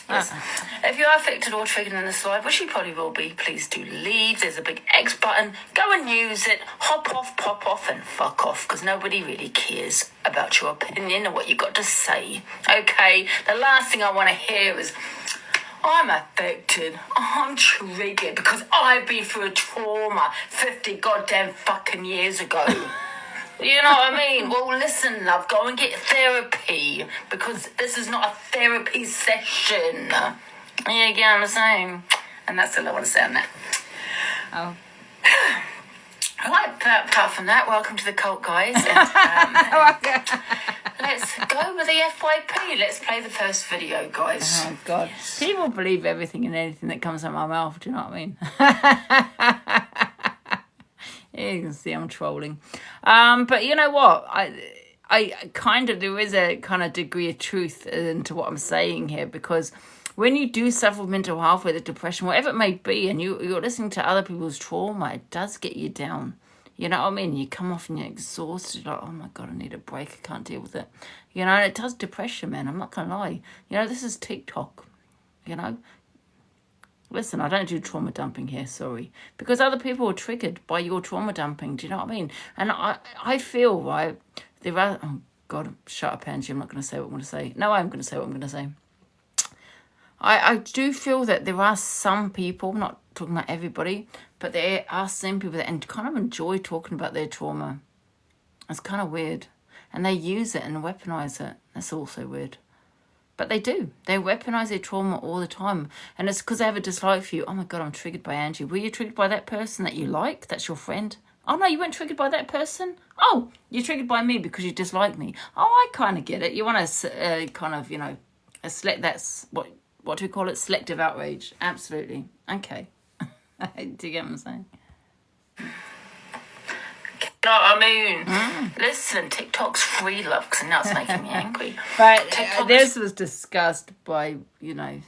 Listen, if you are affected or triggered in this live, which you probably will be, please do leave. There's a big X button. Go and use it. Hop off, pop off, and fuck off, because nobody really cares about your opinion or what you got to say. Okay? The last thing I want to hear is, I'm affected. I'm triggered because I've been through a trauma 50 goddamn fucking years ago. You know what I mean? Well, listen, love, go and get therapy because this is not a therapy session. You get what I'm saying? And that's all I want to say on that. Oh. Right, but apart from that, welcome to the cult, guys. And, let's go with the FYP. Let's play the first video, guys. Oh, God. People believe everything and anything that comes out of my mouth. Do you know what I mean? You can see I'm trolling. But you know what? I kind of, there is a kind of degree of truth into what I'm saying here, because when you do suffer with mental health, whether depression, whatever it may be, and you're listening to other people's trauma, it does get you down. You know what I mean? You come off and you're exhausted, like, oh my God, I need a break. I can't deal with it. You know, and it does depress you, man. I'm not going to lie. You know, this is TikTok, you know. Listen, I don't do trauma dumping here, sorry. Because other people are triggered by your trauma dumping, do you know what I mean? And I feel, right, there are... Oh, God, shut up, Angie, I'm not going to say what I'm going to say. No, I'm going to say what I'm going to say. I do feel that there are some people, I'm not talking about everybody, but there are some people that kind of enjoy talking about their trauma. It's kind of weird. And they use it and weaponize it. That's also weird. But they do. They weaponize their trauma all the time. And it's because they have a dislike for you. Oh my God, I'm triggered by Angie. Were you triggered by that person that you like? That's your friend? Oh no, you weren't triggered by that person? Oh, you're triggered by me because you dislike me. Oh, I kind of get it. You want to kind of, you know, that's what do we call it? Selective outrage. Absolutely. Okay. Do you get what I'm saying? You know what I mean? Listen, TikTok's free, love, because now it's making me angry. But this was discussed by, you know,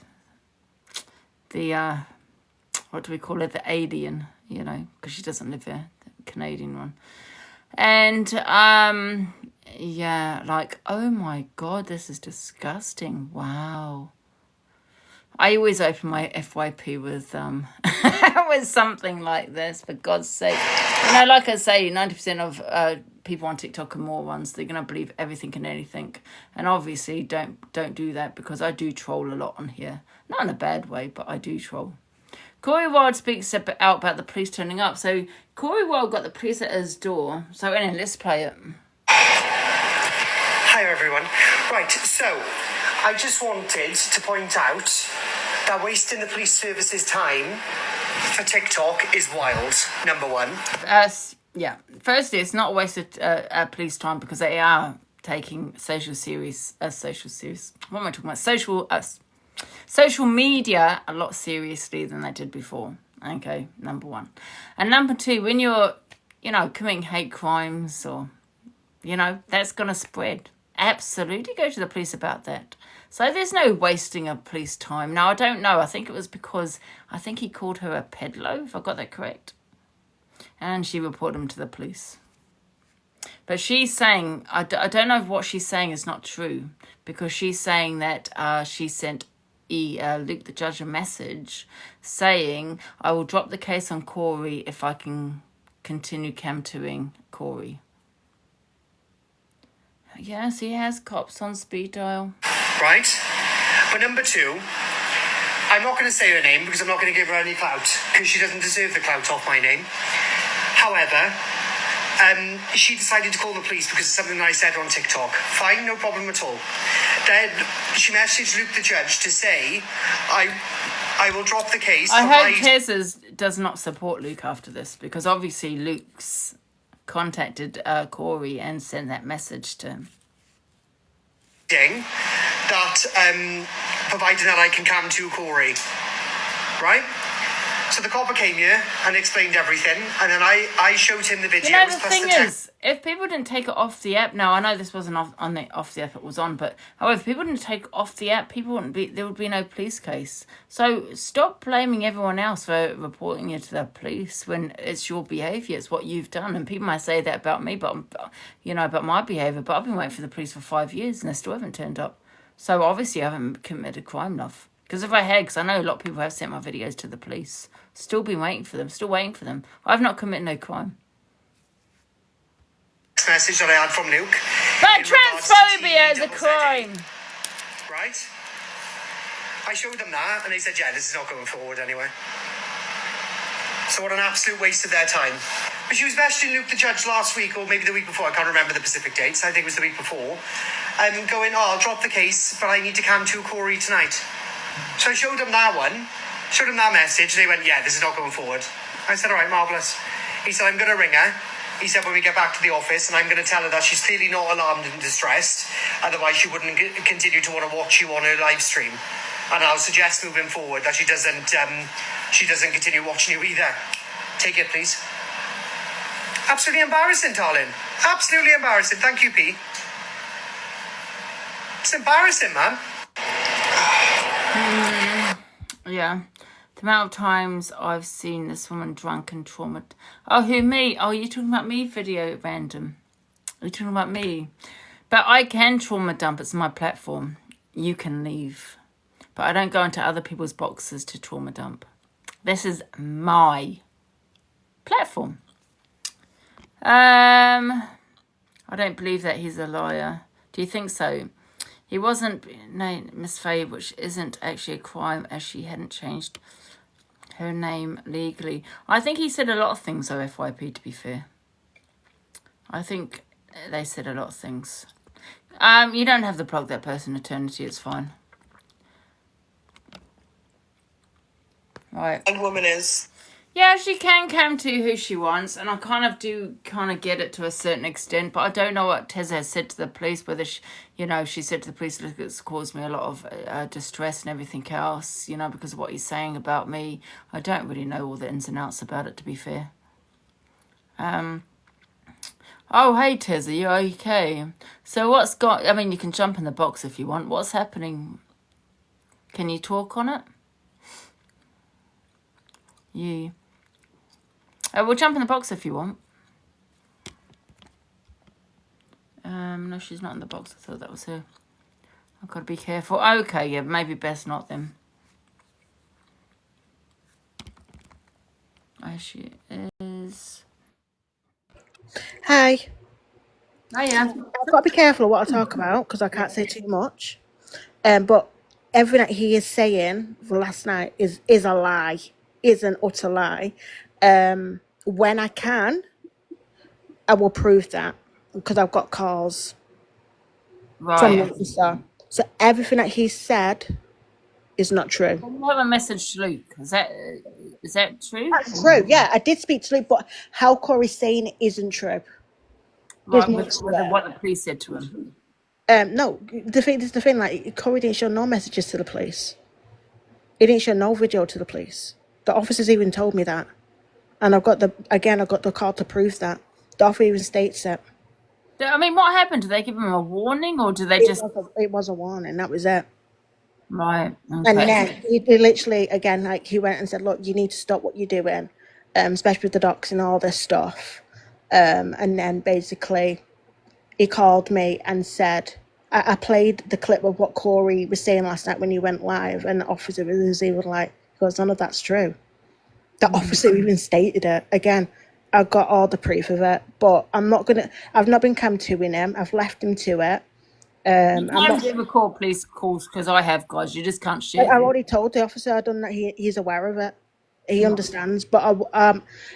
the, what do we call it? The alien, you know, because she doesn't live here, the Canadian one. And, yeah, like, oh my God, this is disgusting. Wow. I always open my FYP with with something like this, for God's sake. You know, like I say, 90% of people on TikTok are morons. They're going to believe everything and anything. And obviously, don't do that, because I do troll a lot on here. Not in a bad way, but I do troll. Corey Wilde speaks out about the police turning up. So Corey Wilde got the police at his door. So anyway, let's play it. Hi everyone. Right, so I just wanted to point out that wasting the police service's time for TikTok is wild, number one. Yeah. Firstly, it's not a waste of police time, because they are taking what am I talking about? Social media a lot seriously than they did before. Okay, number one. And number two, when you're, committing hate crimes or, that's going to spread. Absolutely go to the police about that. So there's no wasting of police time. Now, I don't know. I think it was because he called her a peddler, if I got that correct. And she reported him to the police. But she's saying, I don't know if what she's saying is not true, because she's saying that she sent Luke the judge a message saying, I will drop the case on Corey if I can continue cam-2ing Corey. Yes, he has cops on speed dial. Right? But number two, I'm not going to say her name because I'm not going to give her any clout, because she doesn't deserve the clout off my name. However, she decided to call the police because of something that I said on TikTok. Fine, no problem at all. Then she messaged Luke the judge to say, I will drop the case. I hope Tez does not support Luke after this, because obviously Luke's contacted Corey and sent that message to him. That provided that I can come to Corey, right? So the copper came here and explained everything, and then I showed him the videos. The thing is, if people didn't take it off the app, now I know this wasn't off the app it was on, but however, if people didn't take it off the app, there would be no police case. So stop blaming everyone else for reporting you to the police when it's your behaviour, it's what you've done. And people might say that about me, but about my behaviour, but I've been waiting for the police for 5 years and they still haven't turned up. So obviously I haven't committed a crime, love. Because if I had, because I know a lot of people have sent my videos to the police, still waiting for them. I've not committed no crime. Message that I had from Luke. But transphobia is a crime. Right? I showed them that and they said, yeah, this is not going forward anyway. So what an absolute waste of their time. But she was messaging Luke the judge last week, or maybe the week before, I can't remember the specific dates, I think it was the week before, going, I'll drop the case, but I need to come to Corey tonight. So I showed him that one, showed him that message, and they went, yeah, this is not going forward. I said, all right, marvellous. He said, I'm going to ring her. He said, when we get back to the office, and I'm going to tell her that she's clearly not alarmed and distressed, otherwise she wouldn't continue to want to watch you on her live stream. And I'll suggest moving forward that she doesn't continue watching you either. Take it, please. Absolutely embarrassing, darling. Absolutely embarrassing. Thank you, P. It's embarrassing, man. Yeah. The amount of times I've seen this woman drunk and traumatized. Oh, who, me? Oh, you're talking about me, video random. You're talking about me. But I can trauma dump. It's my platform. You can leave. But I don't go into other people's boxes to trauma dump. This is my platform. I don't believe that he's a liar. Do you think so? He wasn't named Miss Faye, which isn't actually a crime, as she hadn't changed her name legally. I think he said a lot of things, though, FYP, to be fair. I think they said a lot of things. You don't have to plug that person eternity, it's fine. Right. And woman is. Yeah, she can come to who she wants, and I do get it to a certain extent, but I don't know what Tez has said to the police, whether she said to the police, look, it's caused me a lot of distress and everything else, because of what he's saying about me. I don't really know all the ins and outs about it, to be fair. Oh, hey, Tez, are you okay? So you can jump in the box if you want. What's happening? Can you talk on it? Yeah. We'll jump in the box if you want. No, she's not in the box. I thought that was her. I've got to be careful. Okay, yeah, maybe best not then. There she is. Hi. Hiya. I've got to be careful of what I talk about because I can't say too much. But everything that he is saying for last night is a lie. Is an utter lie. When I can, I will prove that because I've got calls from the officer. So everything that he said is not true. You have a message to Luke. Is that true? That's true. Yeah, I did speak to Luke, but how Corey's saying it isn't true. Right, more with to what the police said to him. No, the thing, like Corey didn't show no messages to the police. He didn't show no video to the police. The officers even told me that, and I've got the call to prove that. The officer even states it. I mean, what happened? Did they give him a warning, or did they It just? it was a warning. That was it. Right. And Okay. then he literally, again, like he went and said, "Look, you need to stop what you're doing, especially with the docs and all this stuff." And then basically, he called me and said, I played the clip of what Corey was saying last night when he went live, and the officer was even like, he goes, "None of that's true." The officer even stated it. Again, I've got all the proof of it, but I've not been cam 2ing him. I've left him to it. You I'm can't not. ever call police calls because I have, guys. You just can't I share. already told the officer I've done that. He's aware of it. He understands. But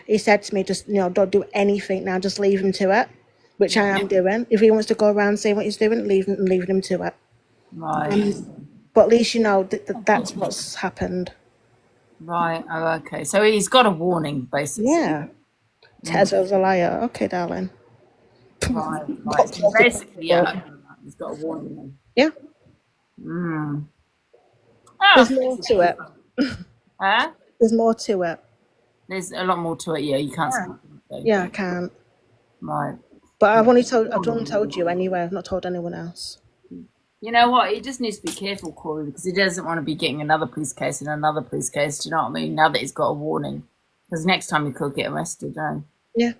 he said to me, just don't do anything now. Just leave him to it, which I am doing. If he wants to go around saying what he's doing, leaving him to it. Right. But at least you know that's what's happened. Right. Oh, okay. So he's got a warning, basically. Yeah. Tezzo's a liar. Okay, darling. Right. Right. So basically, yeah. He's got a warning. Then. Yeah. Mm. There's more to it. Huh? There's more to it. There's a lot more to it. Yeah, you can't. Yeah, I can't. Right. But I've only told you anyway. I've not told anyone else. You know what? He just needs to be careful, Corey, because he doesn't want to be getting another police case and another police case. Do you know what I mean? Now that he's got a warning, because next time he could get arrested. Yeah.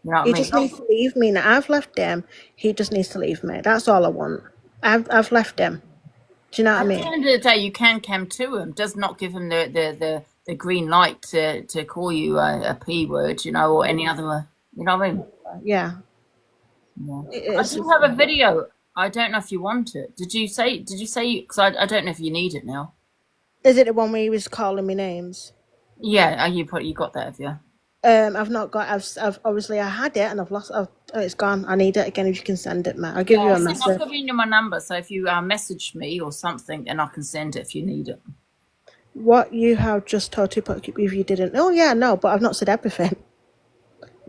You know what I He mean? just needs to leave me. Now I've left him. He just needs to leave me. That's all I want. I've left him. Do you know what I mean? At the end of the day, you can cam to him. Does not give him the green light to call you a P word, or any other. You know what I mean? Yeah. I do have a video. I don't know if you want it. Did you say? Because I don't know if you need it now. Is it the one where he was calling me names? Yeah, you got that, have you? I've not got. I've obviously I had it and I've lost. It's gone. I need it again. If you can send it, Matt, I'll give you a message. I'll give you my number. So if you message me or something, then I can send it if you need it. What you have just told to put if you didn't. Oh yeah, no, but I've not said everything.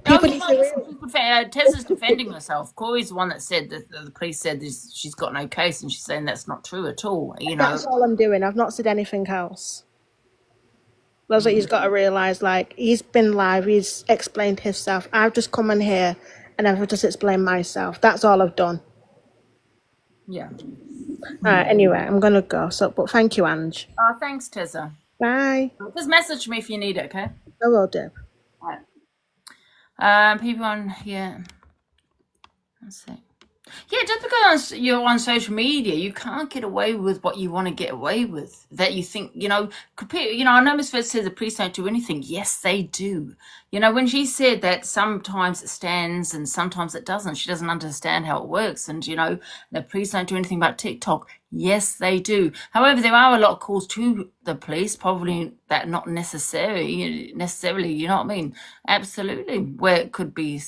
People need to Tessa's defending herself. Corey's the one that said that the police said she's got no case, and she's saying that's not true at all. That's all I'm doing. I've not said anything else. That's what he's got to realise. Like, he's been live, he's explained himself. I've just come in here and I've just explained myself. That's all I've done. Yeah. Alright, anyway, I'm gonna go. But thank you, Ange. Oh, thanks, Tessa. Bye. Just message me if you need it, okay? I will do. Right. People on here. Let's see. Yeah, just because you're on social media, you can't get away with what you want to get away with. That you think, I know Miss Fred says the police don't do anything. Yes, they do. When she said that sometimes it stands and sometimes it doesn't, she doesn't understand how it works. And, the police don't do anything about TikTok. Yes, they do. However, there are a lot of calls to the police, probably that not necessarily, you know what I mean? Absolutely. Where it could be,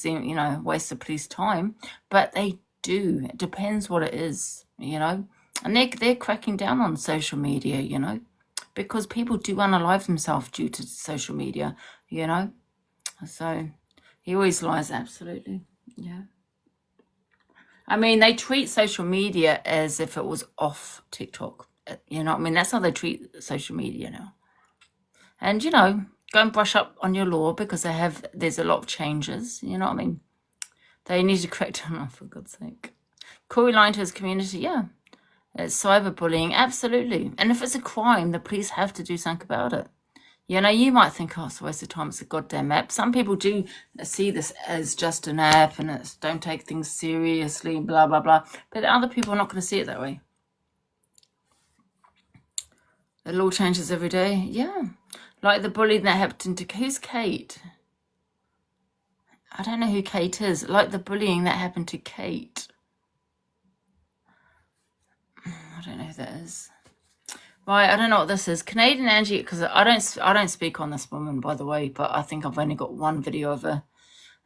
waste of police time. But they do. It depends what it is, and they're cracking down on social media, because people do unalive themselves due to social media, so he always lies. Absolutely. Yeah, I mean, they treat social media as if it was off TikTok, you know what I mean? That's how they treat social media now. And go and brush up on your law, because there's a lot of changes, you know what I mean? They need to crack down on, for God's sake. Corey lying to his community, yeah. It's cyberbullying, absolutely. And if it's a crime, the police have to do something about it. You might think, oh, it's a waste of time, it's a goddamn app. Some people do see this as just an app and don't take things seriously, blah, blah, blah. But other people are not going to see it that way. The law changes every day, yeah. Like the bullying that happened to, who's Kate? I don't know who Kate is. Like the bullying that happened to Kate. I don't know who that is. Right, I don't know what this is. Canadian Angie, because I don't speak on this woman, by the way, but I think I've only got one video of her.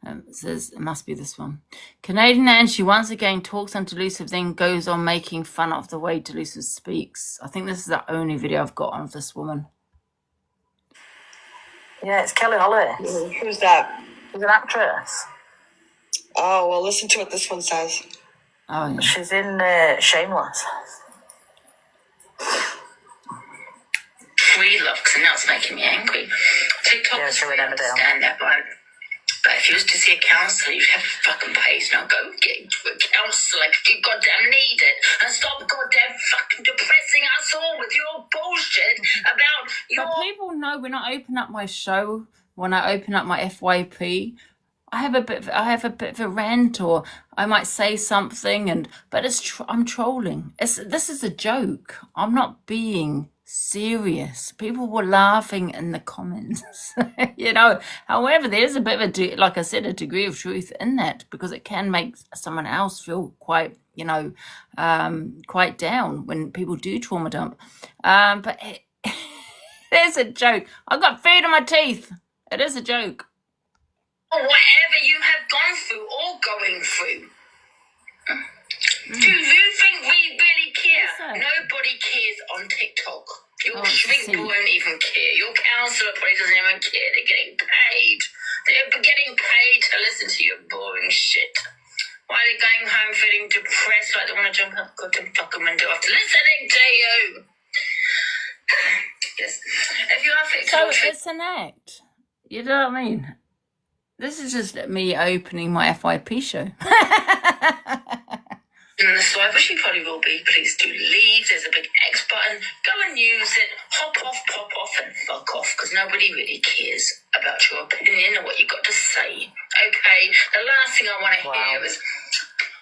It says it must be this one. Canadian Angie once again talks on Delusive, then goes on making fun of the way Delusive speaks. I think this is the only video I've got of this woman. Yeah, it's Kelly Hollis. Who's that? She's an actress. Oh, well, listen to what this one says. Oh, yeah. She's in Shameless. Free looks, and that's making me angry. TikTok is free, I understand that, right? But if you was to see a counsellor, you'd have to fucking pay. Now go get into a counsellor if you goddamn need it. And stop goddamn fucking depressing us all with your bullshit about your... But people know when I open up my show, when I open up my FYP, I have a bit of a rant, or I might say something, but I'm trolling. This is a joke. I'm not being serious. People were laughing in the comments, you know. However, there's a bit of like I said, a degree of truth in that, because it can make someone else feel quite, you know, quite down when people do trauma dump. But there's a joke. I've got food in my teeth. It is a joke. Whatever you have gone through or going through. Do you think we really care? Nobody cares on TikTok. Your shrink won't even care. Your counsellor probably doesn't even care. They're getting paid. They're getting paid to listen to your boring shit. Why are they going home feeling depressed, like they want to jump out the goddamn fucking window after listening to you? Yes. If you are fit, So it's an act. You know what I mean? This is just me opening my FYP show. in the swiper, she probably will be. Please do leave. There's a big X button. Go and use it. Hop off, pop off, and fuck off, because nobody really cares about your opinion or what you got to say. Okay? The last thing I want to hear is,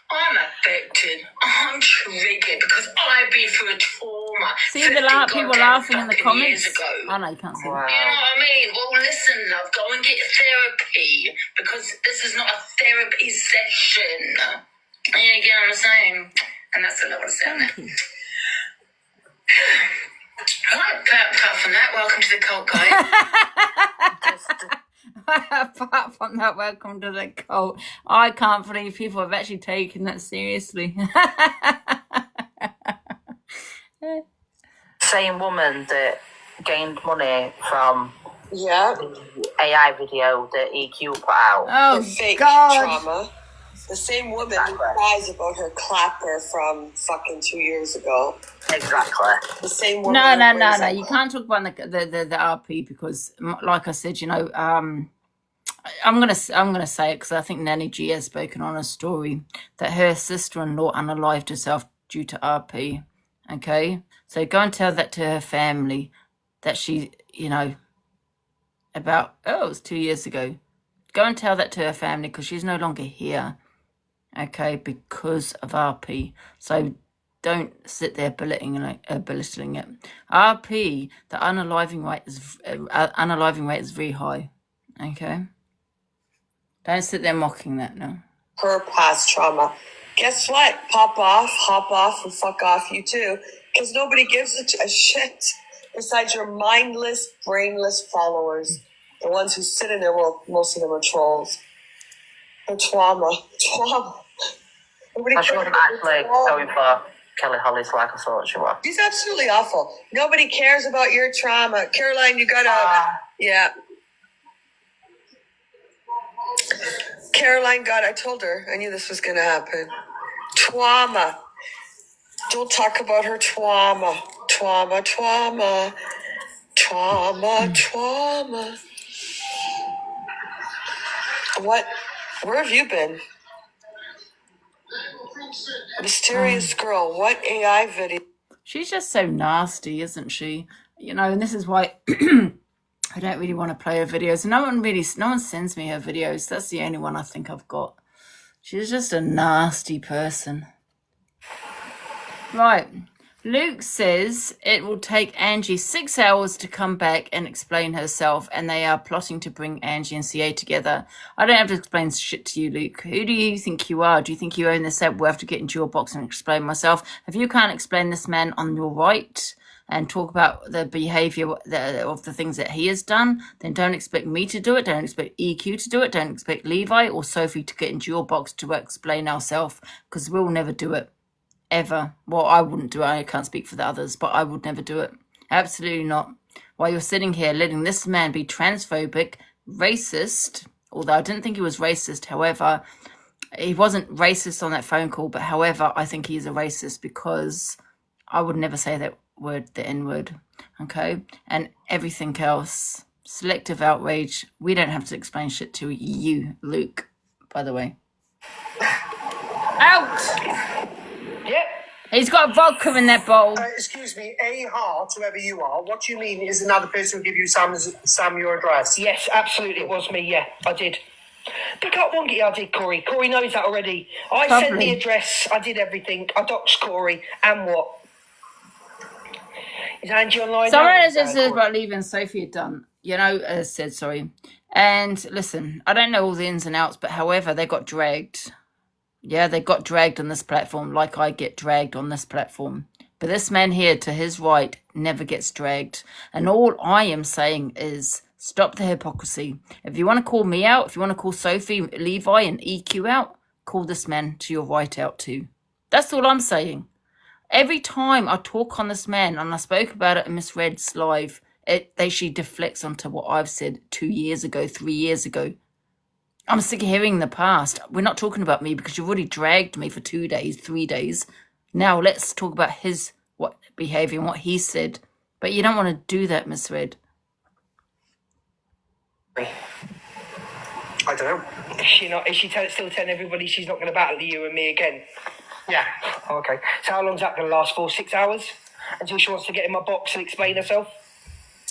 I'm affected. I'm triggered because I've been through a trauma. See the people laughing in the comments? Years ago. Oh no, you can't see You know what I mean? Well, listen, love, go and get therapy, because this is not a therapy session. You get what I'm saying? And that's all I want to say on that. Right, apart from that, welcome to the cult, guys. Apart from that, welcome to the cult. I can't believe people have actually taken that seriously. Same woman that gained money from the AI video that EQ put out. Oh, the fake God. trauma. The same woman who cries about her clapper from fucking 2 years ago. Exactly. The same woman. No. You can't talk about the RP because, like I said, you know, I'm gonna say it because I think Nanny G has spoken on a story that her sister-in-law unalived herself due to RP. Okay, so go and tell that to her family that she, you know, it was 2 years ago. Go and tell that to her family because she's no longer here. Okay, because of RP. So don't sit there belittling it. RP, the unaliving rate is very high. Okay, don't sit there mocking that. No. Her past trauma. Guess what? Pop off, hop off, and fuck off you too. Because nobody gives a shit besides your mindless, brainless followers. The ones who sit in there, well, most of them are trolls. The trauma. Nobody She wasn't actually going for Kelly Hollis like I thought she was. She's absolutely awful. Nobody cares about your trauma. Caroline, you gotta... yeah. Caroline, God, I told her. I knew this was gonna happen. Trauma. Don't talk about her trauma. Trauma. What? Where have you been? Mysterious girl. What AI video? She's just so nasty, isn't she? You know, and this is why I don't really want to play her videos. No one sends me her videos. That's the only one I think I've got. She's just a nasty person. Right. Luke says it will take Angie 6 hours to come back and explain herself, and they are plotting to bring Angie and CA together. I don't have to explain shit to you, Luke. Who do you think you are? Do you think you own this set? We'll have to get into your box and explain myself. If you can't explain this man on your right and talk about the behaviour of the things that he has done, then don't expect me to do it. Don't expect EQ to do it. Don't expect Levi or Sophie to get into your box to explain ourselves, because we'll never do it. Ever. Well, I wouldn't do it. I can't speak for the others, but I would never do it. Absolutely not. While you're sitting here letting this man be transphobic, racist, although I didn't think he was racist, however, He wasn't racist on that phone call, but however, I think he's a racist because I would never say that word, the N-word, okay? And everything else, selective outrage, we don't have to explain shit to you, Luke, by the way. Out! Yep. He's got vodka in that bowl. Excuse me, A Hart, whoever you are, what do you mean is another person who give you Sam your address? Yes, absolutely, it was me. Yeah, I did. Pick up Wonky, I did, Corey. Corey knows that already. I sent the address. I did everything. I doxed Corey. And what? Is Angie online? Someone has just said about leaving Sophie done. You know, said sorry. And listen, I don't know all the ins and outs, but however, they got dragged. Yeah, they got dragged on this platform like I get dragged on this platform. But this man here, to his right, never gets dragged. And all I am saying is stop the hypocrisy. If you want to call me out, if you want to call Sophie, Levi, and EQ out, call this man to your right out too. That's all I'm saying. Every time I talk on this man, and I spoke about it in Miss Red's live, she deflects onto what I've said 2 years ago, 3 years ago. I'm sick of hearing the past. We're not talking about me because you've already dragged me for 2 days, 3 days. Now let's talk about his behaviour and what he said. But you don't want to do that, Miss Red. I don't know. Is she still telling everybody she's not going to battle you and me again? Yeah. Oh, okay. So how long's that going to last for? 6 hours? Until she wants to get in my box and explain herself?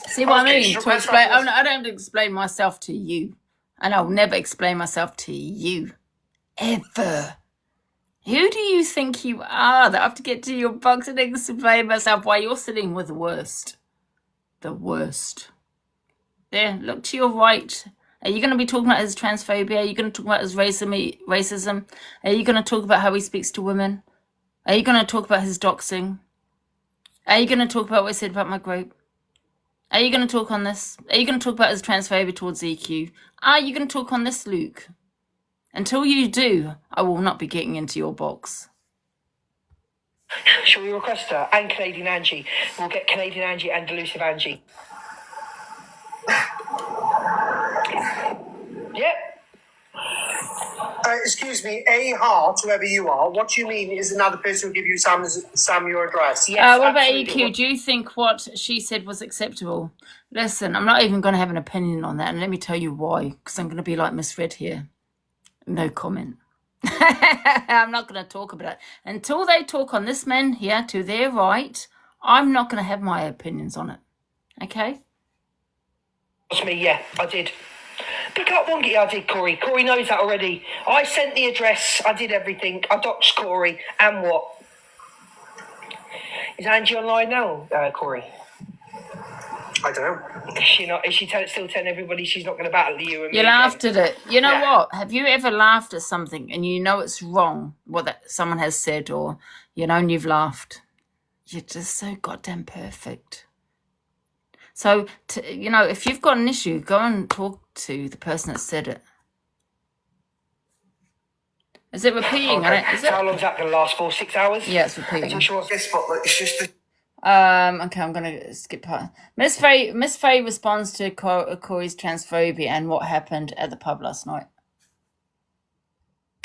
See what I mean? To explain, I don't explain myself to you. And I'll never explain myself to you. Ever. Who do you think you are that I have to get to your box and explain myself while you're sitting with the worst? The worst. There, look to your right. Are you going to be talking about his transphobia? Are you going to talk about his racism? Are you going to talk about how he speaks to women? Are you going to talk about his doxing? Are you going to talk about what he said about my group? Are you going to talk on this? Are you going to talk about his transphobia towards EQ? Are you going to talk on this, Luke? Until you do, I will not be getting into your box. Shall we request her? And Canadian Angie. We'll get Canadian Angie and Delusive Angie. Yep. Excuse me, A Hart, whoever you are, what do you mean is another person who give you Sam your address? Yes, what about EQ? Do you think what she said was acceptable? Listen, I'm not even going to have an opinion on that, and let me tell you why, because I'm going to be like Miss Red here. No comment. I'm not going to talk about it. Until they talk on this man here to their right, I'm not going to have my opinions on it. Okay? That's me, yeah, I did. Pick up Wonky, I did, Corey. Corey knows that already. I sent the address. I did everything. I doxed Corey. And what? Is Angie online now, Corey? I don't know. Is she still telling everybody she's not going to battle you and me? You laughed at it. You know what? Have you ever laughed at something and you know it's wrong, what someone has said, or, and you've laughed? You're just so goddamn perfect. So, if you've got an issue, go and talk to the person that said it. Is it repeating? Okay. How long's that going to last for? 6 hours? Yeah, it's repeating. Yes, but it's just okay, I'm going to skip part. Miss Faye responds to Corey's transphobia and what happened at the pub last night.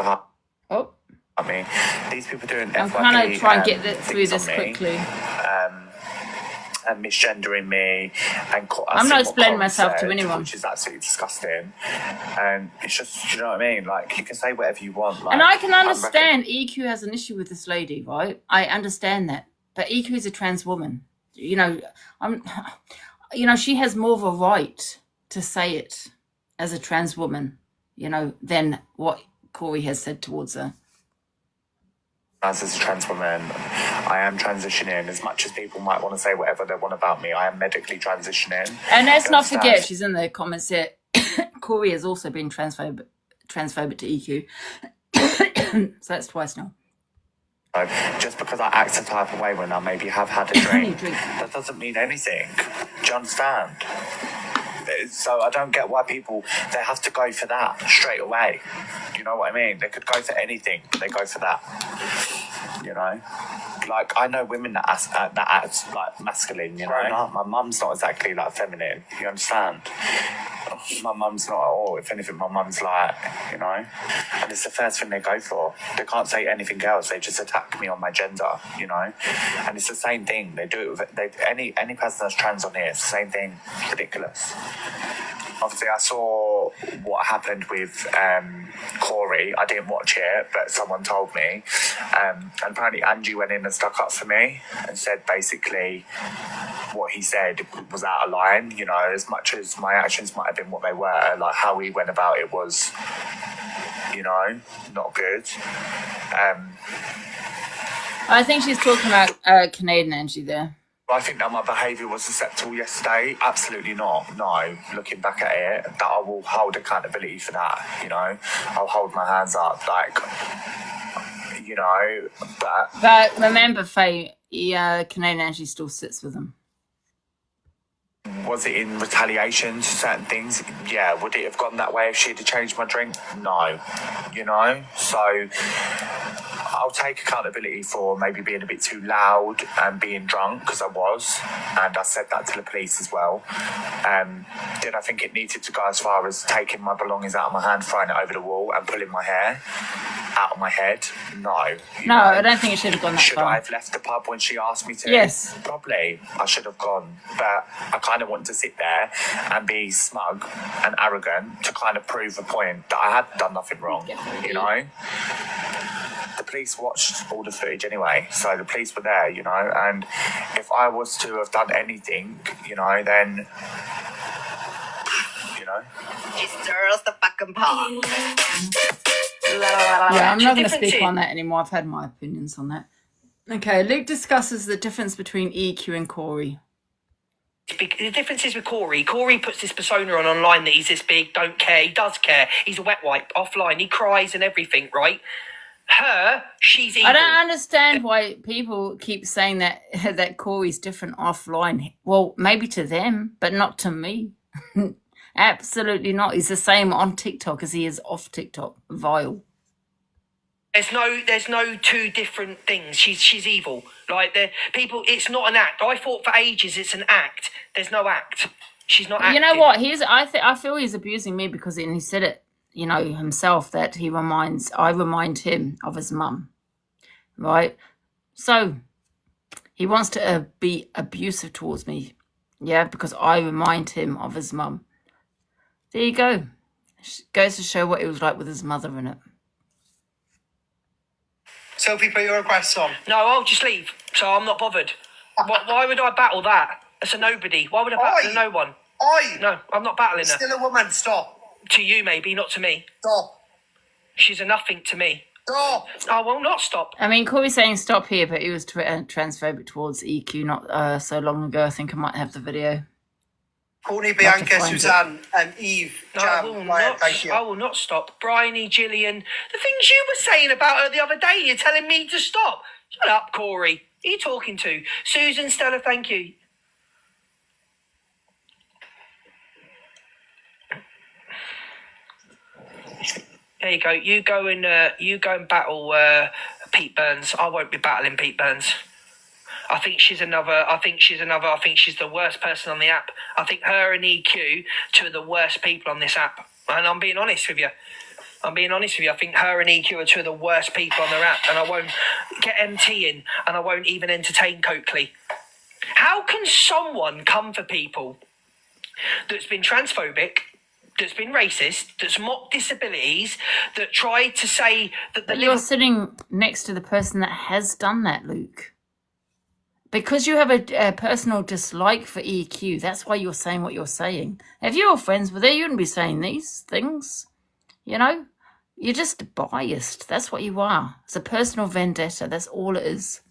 Oh. I mean, these people doing I'm trying to try and get through this quickly. And misgendering me, and I'm not explaining myself to anyone, which is absolutely disgusting. And it's just, you know what I mean? Like, you can say whatever you want. Like, and I can understand EQ has an issue with this lady, right? I understand that, but EQ is a trans woman. She has more of a right to say it as a trans woman, than what Corey has said towards her. As a trans woman, I am transitioning. As much as people might want to say whatever they want about me, I am medically transitioning. And let's not forget, she's in the comments here, Corey has also been transphobic to EQ. So that's twice now. Just because I act a type of way when I maybe have had a drink, that doesn't mean anything. Do you understand? So I don't get why people, they have to go for that straight away. You know what I mean? They could go for anything. They go for that. Like, I know women that act like masculine, Right. My mum's not exactly like feminine. You understand? My mum's not at all. If anything, my mum's like, you know, and it's the first thing they go for. They can't say anything else. They just attack me on my gender, you know. And it's the same thing. They do it with any person that's trans on here. It's the same thing. Ridiculous. Obviously, I saw what happened with Corey. I didn't watch it, but someone told me. And apparently Angie went in and stuck up for me and said basically what he said was out of line, you know, as much as my actions might have been what they were, like how he went about it was, you know, not good. I think she's talking about Canadian Angie there. I think that my behaviour was acceptable yesterday. Absolutely not. No, looking back at it, that I will hold accountability for that, you know. I'll hold my hands up, like, you know, But remember, Faye, Canadian Angie still sits with him. Was it in retaliation to certain things? Yeah. Would it have gone that way if she'd have changed my drink? No. You know? So I'll take accountability for maybe being a bit too loud and being drunk, because I was, and I said that to the police as well. Did I think it needed to go as far as taking my belongings out of my hand, throwing it over the wall and pulling my hair out of my head? No. No, I don't think it should have gone that Should far. I have left the pub when she asked me to? Yes. Probably. I should have gone. But I kind of wanted to sit there and be smug and arrogant to kind of prove a point that I had done nothing wrong, you know? The police watched all the footage anyway, so the police were there, you know, and if I was to have done anything, you know, then, you know. It stirs the fucking pot. Yeah, I'm not going to speak on that anymore. I've had my opinions on that. Okay, Luke discusses the difference between EQ and Corey. The difference is with Corey. Corey puts this persona on online that he's this big, don't care. He does care. He's a wet wipe offline. He cries and everything, right? Her, she's evil. I don't understand why people keep saying that that Corey's different offline. Well, maybe to them, but not to me. Absolutely not. He's the same on TikTok as he is off TikTok. Vile. There's no two different things. She's evil. Like the people, it's not an act. I thought for ages it's an act. There's no act. She's not acting. You know what? I feel he's abusing me because he said it, you know, himself, that I remind him of his mum, right? So he wants to be abusive towards me, yeah, because I remind him of his mum. There you go. Goes to show what it was like with his mother in it. Sophie, put your requests on. No, I'll just leave. So I'm not bothered. Why would I battle that? It's a nobody. Why would I battle no one? No, I'm not battling her. Still a woman, stop. To you, maybe, not to me. Stop. She's a nothing to me. Stop. I will not stop. I mean, Corey's saying stop here, but he was transphobic towards EQ not so long ago. I think I might have the video. Courtney, Bianca, Suzanne, and Eve. No, Jam, thank you. I will not stop. Bryony, Gillian, the things you were saying about her the other day, you're telling me to stop. Shut up, Corey. Who are you talking to? Susan, Stella, thank you. There you go. You go and battle Pete Burns. I won't be battling Pete Burns. I think she's the worst person on the app. I think her and EQ, two of the worst people on this app. And I'm being honest with you. I think her and EQ are two of the worst people on their app. And I won't get MT in, and I won't even entertain Coakley. How can someone come for people that's been transphobic, that's been racist, that's mocked disabilities, that tried to say that the... But you're sitting next to the person that has done that, Luke. Because you have a personal dislike for EQ, that's why you're saying what you're saying. If you were friends with her, you wouldn't be saying these things. You know? You're just biased. That's what you are. It's a personal vendetta. That's all it is.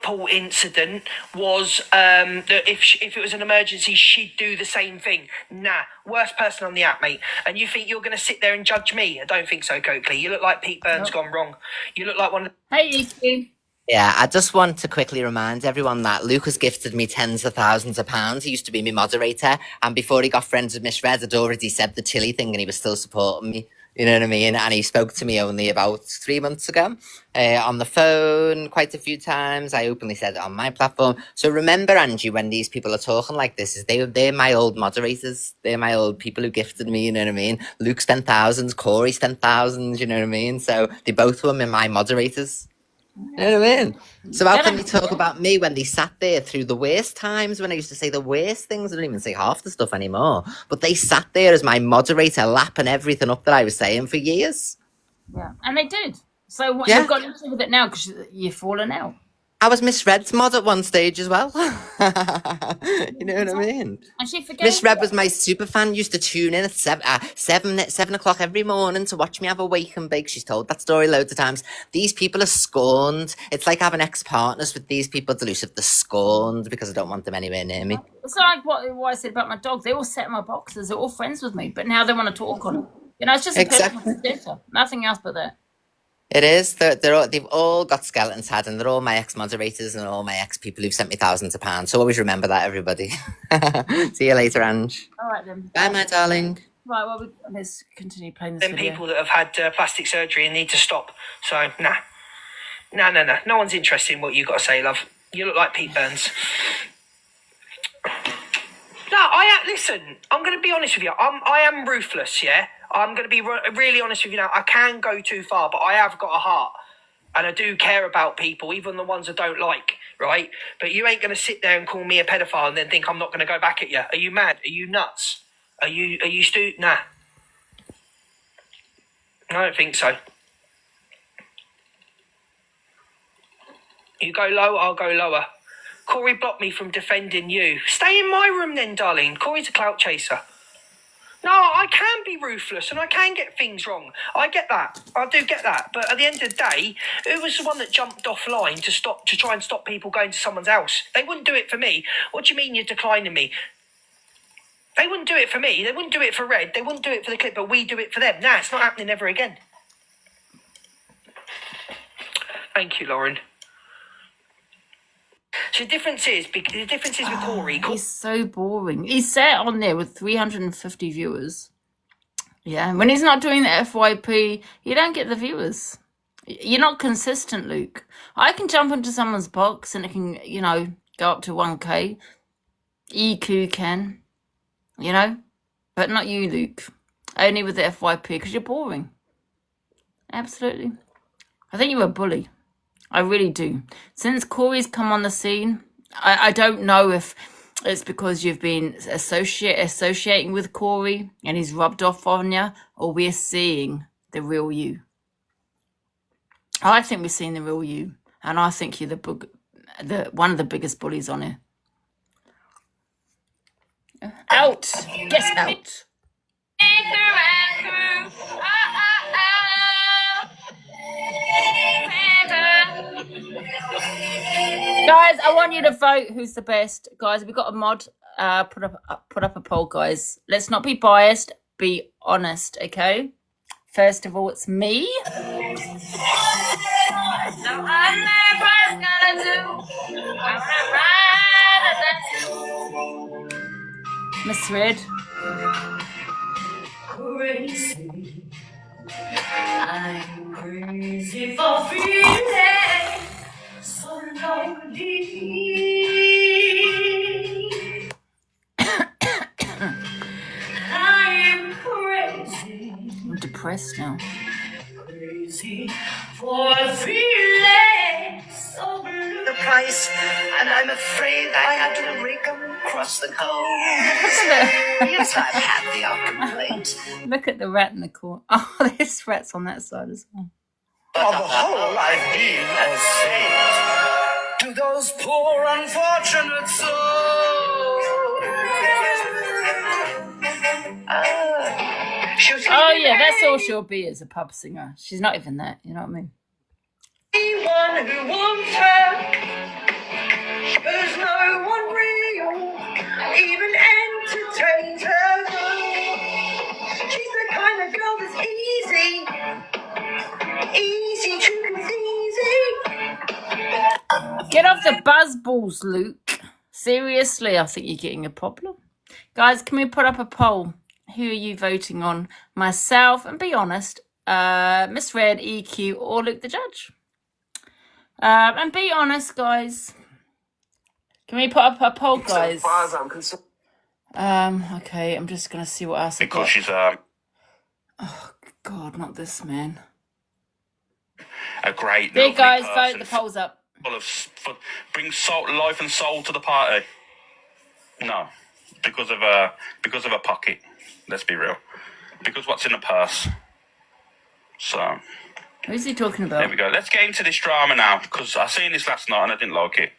Paul incident was that if it was an emergency, she'd do the same thing. Nah, worst person on the app, mate. And you think you're going to sit there and judge me? I don't think so, Coakley. You look like Pete Burns gone wrong. You look like one of the... Hey, EQ. Yeah, I just want to quickly remind everyone that Luke has gifted me tens of thousands of pounds. He used to be my moderator, and before he got friends with Miss Red, I'd already said the Tilly thing, and he was still supporting me. You know what I mean? And he spoke to me only about 3 months ago on the phone quite a few times. I openly said it on my platform. So remember, Angie, when these people are talking like this, they're my old moderators. They're my old people who gifted me, you know what I mean? Luke spent thousands, Corey spent thousands, you know what I mean? So they both were my moderators. You know what I mean? So how can they talk about me when they sat there through the worst times when I used to say the worst things? I don't even say half the stuff anymore. But they sat there as my moderator, lapping everything up that I was saying for years. Yeah, and they did. So what Yeah. you've got into with it now because you've fallen out. I was Miss Red's mod at one stage as well. You know what I mean? And she forgave Miss Red you. was my super fan, used to tune in at 7 o'clock every morning to watch me have a wake and bake. She's told that story loads of times. These people are scorned. It's like having ex-partners with these people, Delusive. They're scorned because I don't want them anywhere near me. It's like what I said about my dog. They all set in my boxes. They're all friends with me, but now they want to talk on it. You know, it's just a Exactly. personal vendetta. Nothing else but that. It is. They've all got skeletons had, and they're all my ex-moderators and all my ex-people who've sent me thousands of pounds. So always remember that, everybody. See you later, Ange. All right then. Bye, my darling. Right, well, let's continue playing this Them video. people that have had plastic surgery and need to stop. So, nah. No one's interested in what you got to say, love. You look like Pete Burns. No, listen, I'm going to be honest with you. I am ruthless, yeah? I'm going to be really honest with you now. I can go too far, but I have got a heart. And I do care about people, even the ones I don't like, right? But you ain't going to sit there and call me a pedophile and then think I'm not going to go back at you. Are you mad? Are you nuts? Are you Nah. I don't think so. You go low, I'll go lower. Corey blocked me from defending you. Stay in my room then, darling. Corey's a clout chaser. No, I can be ruthless and I can get things wrong. I get that. I do get that. But at the end of the day, who was the one that jumped offline to try and stop people going to someone's house? They wouldn't do it for me. What do you mean you're declining me? They wouldn't do it for me. They wouldn't do it for Red. They wouldn't do it for the clip, but we do it for them. Nah, it's not happening ever again. Thank you, Lauren. So the difference is with Corey. He's so boring. He's sat on there with 350 viewers. Yeah, when he's not doing the FYP, you don't get the viewers. You're not consistent, Luke. I can jump into someone's box and it can, go up to 1K. EQ can, but not you, Luke. Only with the FYP because you're boring. Absolutely. I think you're a bully. I really do. Since Corey's come on the scene, I don't know if it's because you've been associating with Corey and he's rubbed off on you, or we're seeing the real you. I think we're seeing the real you, and I think you're one of the biggest bullies on here. Out! Get out! Guys, I want you to vote who's the best. Guys, we've got a mod. Put up a poll, guys. Let's not be biased. Be honest, okay? First of all, it's me. Miss Red. Crazy. I'm crazy for feeling so lonely. I am crazy. I'm depressed now. Crazy for feeling so blue. The price, and I'm afraid I had to rake 'em across the coast. Yes, I've had the odd complaint. Look at the rat in the corner. Oh, there's rats on that side as well. On the whole, I've been a saint to those poor unfortunate souls. Oh yeah, that's all she'll be as a pub singer. She's not even that, you know what I mean? Anyone who wants her, there's no one real, even entertains her. She's the kind of girl that's easy to confuse. Get off the buzzballs, Luke. Seriously, I think you're getting a problem. Guys, can we put up a poll? who are you voting on? Myself, and be honest, Miss Red, EQ, or Luke the Judge. And be honest, guys. Can we put up a poll, guys? So far as I'm concerned. Okay, I'm just gonna see what else I've Because got. she's Oh God, not this man. a great There, lovely guys, person, vote the polls up. full of brings life and soul to the party. No, because of a pocket. Let's be real. Because what's in the purse. So Who's he talking about? there we go. Let's get into this drama now, because I seen this last night and I didn't like it.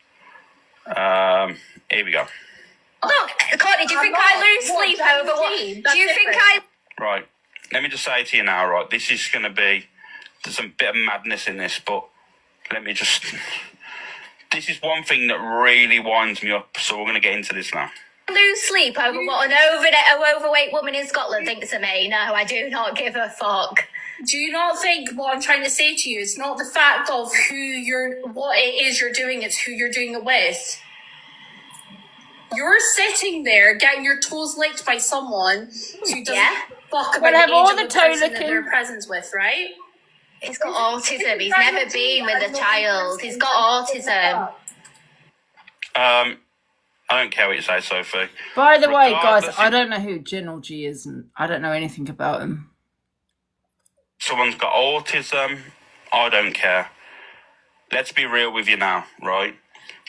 Here we go. Look, Courtney, do you think I lose sleep over what? Do you think I? Right. Let me just say to you now, right, this is going to be, there's a bit of madness in this, but let me just, this is one thing that really winds me up, so we're going to get into this now. Lose sleep over what an overweight woman in Scotland thinks of me? No, I do not give a fuck. Do you not think what I'm trying to say to you is not the fact of what it is you're doing, it's who you're doing it with. You're sitting there getting your toes licked by someone who doesn't fuck about Well, have the all age the of the toe person that licking. they're present with, right? He's got autism. He's never been with a child. He's got autism. I don't care what you say, Sophie. By the way, guys, Regardless, I don't know who General G is, and I don't know anything about him. Someone's got autism, I don't care. Let's be real with you now, right?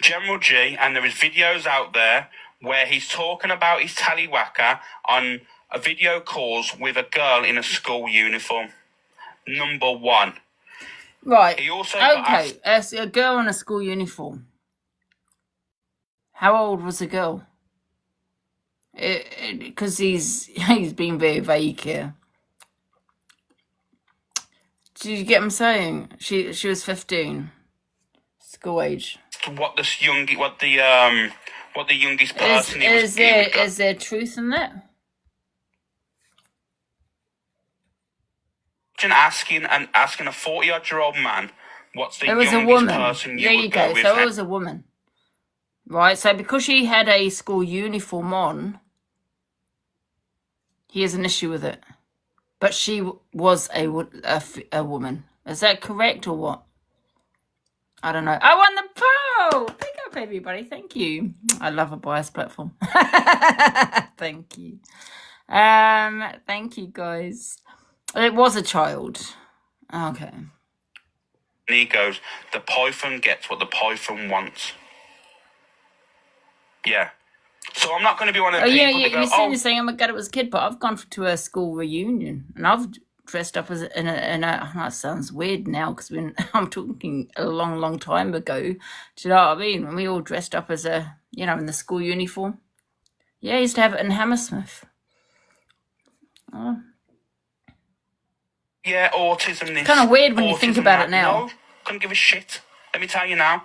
General G, and there is videos out there where he's talking about his tallywhacker on a video calls with a girl in a school uniform. Number one. Right. He also got Okay, as a girl in a school uniform. How old was the girl? Because he's being very vague here. Did you get him saying she was 15, school age? what the youngest person Is there truth in that? Imagine asking a 40-odd-year-old man what's the It was a youngest woman. person you There would you go go. with. So it was a woman, right? So because she had a school uniform on, he has an issue with it. But she was a woman. Is that correct or what? I don't know. I won the poll. Pick up, everybody. Thank you. I love a biased platform. Thank you. Thank you, guys. It was a child. Okay. And he goes, the python gets what the python wants. Yeah. So I'm not going to be one of the people that go, you're sitting saying, oh my God, it was a kid, but I've gone to a school reunion and I've dressed up as in a that sounds weird now because I'm talking a long, long time ago. Do you know what I mean? When we all dressed up as in the school uniform. Yeah, I used to have it in Hammersmith. Oh. yeah, autism this. Kind of weird when you think autism about that. it now. No, couldn't give a shit. Let me tell you now.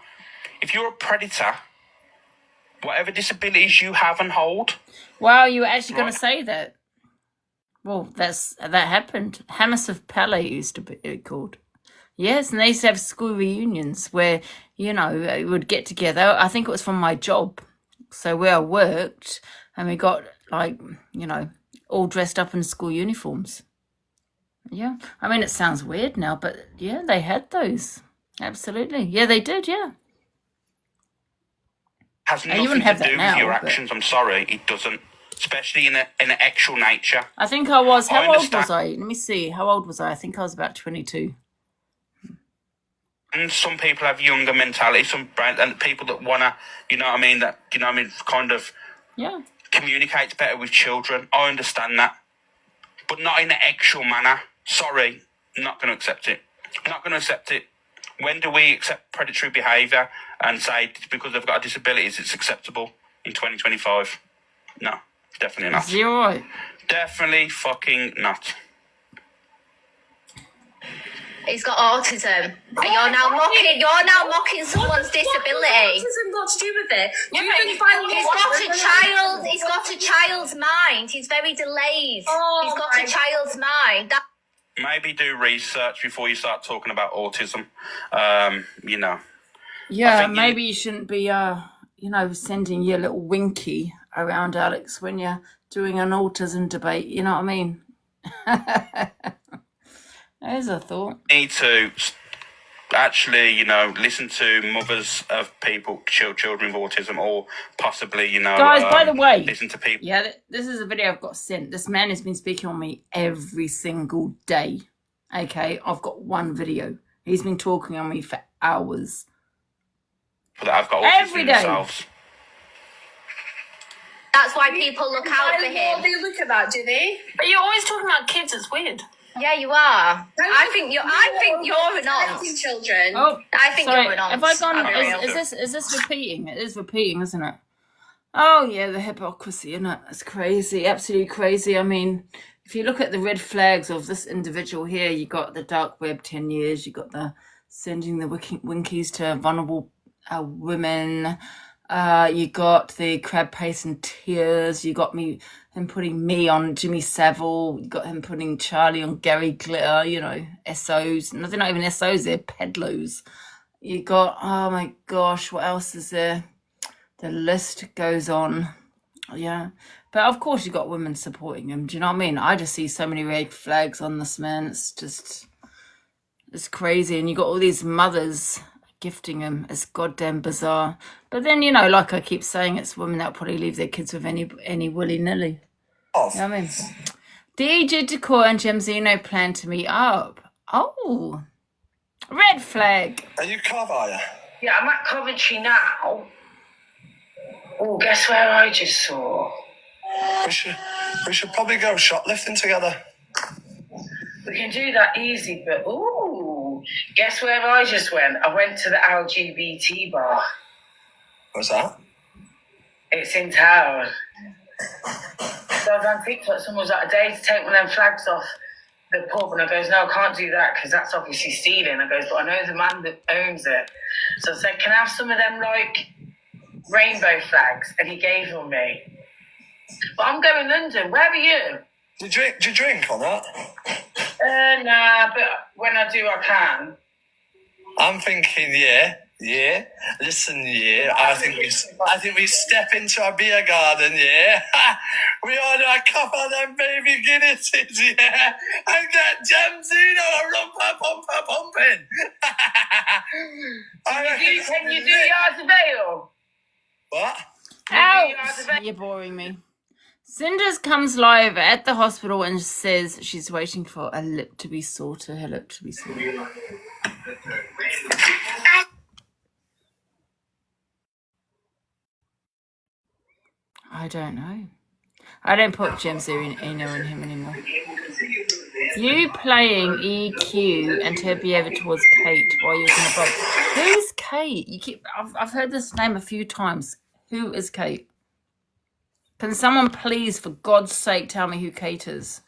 If you're a predator, whatever disabilities you have and hold. Wow, you were actually going to say that. Well, that happened. Hammersmith Palais used to be called. Yes, and they used to have school reunions where, we would get together. I think it was from my job. So where I worked, and we got, all dressed up in school uniforms. Yeah. I mean, it sounds weird now, but yeah, they had those. Absolutely. Yeah, they did, yeah. Has you nothing wouldn't have to that do now, with your but- actions. I'm sorry, it doesn't. Especially in an actual nature. I think I was. How old understand. was I? Let me see. How old was I? I think I was about 22. And some people have younger mentality, and people that wanna, kind of Yeah. communicates better with children. I understand that, but not in an actual manner. Sorry, not going to accept it. Not going to accept it. When do we accept predatory behaviour and say because they've got disabilities it's acceptable in 2025? No, definitely not. Is he all right? Definitely fucking not. He's got autism. And you're now mocking someone's disability. Autism got to do with it. He's got a child's mind. He's very delayed. He's got a child's mind. Maybe do research before you start talking about autism. Yeah, maybe you shouldn't be, sending your little Winky around Alex when you're doing an autism debate. You know what I mean? There's a thought. Need to actually, you know, listen to mothers of people, children with autism, or possibly, you know, Guys, by the way, listen to people. Yeah, this is a video I've got sent. This man has been speaking on me every single day. Okay, I've got one video. He's been talking on me for hours. That I've got autism Every day. themselves. That's why people look out for him. They look at that, do they? But you're always talking about kids. It's weird. Yeah, you are. I think you're an aunt. Children. Oh, I think sorry. you're an aunt. Have I gone? I'll be real. Is this repeating? It is repeating, isn't it? Oh yeah, the hypocrisy, isn't it? It's crazy, absolutely crazy. I mean, if you look at the red flags of this individual here, you got the dark web 10 years, you got the sending the winkies to vulnerable women, you got the crab paste and tears, you got him putting me on Jimmy Savile, you got him putting Charlie on Gary Glitter, you know, SOs. No, they're not even SOs, they're pedlos. You got, oh my gosh, what else is there? The list goes on. Yeah. But of course you got women supporting him. Do you know what I mean? I just see so many red flags on this man. It's crazy. And you got all these mothers gifting him. It's goddamn bizarre. But then, you know, like I keep saying, it's women that probably leave their kids with any willy-nilly. You know what I mean? DJ Decor and Gemzino plan to meet up. Oh. Red flag. Are you Cov, are you? Yeah, I'm at Coventry now. Oh, guess where I just saw? We should probably go shoplifting together. We can do that easy, but ooh, guess where I just went? I went to the LGBT bar. What's that? It's in town. So I was on TikTok, someone was like, a day to take one of them flags off the pub, and I goes, no, I can't do that because that's obviously stealing. I goes, but I know the man that owns it. So I said, can I have some of them, like, rainbow flags? And he gave them me. But I'm going London. Where are you? Do you drink or not? Nah, but when I do, I can. I'm thinking, yeah. Listen, yeah. I think we step into a beer garden, yeah. We order a couple of them baby Guinnesses, yeah, and get Gemzino a rumpa pumper pumping. Can you do Yards of Ale? What? Ouch! You're boring me. Cinders comes live at the hospital and says she's waiting for a lip to be sorted. Her lip to be sorted. I don't know. I don't put Gemzino in him anymore. You playing EQ and her behaviour towards Kate while you're in the box. Who's Kate? I've heard this name a few times. Who is Kate? Can someone please, for God's sake, tell me who Kate is?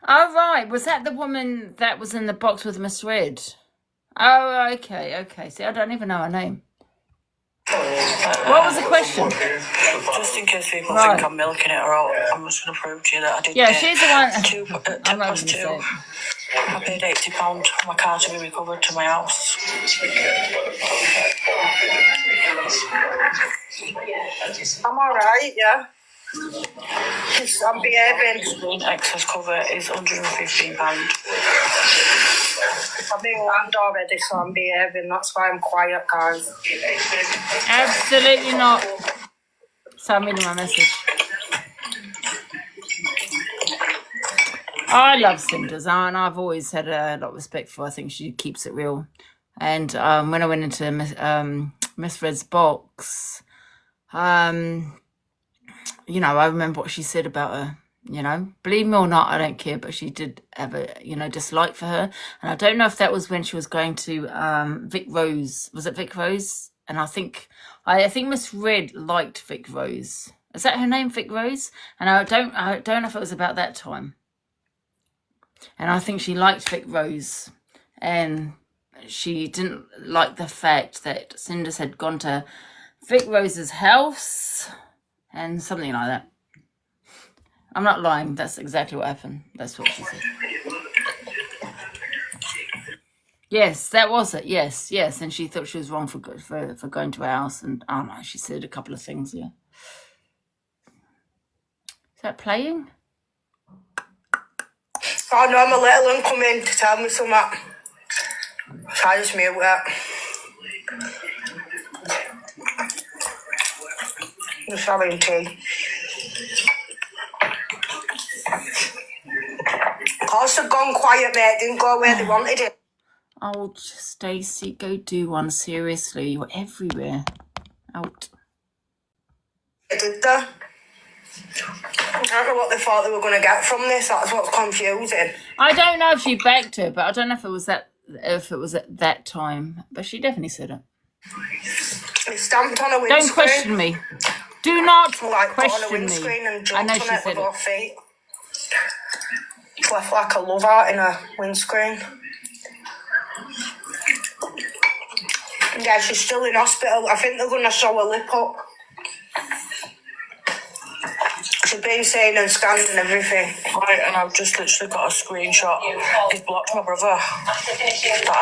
Oh, right. Was that the woman that was in the box with Miss Red? Oh, okay. See, I don't even know her name. What was the question? Just in case people think I'm milking it out, I'm just going to prove to you that I did. Yeah, she's the one. At 2:10, I paid £80 for my car to be recovered to my house. I'm alright, yeah. I'm behaving. Excess cover is £115. I've been landed already, so I'm behaving. That's why I'm quiet, guys. Absolutely not. So I'm reading my message. I love Cinders, and I've always had a lot of respect for her. I think she keeps it real. And when I went into Miss Red's box, you know, I remember what she said about her. You know, believe me or not, I don't care, but she did have a, you know, dislike for her. And I don't know if that was when she was going to Vic Rose. Was it Vic Rose? And I think Miss Red liked Vic Rose. Is that her name, Vic Rose? And I don't know if it was about that time. And I think she liked Vic Rose. And she didn't like the fact that Cinders had gone to Vic Rose's house and something like that. I'm not lying. That's exactly what happened. That's what she said. Yes, that was it. Yes, yes. And she thought she was wrong for going to our house. And I don't know, she said a couple of things, yeah. Is that playing? Oh no, my little one come in to tell me something. So I just mute it. Just having tea. Of course they've gone quiet, mate. Didn't go where they wanted it. Oh, Stacey, go do one. Seriously, you're everywhere. Out. Did they? I don't know what they thought they were going to get from this. That's what's confusing. I don't know if she backed her, but I don't know if it was at that time. But she definitely said it. It's stamped on a windscreen. Don't question me. Do not like question on a windscreen me. And jumped I know on she it said with it. her feet. It's left like a love heart in a windscreen. And yeah, she's still in hospital. I think they're going to sew her lip up. She's been seen and scanned and everything. Right, and I've just literally got a screenshot. He's blocked my brother,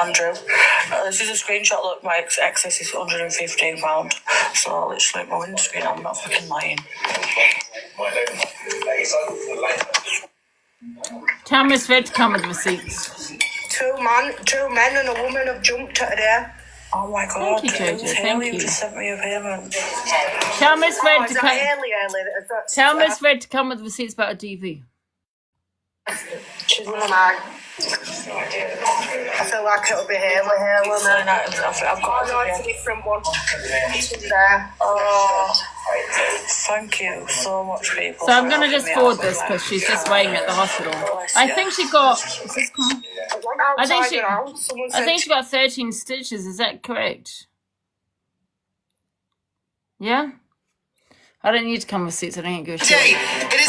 Andrew. This is a screenshot. Look, my excess is £115. So literally my windscreen, I'm not fucking lying. Tell Miss Red to come with receipts. Two men and a woman have jumped at her there. Oh my god. Thank you, Jojo. Thank you. Just sent me a payment. Tell Miss Red to is that come. Haley? Tell Miss Red to come with receipts about a DV. She's one of mine. I feel like it'll be Haley. I've got it's a different one. She's there. Oh, thank you so much, people. So I'm going to just forward this because she's just waiting at the hospital. I think she got. Is this calm? I think she got 13 stitches. Is that correct? Yeah. I don't need to come with suits. I don't give a shit.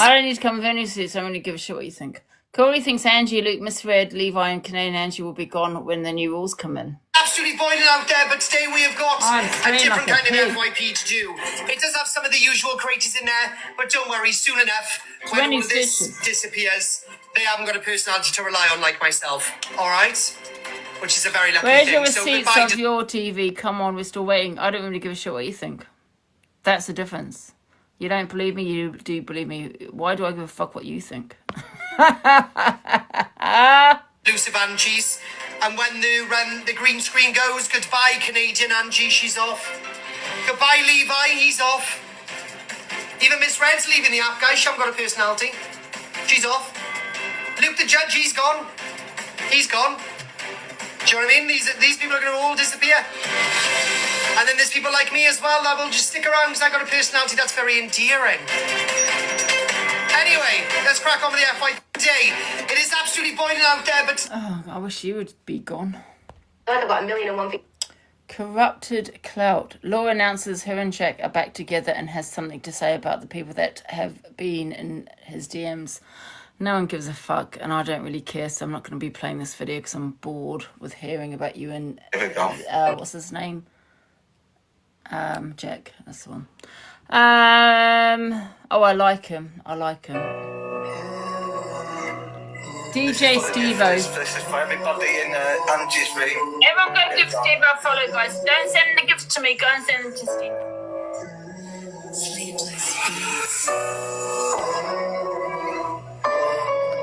I don't need to come with any suits. I don't really give a shit what you think. Corey thinks Angie, Luke, Miss Red, Levi, and Canadian Angie will be gone when the new rules come in. Absolutely boiling out there, but today we have got a different kind of FYP to do. It does have some of the usual creators in there, but don't worry, soon enough, when all this disappears, they haven't got a personality to rely on like myself. All right? Which is a very lucky Where's thing. your receipts of your TV? Come on, we're still waiting. I don't really give a shit what you think. That's the difference. You don't believe me, you do believe me. Why do I give a fuck what you think? Elusive Angie's. And when the green screen goes, goodbye Canadian Angie, she's off. Goodbye Levi, he's off. Even Miss Red's leaving the app, guys. She hasn't got a personality. She's off. Luke the Judge, he's gone. He's gone. Do you know what I mean? These people are going to all disappear. And then there's people like me as well that will just stick around because I've got a personality that's very endearing. Anyway, let's crack on with the FY today. It is absolutely boiling out there, but... Oh, I wish you would be gone. I've got 1,000,001 things. Corrupted clout. Laura announces her and Jack are back together and has something to say about the people that have been in his DMs. No one gives a fuck, and I don't really care, so I'm not going to be playing this video because I'm bored with hearing about you and... what's his name? Jack, that's the one. Oh, I like him. DJ Steve-O. This is for everybody in Angie's room. Everyone go give Steve a follow, guys. Don't send the gifts to me. Go and send them to Steve.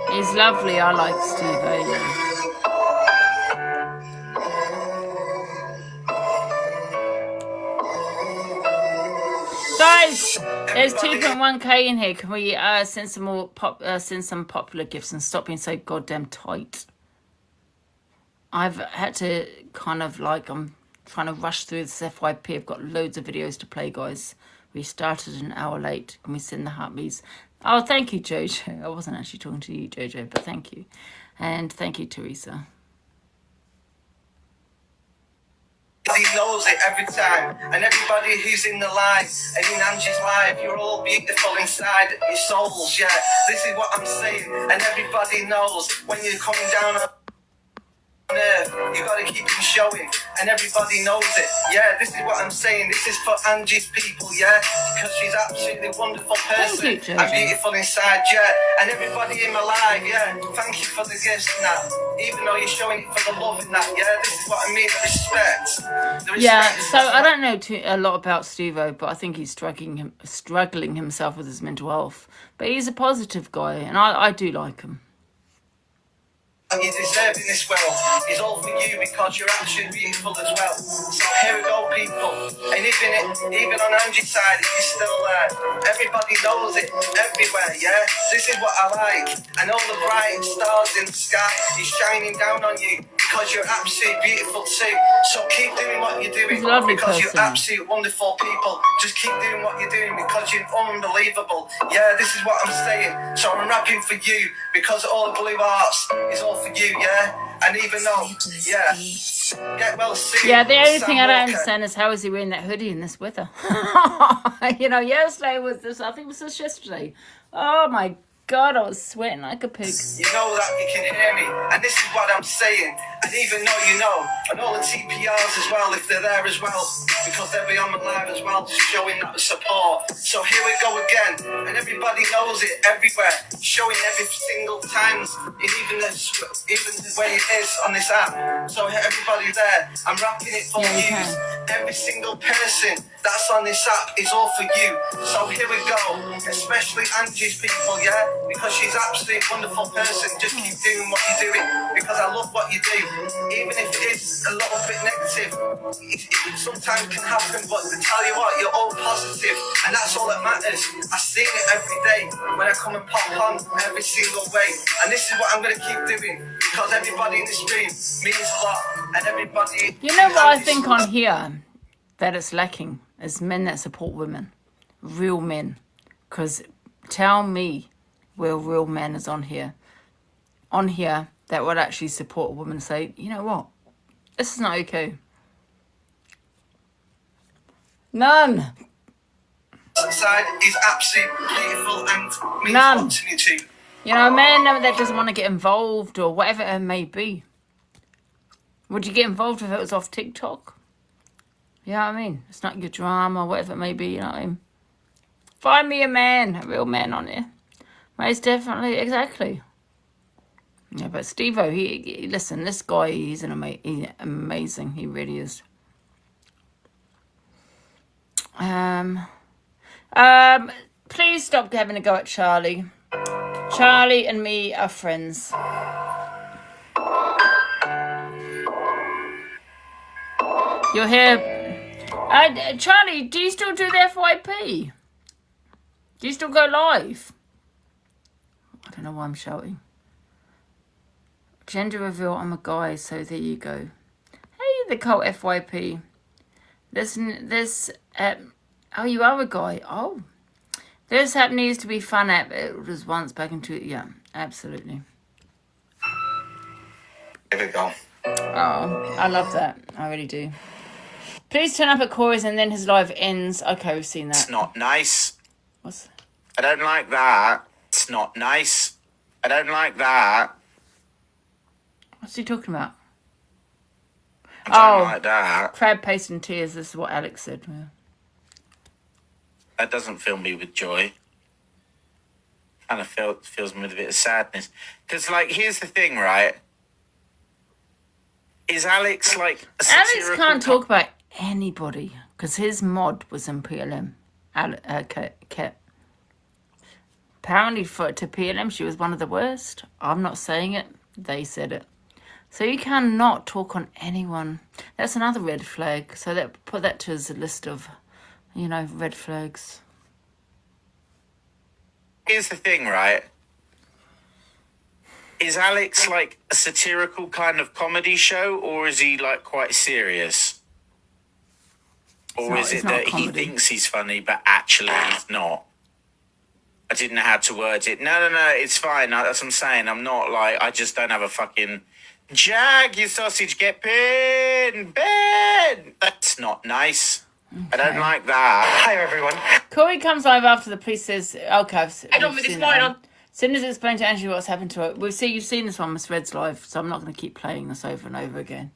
He's lovely. I like Steve-O, yeah. Guys, there's 2.1k in here. Can we send some more send some popular gifts and stop being so goddamn tight? I've had to kind of I'm trying to rush through this FYP. I've got loads of videos to play, guys. We started an hour late. Can we send the heartbeats? Oh, thank you, Jojo. I wasn't actually talking to you, Jojo, but thank you. And thank you, Teresa. He knows it every time, and everybody who's in the live and in Angie's live, you're all beautiful inside your souls, yeah. This is what I'm saying, and everybody knows when you're coming down on earth, You gotta keep it showing, and everybody knows it. Yeah, this is what I'm saying. This is for Angie's people, yeah, because she's absolutely wonderful person and beautiful inside, yeah. And everybody in my life, yeah. Thank you for the gifts and that. Even though you're showing it for the love and that, yeah. This is what I mean. The respect. The Yeah, respect is so I don't know a lot about Steve-O, but I think he's struggling himself with his mental health. But he's a positive guy, and I do like him. You deserve in this world is all for you because you're actually beautiful as well. So here we go, people. And even on Angie's side, if you're still there, everybody knows it everywhere, yeah? This is what I like. And all the bright stars in the sky is shining down on you because you're absolutely beautiful too. So keep doing what you're doing He's a lovely because person. you're absolute wonderful people. Just keep doing what you're doing because you're unbelievable. Yeah, this is what I'm saying. So I'm rapping for you because all the blue hearts is all for you, yeah? And even though, yeah, get well soon. Yeah, the only thing I don't Walker. understand is how is he wearing that hoodie in this weather? You know, yesterday was this, I think it was just yesterday. Oh my God, I was sweating like a pig. You know that you can hear me, and this is what I'm saying. And even though you know, and all the TPRs as well, if they're there as well, because they'll be on the live as well, just showing that support. So here we go again, and everybody knows it everywhere, showing every single time, even the way it is on this app. So everybody there, I'm rapping it for you. Every single person that's on this app is all for you. So here we go, especially Angie's people, yeah? Because she's absolutely wonderful person. Just keep doing what you're doing because I love what you do. Even if it is a little bit negative, it sometimes can happen, but to tell you what, you're all positive, and that's all that matters. I see it every day when I come and pop on every single way. And this is what I'm going to keep doing because everybody in this room means a lot. And everybody... You know what I think on here that it's lacking is men that support women. Real men. Because tell me where a real man is on here that would actually support a woman and say, you know what, this is not okay. None. Side is absolutely beautiful and means None. a lot to me too. You know, a man that doesn't want to get involved or whatever it may be. Would you get involved if it was off TikTok? You know what I mean? It's not your drama or whatever it may be, you know what I mean? Find me a man, a real man on here. Most definitely, exactly. Yeah, but Steve-O, he listen, this guy, he's amazing. He really is. Please stop having a go at Charlie. Charlie and me are friends. You're here. Charlie, do you still do the FYP? Do you still go live? I don't know why I'm shouting. Gender reveal, I'm a guy, so there you go. Hey, the cult FYP. Oh, you are a guy. Oh. This app needs to be fun app. It was once back into, yeah, absolutely. Here we go. Oh, I love that. I really do. Please turn up at Corey's and then his live ends. Okay, we've seen that. It's not nice. What's... I don't like that. It's not nice. I don't like that. What's he talking about? I don't like that. Crab paste and tears. This is what Alex said. Yeah. That doesn't fill me with joy. Kind of fills me with a bit of sadness. Because, like, here's the thing, right? Is Alex, like, a Alex can't talk about anybody because his mod was in PLM. Apparently to PLM, she was one of the worst. I'm not saying it. They said it. So you cannot talk on anyone. That's another red flag. So put that to as a list of, you know, red flags. Here's the thing, right? Is Alex like a satirical kind of comedy show, or is he like quite serious? Or is it that he thinks he's funny, but actually he's not? I didn't know how to word it. No, it's fine. That's what I'm saying. I'm not like, I just don't have a fucking... Jag, you sausage, get pinned, Ben! That's not nice. Okay. I don't like that. Hi, everyone. Corey comes live after the police says, okay, I don't this morning on. Cinder's explained to Angie what's happened to her. You've seen this one, Miss Red's live, so I'm not going to keep playing this over and over again.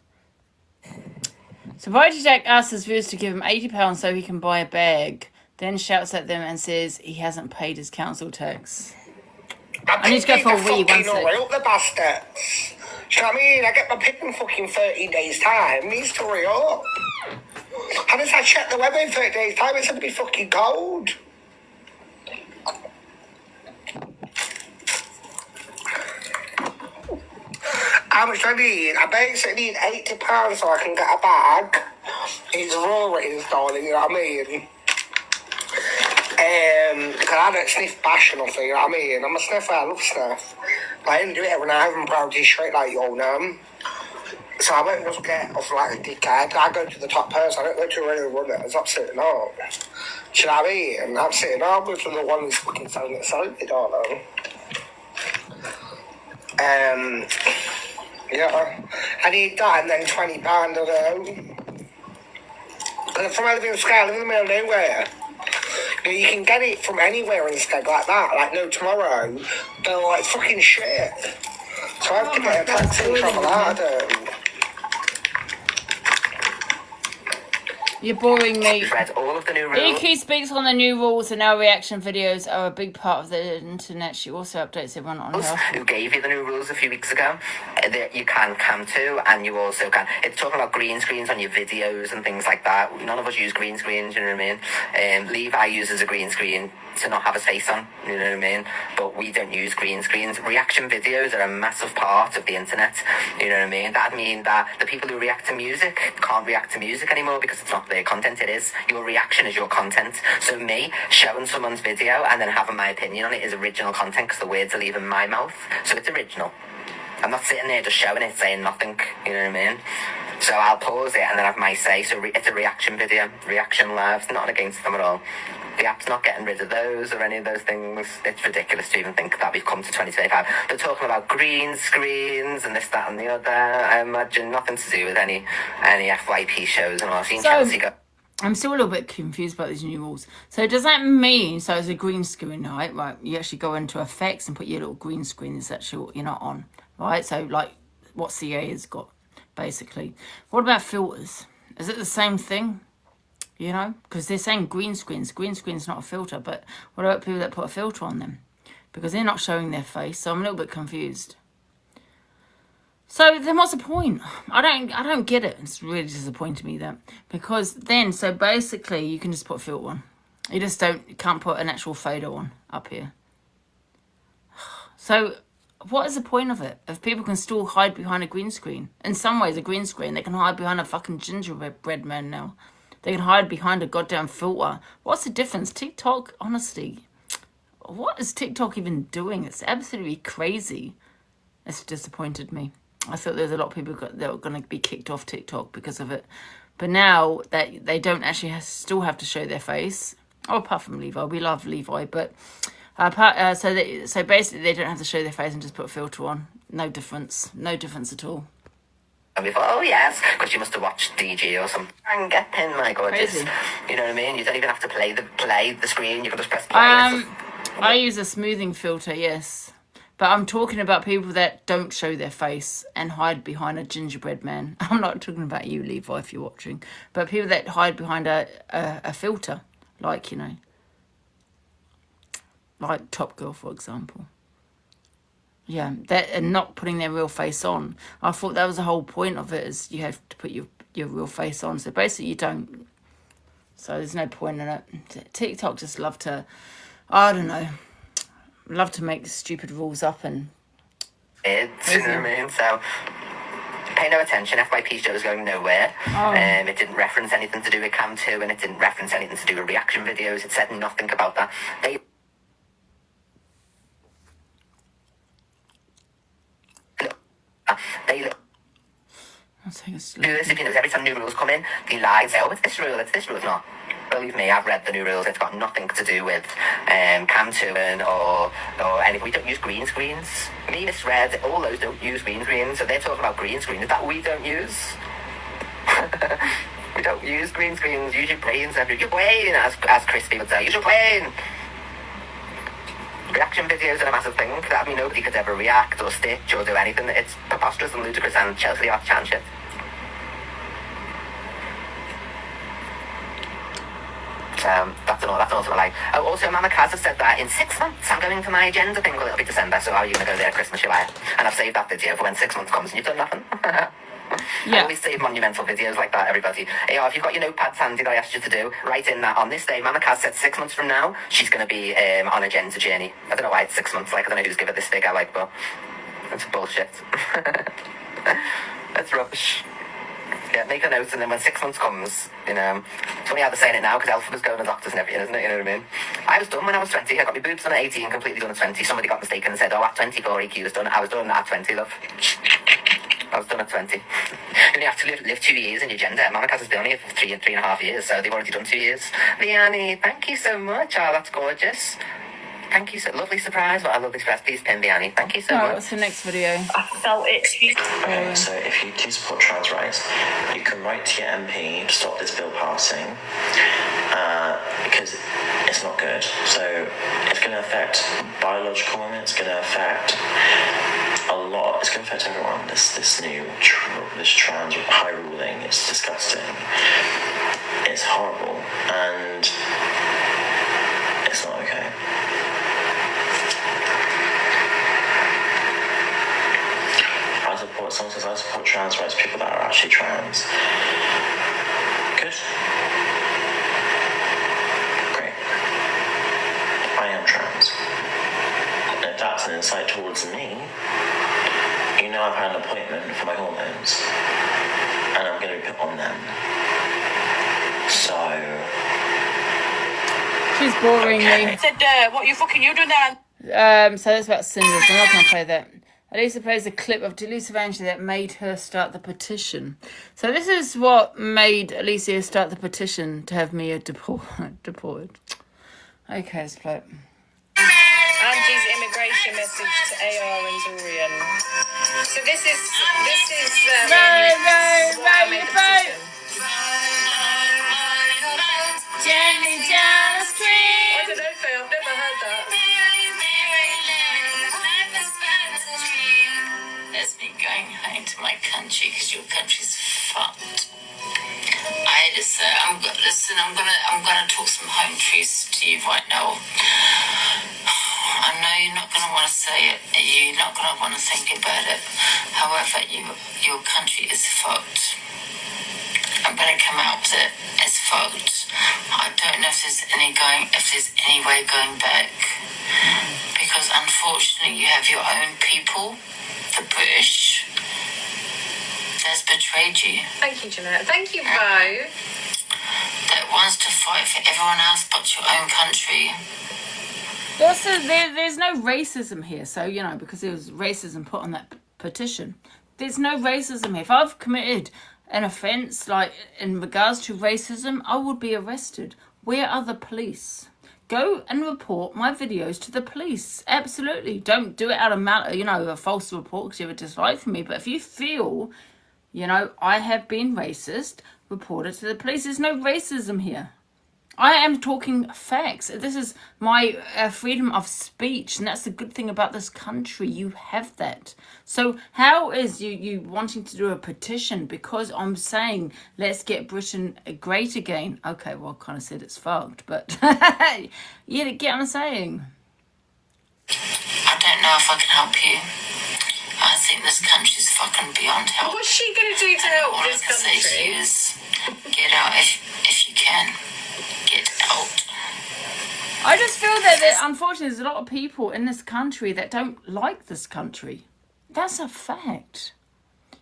So Variety Jack asks his viewers to give him £80 so he can buy a bag, then shouts at them and says he hasn't paid his council tax. I need to go for a wee one sec. The bastards. Do you know what I mean? I get my pick in fucking 30 days' time. Needs to hurry up. And as I check the weather in 30 days' time, it's going to be fucking cold. How much do I need? I basically need £80 so I can get a bag. It's Rory's, darling, you know what I mean? Because I don't sniff bash or nothing, you know what I mean? I'm a sniffer, I love sniff. But I didn't do it when I haven't browsed straight like you all know. So I won't just get off like a dickhead. I go to the top person, I don't go to a regular runner. It's absolutely not. Do you know what I mean? Absolutely not. I'll go to the one who's fucking selling it, you don't know. Yeah, I need that and then £20, I don't know. Because from Elephant Sky, I live in the middle of nowhere. You can get it from anywhere instead, like that, like no tomorrow. They're like fucking shit. So I have to get a taxi and travel out of them. You're boring me. Read all of the new rules. EQ speaks on the new rules and now reaction videos are a big part of the internet. She also updates everyone on her. Who gave you the new rules a few weeks ago? You can cam to, and you also can. It's talking about green screens on your videos and things like that. None of us use green screens, you know what I mean? Levi uses a green screen to not have his face on, you know what I mean? But we don't use green screens. Reaction videos are a massive part of the internet, you know what I mean? That'd mean that the people who react to music can't react to music anymore because it's not their content, it is. Your reaction is your content. So me showing someone's video and then having my opinion on it is original content because the words are leaving my mouth. So it's original. I'm not sitting there just showing it, saying nothing, you know what I mean? So I'll pause it and then have my say. So it's a reaction video, reaction live, not against them at all. The app's not getting rid of those or any of those things. It's ridiculous to even think that we've come to 2025. They're talking about green screens and this, that and the other. I imagine nothing to do with any FYP shows and all. I've seen Chelsea go... I'm still a little bit confused about these new rules. So does that mean, so it's a green screen, right? Right, you actually go into effects and put your little green screen is actually what you're not on, right? So like what CA has got, basically. What about filters? Is it the same thing? You know, because they're saying green screens. Green screen's not a filter, but what about people that put a filter on them? Because they're not showing their face, so I'm a little bit confused. So then what's the point? I don't get it. It's really disappointing me that. Because then, so basically you can just put a filter on. You can't put an actual photo on up here. So what is the point of it? If people can still hide behind a green screen. In some ways, a green screen, they can hide behind a fucking gingerbread man now. They can hide behind a goddamn filter. What's the difference? TikTok, honestly, what is TikTok even doing? It's absolutely crazy. It's disappointed me. I thought there's a lot of people that were going to be kicked off TikTok because of it. But now that they don't actually still have to show their face. Oh, apart from Levi. We love Levi. But so basically they don't have to show their face and just put a filter on. No difference. No difference at all. And we thought, oh yes, because you must have watched DG or something. And get in, my gorgeous. Crazy. You know what I mean? You don't even have to play the screen. You can just press play. I use a smoothing filter, yes. But I'm talking about people that don't show their face and hide behind a gingerbread man. I'm not talking about you, Levi, if you're watching. But people that hide behind a filter, like, you know, like Top Girl, for example. Yeah, that and not putting their real face on. I thought that was the whole point of it, is you have to put your real face on. So basically you don't. So there's no point in it. TikTok just love to, I don't know, love to make stupid rules up and... You know what I mean? So pay no attention. FYP show is going nowhere. It didn't reference anything to do with Cam 2 and it didn't reference anything to do with reaction videos. It said nothing about that. They look. Do this if you know, every time new rules come in, they lie and say, oh, it's this rule. It's not. Believe me, I've read the new rules. It's got nothing to do with Cam 2 or anything. We don't use green screens. Me, Miss Red, all those don't use green screens. So they're talking about green screens that we don't use. We don't use green screens. Use your brains. Use your brain, as Crispy would say. Use your brain. Reaction videos are a massive thing. I mean, nobody could ever react or stitch or do anything. It's preposterous and ludicrous, and Chelsea are chatting shit. That's also a lie. Oh, also, Mama Kaz has said that in 6 months I'm going for my agenda thing. Well, it'll be December, so how are you going to go there at Christmas, you liar? And I've saved that video for when 6 months comes and you've done nothing. I always save monumental videos like that, everybody. Hey, if you've got your notepads handy that I asked you to do, write in that on this day, Mama Kaz said 6 months from now, she's going to be on a gender journey. I don't know why it's 6 months, like, I don't know who's given this figure, like, but it's bullshit. That's rubbish. Yeah, make a note, and then when 6 months comes, you know, it's funny how they're saying it now, because Alpha was going to doctors and everything, isn't it? You know what I mean? I was done when I was 20. I got my boobs done at 18, completely done at 20. Somebody got mistaken and said, oh, at 24 EQ was done. I was done at 20, love. I was done at 20. You only have to live 2 years in your gender. Mama Kaz has been on here for 3.5 years, so they've already done 2 years. Vianney, thank you so much. Oh, that's gorgeous. Thank you, so lovely surprise. What a lovely surprise. Please pin Vianney. Thank you so much. What's the next video? I felt it. Okay, so if you do support trans rights, you can write to your MP to stop this bill passing, because it's not good. So it's going to affect biological women. It's going to affect a lot. It's going to affect everyone. This new trans high ruling. It's disgusting. It's horrible, and it's not okay. Someone says I support trans rights, people that are actually trans. Good. Great. I am trans. And if that's an insight towards me, you know I've had an appointment for my hormones, and I'm going to be put on them. So... She's boring me. Said, what you doing there? So that's about cinders. I'm not going to play that. Elisa plays a clip of Delusive Angela that made her start the petition. So this is what made Alicia start the petition to have Mia deported. Okay, let's play it. Angie's immigration message to AR and Dorian. So this is Jenny down the street. I don't know, Faye, I've never heard that. That's me going home to my country because your country's fucked. I'm gonna talk some home truths to you right now. I know you're not gonna want to say it. You're not gonna want to think about it. However, your country is fucked. I'm gonna come out with it. It's fucked. I don't know if there's any way going back, because unfortunately you have your own people, the British, that's betrayed you. Thank you, Jeanette. Thank you, Bo. That wants to fight for everyone else but your own country. Also, there's no racism here. So, you know, because there was racism put on that petition. There's no racism here. If I've committed an offence, like, in regards to racism, I would be arrested. Where are the police? Go and report my videos to the police. Absolutely. Don't do it out of a false report because you have a dislike for me. But if you feel, I have been racist, report it to the police. There's no racism here. I am talking facts. This is my freedom of speech, and that's the good thing about this country. You have that. So how is you wanting to do a petition because I'm saying let's get Britain great again? Okay, well, I kind of said it's fucked, but you get what I'm saying. I don't know if I can help you. I think this country's fucking beyond help. What's she going to do to help this country? All I can say to you is get out if you can. Get out. I just feel that unfortunately there's a lot of people in this country that don't like this country. That's a fact.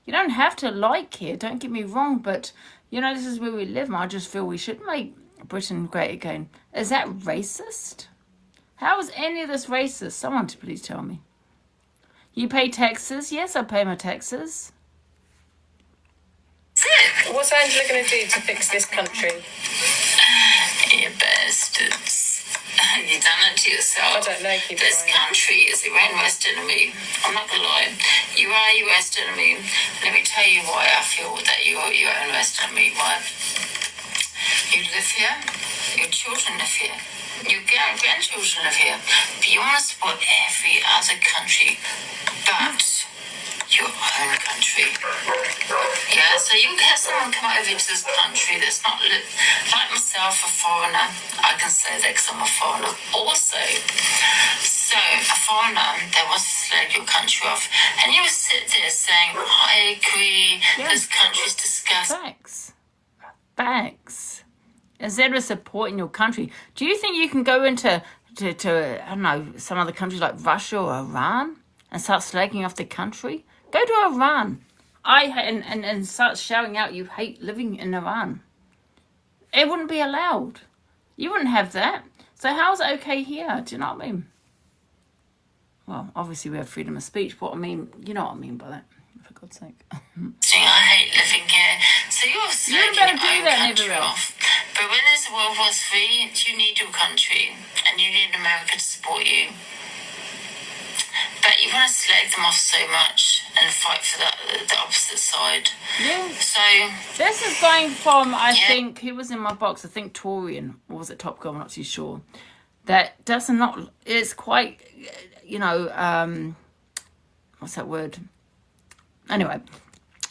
You don't have to like here, don't get me wrong, but this is where we live, and I just feel we should make Britain great again. Is that racist? How is any of this racist? Someone to please tell me. You pay taxes? Yes, I pay my taxes. What's Angela going to do to fix this country? You bastards. You've done it to yourself. I don't know, this country is your own worst enemy. I'm not going to lie. You are your worst enemy. Let me tell you why I feel that you're your own worst enemy. Why? You live here. Your children live here. Your grandchildren live here, but you want to support every other country but your own country. Yeah, so you can have someone come over to this country that's not like myself, a foreigner. I can say that because I'm a foreigner also. So, a foreigner that wants to slag your country off, and you would sit there saying, I agree, this country's disgusting. Facts. Instead of supporting your country, do you think you can go into I don't know, some other countries like Russia or Iran and start slagging off the country? Go to Iran. And start shouting out you hate living in Iran. It wouldn't be allowed. You wouldn't have that. So how's it okay here? Do you know what I mean? Well, obviously we have freedom of speech, but I mean, you know what I mean by that, for God's sake. I hate living here. So you're slagging your own country off. But when there's World War III, you need your country and you need America to support you. But you want to slag them off so much and fight for the opposite side. Yes. So this is going from, I think, who was in my box? I think Torian, or was it Top Girl? I'm not too sure. That does not, it's quite, you know, what's that word? Anyway,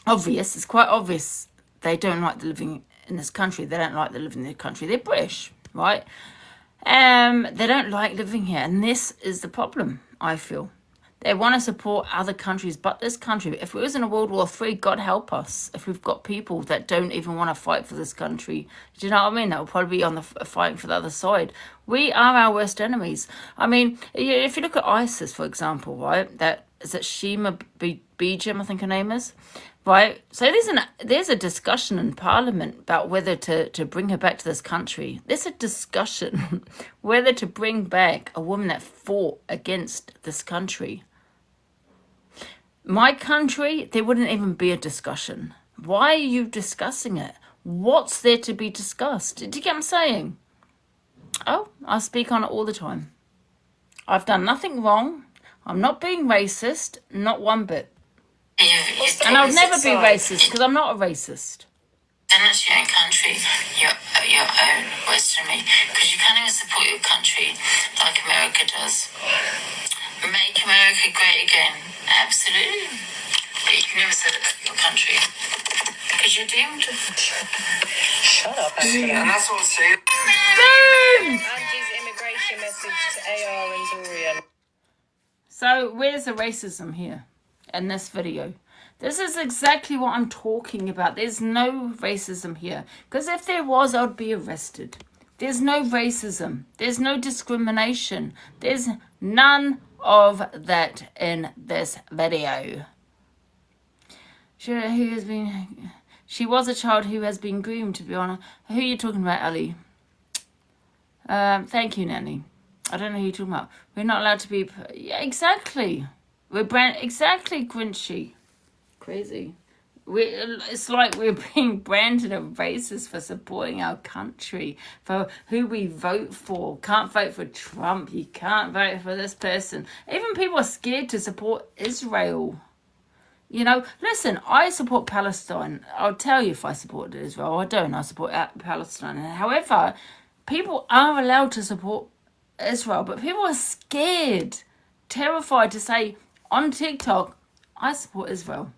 obvious. It's quite obvious they don't like the living in this country. They don't like the living in the country. They're British, right? They don't like living here. And this is the problem, I feel. They want to support other countries, but this country, if we was in a World War III, God help us. If we've got people that don't even want to fight for this country, do you know what I mean? That will probably be on the fighting for the other side. We are our worst enemies. I mean, if you look at ISIS, for example, right? Is it Shima Begum, I think her name is, right? So there's a discussion in Parliament about whether to bring her back to this country. There's a discussion whether to bring back a woman that fought against this country. My country, there wouldn't even be a discussion. Why are you discussing it? What's there to be discussed? Do you get what I'm saying? Oh, I speak on it all the time. I've done nothing wrong. I'm not being racist, not one bit. And I'll never be racist because I'm not a racist. Then it's your own country, your own worst enemy, because you can't even support your country like America does. Make America great again, absolutely. But you can never say that about your country because you're doomed. Shut up, Anthony. And that's what I'm saying. Boom! Angie's immigration message to AR and Dorian. So where's the racism here in this video? This is exactly what I'm talking about. There's no racism here. Because if there was, I'd be arrested. There's no racism. There's no discrimination. There's none of that in this video. She was a child who has been groomed, to be honest. Who are you talking about, Ali? Thank you, Nanny. I don't know who you're talking about. We're not allowed to be... Yeah, exactly. Exactly, Grinchy. Crazy. It's like we're being branded a racist for supporting our country, for who we vote for. Can't vote for Trump. You can't vote for this person. Even people are scared to support Israel. You know, listen, I support Palestine. I'll tell you if I support Israel. I don't. I support Palestine. However, people are allowed to support Israel, but people are scared, terrified to say on TikTok, I support Israel.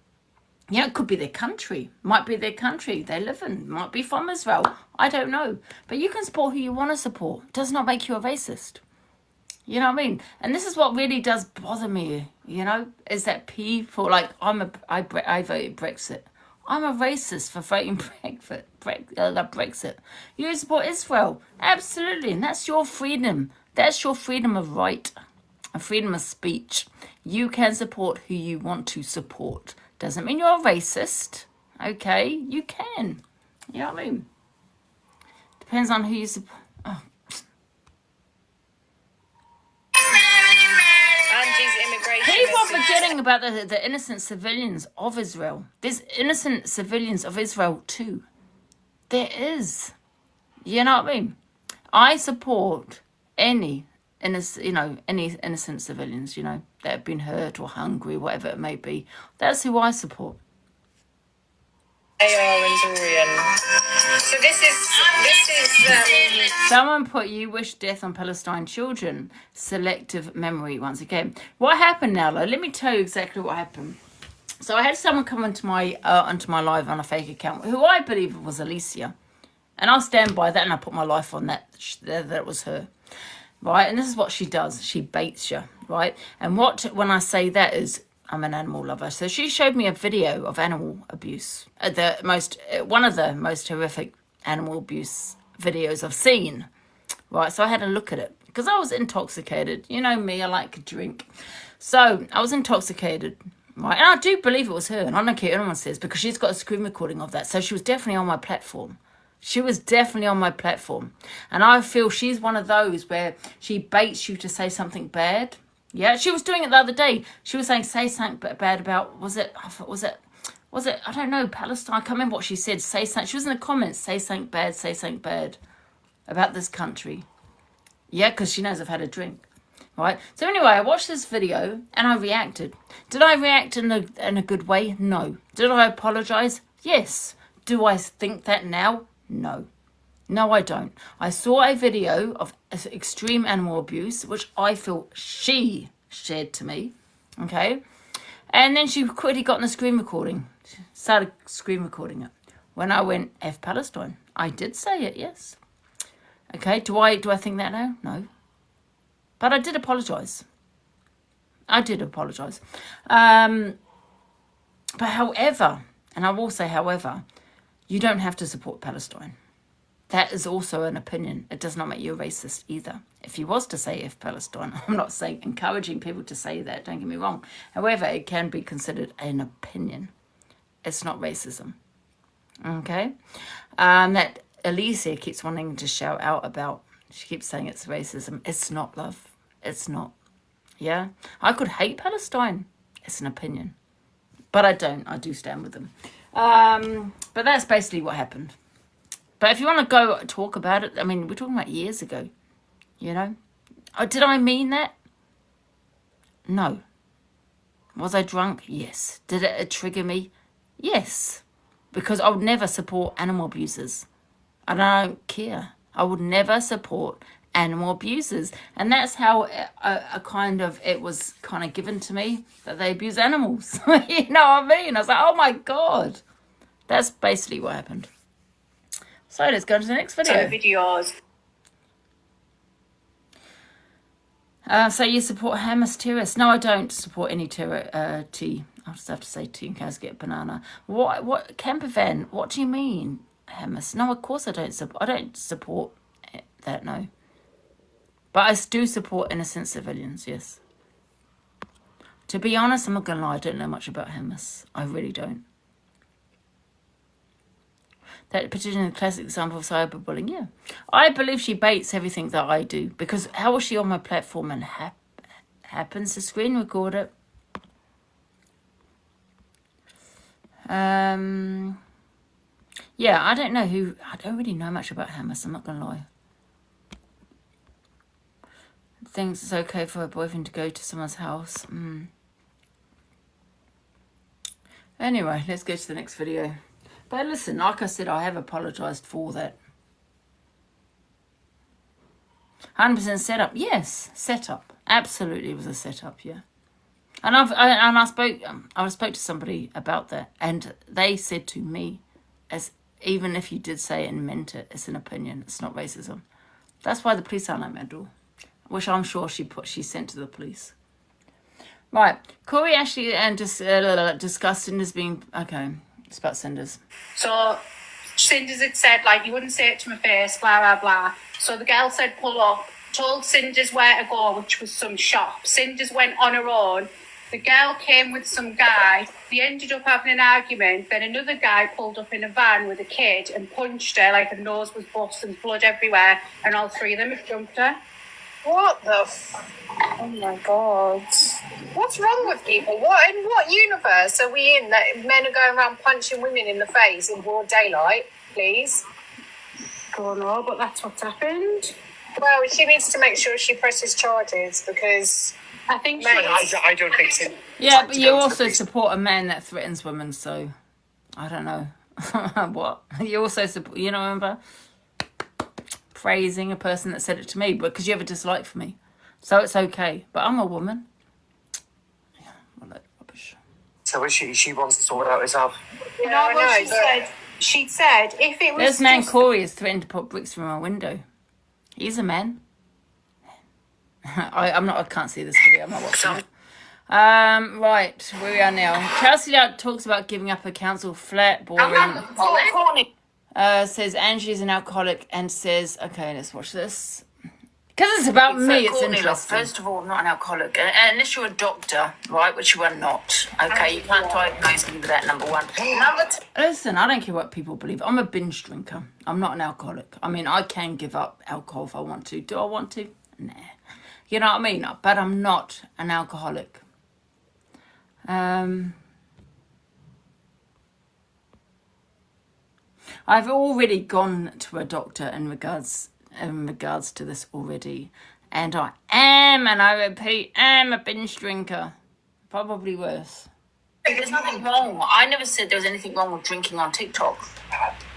Yeah, it could be their country. Might be their country they live in. Might be from Israel. I don't know. But you can support who you want to support. It does not make you a racist. You know what I mean? And this is what really does bother me, you know, is that people, like, I voted Brexit. I'm a racist for voting Brexit. You support Israel. Absolutely. And that's your freedom. That's your freedom of right. A freedom of speech. You can support who you want to support. Doesn't mean you're a racist. Okay, you can. You know what I mean? Depends on who you support. Oh. People are forgetting about the innocent civilians of Israel. There's innocent civilians of Israel too. There is. You know what I mean? I support any innocent civilians, you know, that have been hurt or hungry, whatever it may be. That's who I support. AR and Dorian. So this is Someone put you wish death on Palestine children. Selective memory once again. What happened now, though? Let me tell you exactly what happened. So I had someone come onto my live on a fake account who I believe was Alicia, and I'll stand by that, and I put my life on that it was her, right? And this is what she does: she baits you, right? And when I say that is, I'm an animal lover. So she showed me a video of animal abuse, one of the most horrific animal abuse videos I've seen, right? So I had a look at it because I was intoxicated. You know me, I like a drink. So I was intoxicated, right? And I do believe it was her, and I don't care what anyone says because she's got a screen recording of that. So she was definitely on my platform. She was definitely on my platform. And I feel she's one of those where she baits you to say something bad. Yeah, she was doing it the other day. She was saying, say something bad about, was it, I don't know, Palestine. I can't remember what she said. Say something. She was in the comments, say something bad about this country. Yeah, because she knows I've had a drink. Right? So anyway, I watched this video and I reacted. Did I react in a good way? No. Did I apologise? Yes. Do I think that now? No. No, I don't. I saw a video of extreme animal abuse, which I feel she shared to me. Okay? And then she quickly got in the screen recording. She started screen recording it. When I went, F Palestine. I did say it, yes. Okay, do I think that now? No. But I did apologise. But however, and I will say however, you don't have to support Palestine. That is also an opinion. It does not make you a racist either. If you was to say F Palestine, I'm not saying encouraging people to say that, don't get me wrong. However, it can be considered an opinion. It's not racism. Okay? That Alicia keeps wanting to shout out about. She keeps saying it's racism. It's not, love. It's not. Yeah? I could hate Palestine. It's an opinion. But I don't. I do stand with them. But that's basically what happened. But if you want to go talk about it, I mean, we're talking about years ago, you know. Did I mean that? No. Was I drunk? Yes. Did it trigger me? Yes. Because I would never support animal abusers. And I don't care. I would never support animal abusers. And that's how it was kind of given to me, that they abuse animals. You know what I mean? I was like, oh my God. That's basically what happened. So let's go to the next video. videos. So you support Hamas terrorists? No, I don't support any terror. T. I'll just have to say T in case I get banana. What campervan? What do you mean, Hamas? No, of course I don't support. I don't support that. No. But I do support innocent civilians. Yes. To be honest, I'm not gonna lie. I don't know much about Hamas. I really don't. That particular classic example of cyberbullying, yeah. I believe she baits everything that I do. Because how was she on my platform and happens to screen record it? Yeah, I don't really know much about Hamas, I'm not going to lie. Thinks it's okay for her boyfriend to go to someone's house. Anyway, let's go to the next video. But listen, like I said, I have apologised for that. 100% setup. Yes, setup. Absolutely, it was a setup. Yeah, and I spoke to somebody about that, and they said to me, as even if you did say it and meant it, it's an opinion. It's not racism. That's why the police aren't at my door, which I'm sure she sent to the police. Right, Corey Ashley and discussed Cinders being okay. It's about Cinders. So Cinders had said, like, you wouldn't say it to my face, blah, blah, blah. So the girl said, pull up, told Cinders where to go, which was some shop. Cinders went on her own. The girl came with some guy. They ended up having an argument. Then another guy pulled up in a van with a kid and punched her, like her nose was bust and blood everywhere. And all three of them have jumped her. What the oh my God. What's wrong with people? In what universe are we in that men are going around punching women in the face in broad daylight, please? I don't know, but that's what's happened. Well, she needs to make sure she presses charges because I think I don't think so. Yeah, but you also support a man that threatens women, so I don't know. What? You also support, you know, remember praising a person that said it to me because you have a dislike for me. So it's okay. But I'm a woman. Yeah, well, that's rubbish. So she wants to sort it out herself. You know what she said? She said if it was This man just- Corey is threatening to put bricks through my window. He's a man. I can't see this video. I'm not watching it. Right, where we are now. Chelsea talks about giving up her council flat, boring. Says Angie's an alcoholic and says, okay, let's watch this. Because it's about me, it's Courtney, interesting. First of all, I'm not an alcoholic. Unless you're a doctor, right, which you are not. Okay, you can't diagnose me with that, number one. Number two. Listen, I don't care what people believe. I'm a binge drinker. I'm not an alcoholic. I mean, I can give up alcohol if I want to. Do I want to? Nah. You know what I mean? But I'm not an alcoholic. I've already gone to a doctor in regards to this already, and I am, and I repeat, am a binge drinker. Probably worse. There's nothing wrong. I never said there was anything wrong with drinking on TikTok.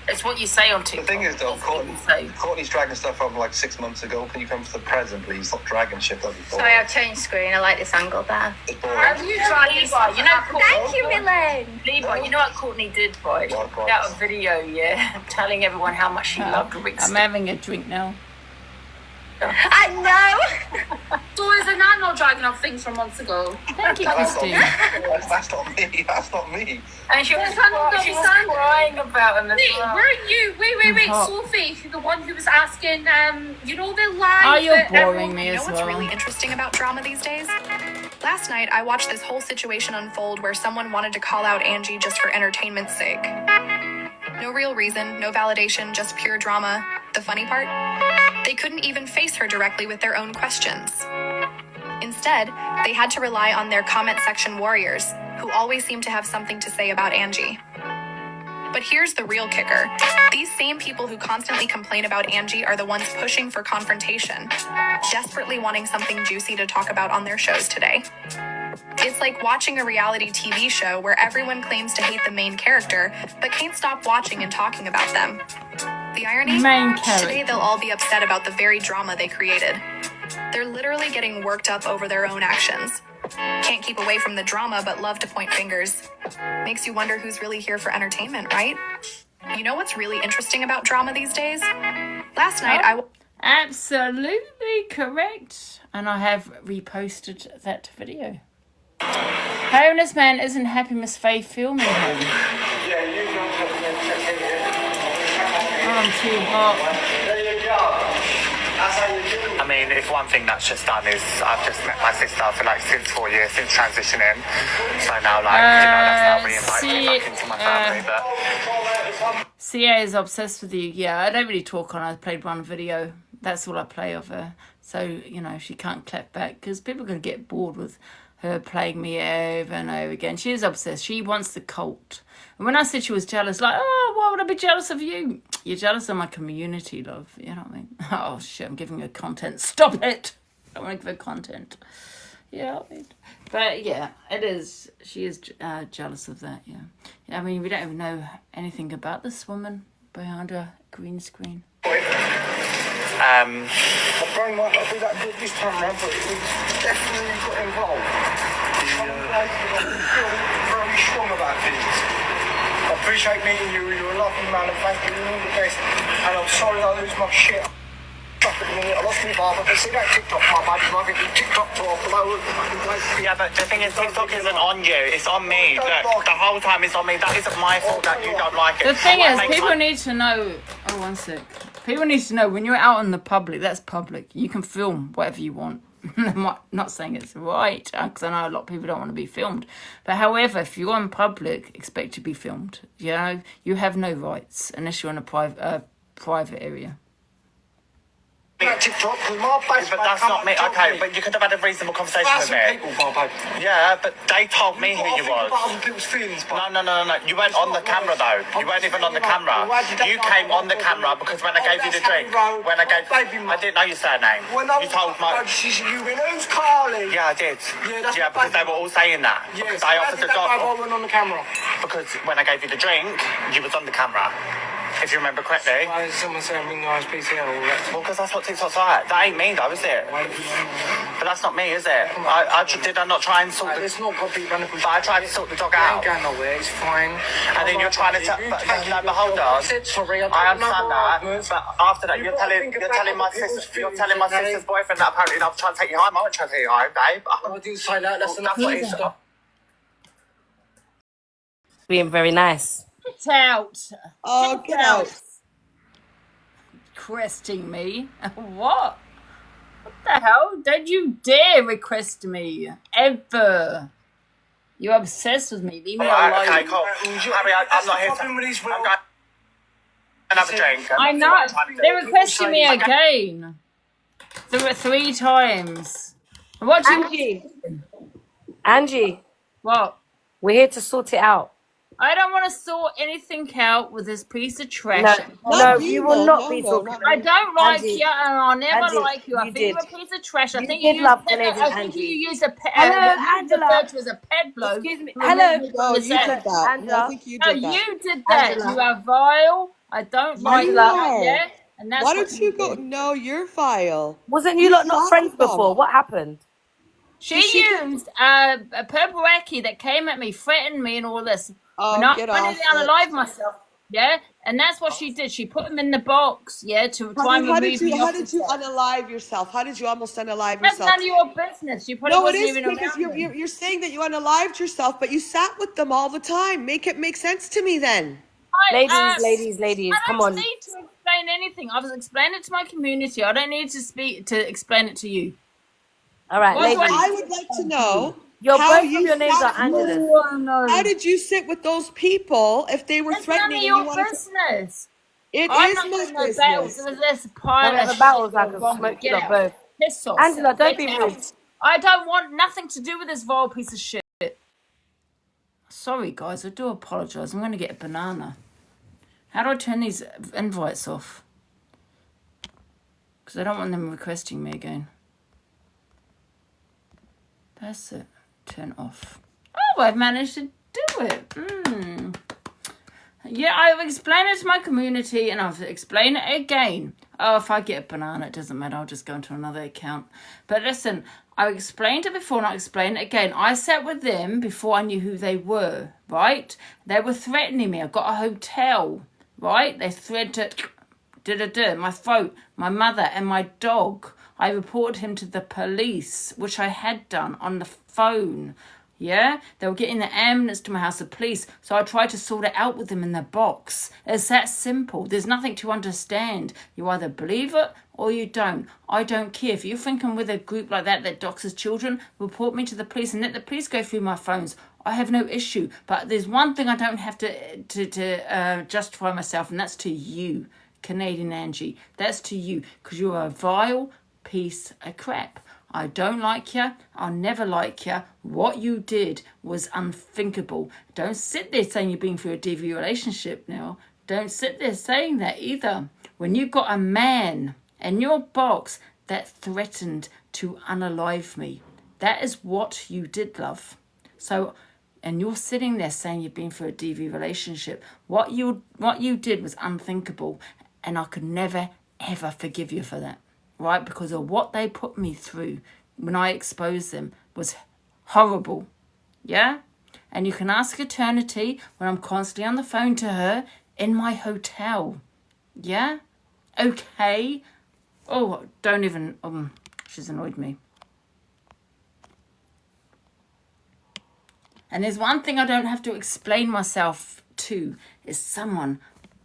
It's what you say on TikTok. The thing is, though, Courtney's dragging stuff from like 6 months ago. Can you come to the present, please? Stop dragging shit that before. Sorry, I've changed screen. I like this angle there. Have you tried Levi? You know, Thank you, Milan. Levi, you know what Courtney did, right? She put out a video, telling everyone how much she loved Rick's. I'm having a drink now. I know. So is a nan not dragging off things from months ago? Thank you, Christine. That's not me. That's not me. And she was crying about him as well. Weren't you? Wait, Sophie, the one who was asking, you know, the line. Oh, you're boring me You as know what's well. really interesting about drama these days? Last night, I watched this whole situation unfold where someone wanted to call out Angie just for entertainment's sake. No real reason, no validation, just pure drama. The funny part? They couldn't even face her directly with their own questions. Instead, they had to rely on their comment section warriors, who always seem to have something to say about Angie. But here's the real kicker. These same people who constantly complain about Angie are the ones pushing for confrontation, desperately wanting something juicy to talk about on their shows today. It's like watching a reality TV show where everyone claims to hate the main character, but can't stop watching and talking about them. The irony? Main character. Today they'll all be upset about the very drama they created. They're literally getting worked up over their own actions. Can't keep away from the drama, but love to point fingers. Makes you wonder who's really here for entertainment, right? You know what's really interesting about drama these days? Last night Absolutely correct. And I have reposted that video. Homeless man isn't happy Miss Faye filming him. Oh, I'm too hot. I mean, if one thing that's just done is I've just met my sister for like since 4 years since transitioning. So now, that's now reinvited me back into my family. But CA is obsessed with you. Yeah, I don't really talk on her. I played one video. That's all I play of her. So, she can't clap back because people are going to get bored with her playing me over and over again. She is obsessed. She wants the cult. And when I said she was jealous, like, oh, why would I be jealous of you? You're jealous of my community, love. You know what I mean? Oh, shit, I'm giving her content. Stop it. I don't want to give her content. You know what I mean? But, yeah, it is. She is jealous of that, yeah. I mean, we don't even know anything about this woman behind her green screen. My brain might not be that good this time around, but it was definitely got involved. I'm very strong about things. I appreciate meeting you. You're a lovely man, and thank you. You're all the best. And I'm sorry I lose my shit. I lost my father. But see that TikTok, my buddy, I can do TikTok to upload. yeah, but the thing is, TikTok isn't on you. It's on me. Look, the whole time it's on me. That isn't my fault that you don't like it. The thing is, people need to know. Oh, one sec. People need to know when you're out in the public, that's public. You can film whatever you want. I'm not saying it's right, because I know a lot of people don't want to be filmed. But however, if you're in public, expect to be filmed. You have no rights unless you're in a private area. That TikTok, because my best But mate that's come not and me. told Okay, me. but you could have had a reasonable conversation with Thousand me. people, Bob. Yeah, but they told me who You've you got to think was. about other people's feelings, Bob. No. You weren't on the camera though. You weren't even on the camera. You came on the camera because when I gave you the drink, I didn't know your surname. When I You told my. you went, who's Carly? Yeah, I did. that's Yeah, because they were all saying that. Yes, Because I offered the that dog. I went on the camera. Because when I gave you the drink, you was on the camera. If you remember correctly. Why is someone saying ring nice PCL? Well, because that's what TikTok's like. That ain't me though, is it? But that's not me, is it? Did I not try and sort the... It's not got people under But I tried to sort the dog out. Ain't going nowhere, it's fine. And then you're trying to... But hold on. I understand that. But after that, you're telling my sister's boyfriend that apparently I'm trying to take you home. I wasn't trying to take you home, babe. I didn't say that. That's what it is. Being very nice. Get out. Oh, get out. Requesting me? What? What the hell? Don't you dare request me. Ever. You're obsessed with me. Leave me alone. Okay, cool. Harry, I'm not here to... I'm going to have a drink. I know. They're requesting me again. There were 3 times. What do you... Angie. What? We're here to sort it out. I don't want to sort anything out with this piece of trash. No, you will not be sorted. I don't like Angie, you, and I'll never Angie, like you. I you think you're a did. piece of trash. I You think did you love used, Canadian I think Angie. you use a Hello, Angela. referred to as a pedlo. Excuse me. who Hello. lives with No, the you set. did that. Angela. I think you No, did that. you did that. Angela. You are vile. I don't like You you. are. Yeah, and that's Why what don't you go? did. No, you're vile. Wasn't you lot not friends before? What happened? She used a purple that came at me, threatened me, and all this. Oh, And I get wanted off to unalive myself. Yeah, and that's what she did. She put him in the box. Yeah, to try and How remove me how off the did you set. unalive yourself? How did you almost unalive That's yourself? none of your business. You probably No, it wasn't is even because around then. you're saying that you unalived yourself, but you sat with them all the time. Make it make sense to me then. Ladies, come on. I don't need to explain anything. I've explained it to my community. I don't need to explain it to you. All right, What do ladies. I would like to know Both how of you your names sat are with- Angelas. How did you sit with those people if they were It's none threatening of and you your wanted to? business. It I'm is not my getting no battles. business. There's a pile Don't of have battles, shit I going can wrong. smoke you Get lot out. both. Piss off. Angela, don't be Get rude. out. I don't want nothing to do with this vile piece of shit. Sorry, guys. I do apologise. I'm going to get a banana. How do I turn these invites off? Because I don't want them requesting me again. That's it. Turn off. Oh, I've managed to do it. Yeah, I've explained it to my community and I've explained it again. Oh, if I get a banana, it doesn't matter. I'll just go into another account. But listen, I explained it before and I explained it again. I sat with them before I knew who they were, right? They were threatening me. I got a hotel, right? They threatened my throat, my mother and my dog. I reported him to the police, which I had done on the phone. Yeah, they were getting the ambulance to my house, the police. So I tried to sort it out with them in the box. It's that simple. There's nothing to understand. You either believe it or you don't. I don't care. If you're thinking with a group like that doxes children, report me to the police and let the police go through my phones. I have no issue. But there's one thing I don't have to justify myself, and that's to you, Canadian Angie. That's to you, because you're a vile piece of crap. I don't like you. I'll never like you. What you did was unthinkable. Don't sit there saying you've been through a DV relationship now. Don't sit there saying that either. When you've got a man in your box that threatened to unalive me, that is what you did, love. So, and you're sitting there saying you've been through a DV relationship. What you did was unthinkable, and I could never, ever forgive you for that. Right, because of what they put me through when I exposed them was horrible. Yeah? And you can ask Eternity when I'm constantly on the phone to her in my hotel. Yeah? Okay? Oh, don't even... she's annoyed me. And there's one thing I don't have to explain myself to, is someone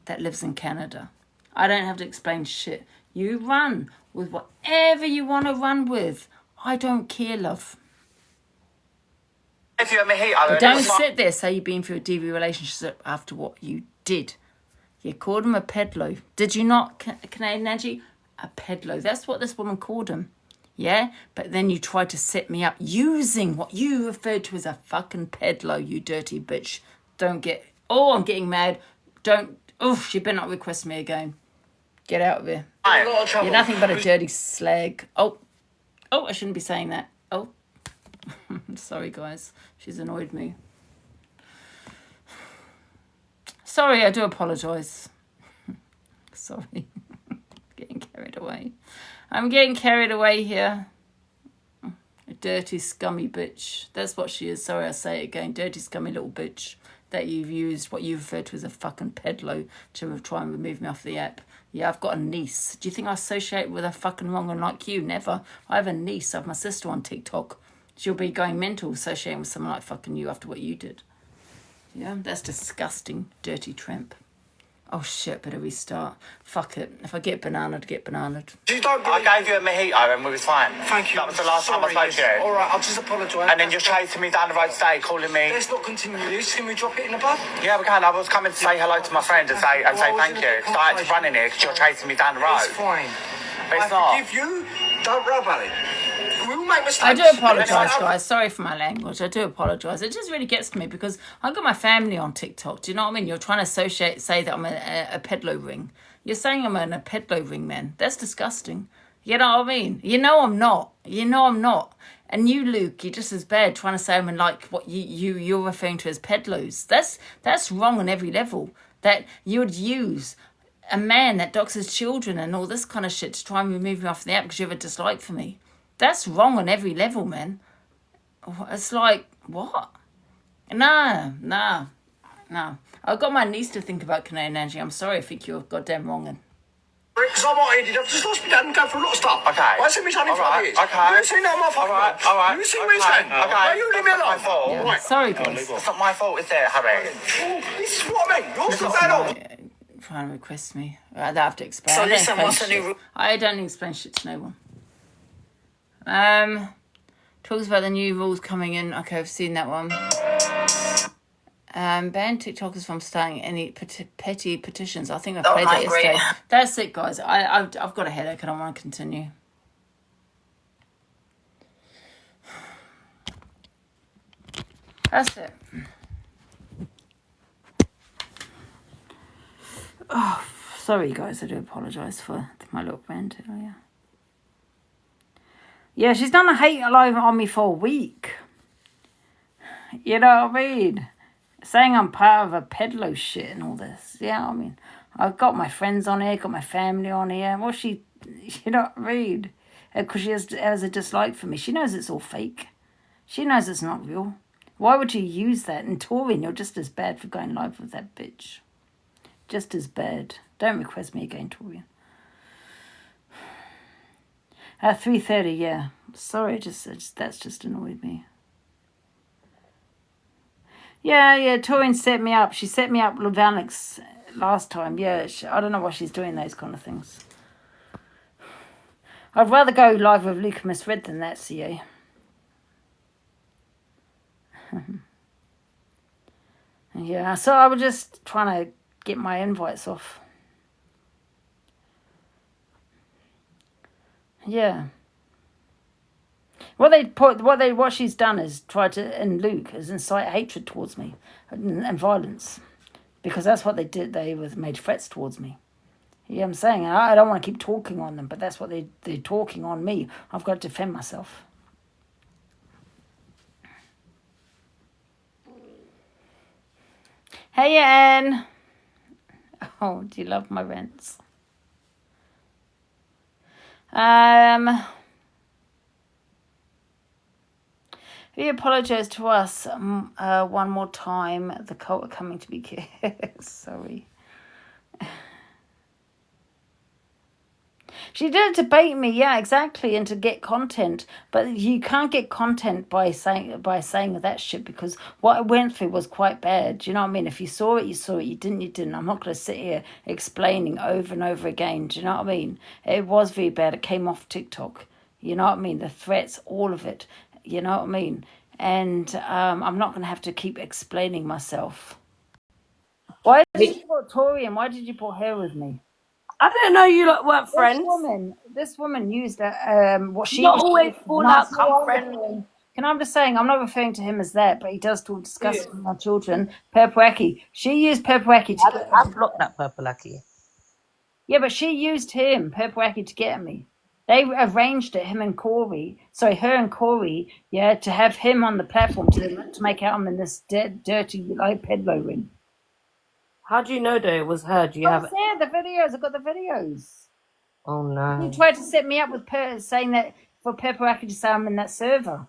that lives in Canada. I don't have to explain shit. You run with whatever you want to run with. I don't care, love. If you're a mojito, But don't sit there say you've been through a DV relationship after what you did. You called him a pedlo. Did you not, Canadian Angie? a peddler. That's what this woman called him. Yeah? But then you tried to set me up using what you referred to as a fucking peddler, you dirty bitch. Don't get... Oh, I'm getting mad. Don't... Oh, she better not request me again. Get out of here. You're nothing but a dirty slag. Oh, I shouldn't be saying that. Oh. Sorry, guys. She's annoyed me. Sorry, I do apologise. Sorry. Getting carried away. I'm getting carried away here. A dirty, scummy bitch. That's what she is. Sorry, I say it again. Dirty, scummy little bitch that you've used what you referred to as a fucking peddler to try and remove me off the app. Yeah, I've got a niece. Do you think I associate with a fucking wrong one like you? Never. I have a niece. I have my sister on TikTok. She'll be going mental associating with someone like fucking you after what you did. Yeah, that's disgusting, dirty tramp. Oh shit, better restart. Fuck it. If I get bananaed, get bananaed. I gave you a mojito and we was fine. Thank you. That was the last time I spoke to you. All right, I'll just apologise. And then you're chasing me down the road today, calling me. Let's not continue with this. Can we drop it in the bud? Yeah, we can. I was coming to say hello to my friend and say thank you. Because I had to run in here because you're chasing me down the road. It's fine. But it's not. I forgive you. Don't worry about it. We will make mistakes. I do apologise, guys. Sorry for my language. I do apologise. It just really gets to me because I've got my family on TikTok. Do you know what I mean? You're trying to say that I'm a peddler ring. You're saying I'm a peddler ring, man. That's disgusting. You know what I mean? You know I'm not. You know I'm not. And you, Luke, you're just as bad trying to say I'm like what you're referring to as peddlers. That's wrong on every level. That you would use a man that doxes children and all this kind of shit to try and remove me off the app because you have a dislike for me. That's wrong on every level, man. It's like, what? Nah. I've got my niece to think about, Canadian Angie. I'm sorry, I think you're goddamn wrong. Because I'm hot-headed. I've just lost my dad and go through a lot of stuff. Okay. I see me son in 5 years. Okay. You see that motherfucker? All right. You see me son? Okay. You leave me alone. It's not my fault. Yeah. Right. Sorry, guys. It's not my fault, is it, Harry? This is what I mean. You're still going on. Trying to request me. I have to explain. So listen, what's the new rule? I don't explain shit to no one. Talks about the new rules coming in. Okay, I've seen that one. Ban TikTokers from starting any petty petitions. I think I played that yesterday. That's it, guys. I've got a headache. I don't want to continue. That's it. Oh, sorry, guys. I do apologise for my little rant earlier. Yeah, she's done a hate live on me for a week. You know what I mean? Saying I'm part of a peddler shit and all this. Yeah, I mean, I've got my friends on here, got my family on here. Well, you know what I mean? Because she has a dislike for me. She knows it's all fake. She knows it's not real. Why would you use that? And Torian, you're just as bad for going live with that bitch. Just as bad. Don't request me again, Torian. At 3:30, yeah. Sorry, that's just annoyed me. Yeah, Torian set me up. She set me up with Alex last time. Yeah, I don't know why she's doing those kind of things. I'd rather go live with Luke Misread than that, CA. Yeah, so I was just trying to get my invites off. Yeah. What she's done is try to, and Luke, is incite hatred towards me and violence, because that's what they did. They made threats towards me. Yeah, I'm saying I don't want to keep talking on them, but that's what they're talking on me. I've got to defend myself. Hey, Anne. Oh, do you love my rants? We apologise to us one more time. The cult are coming to be sorry. She did debate me, yeah, exactly, and to get content. But you can't get content by saying that shit, because what I went through was quite bad. Do you know what I mean? If you saw it, you saw it. You didn't. I'm not going to sit here explaining over and over again. Do you know what I mean? It was very bad. It came off TikTok. You know what I mean? The threats, all of it. You know what I mean? And I'm not going to have to keep explaining myself. Why did you put Torian? Why did you put her with me? I didn't know you lot weren't friends. This woman used what she Not was always fall out, come I'm friends. referring- Can I'm just saying, I'm not referring to him as that, but he does talk disgusting about children. Perpuaki. She used Perpuaki to get I blocked that purple lucky. Yeah, but she used him, Perpuaki, to get at me. They arranged it, him and Corey. Sorry, her and Corey, yeah, to have him on the platform to make out him in this dirty like peddler ring. How do you know though it was her? Do you have? The videos. I've got the videos. Oh no. He tried to set me up with saying that for Perpuaki to say I'm in that server.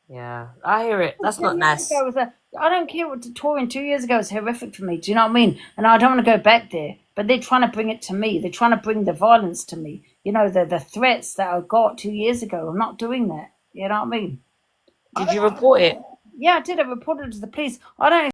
Yeah, I hear it. That's not nice. I don't care what touring 2 years ago was horrific for me. Do you know what I mean? And I don't want to go back there. But they're trying to bring it to me. They're trying to bring the violence to me. You know, the threats that I got 2 years ago. I'm not doing that. You know what I mean? Did you report it? Yeah, I did. I reported it to the police. I don't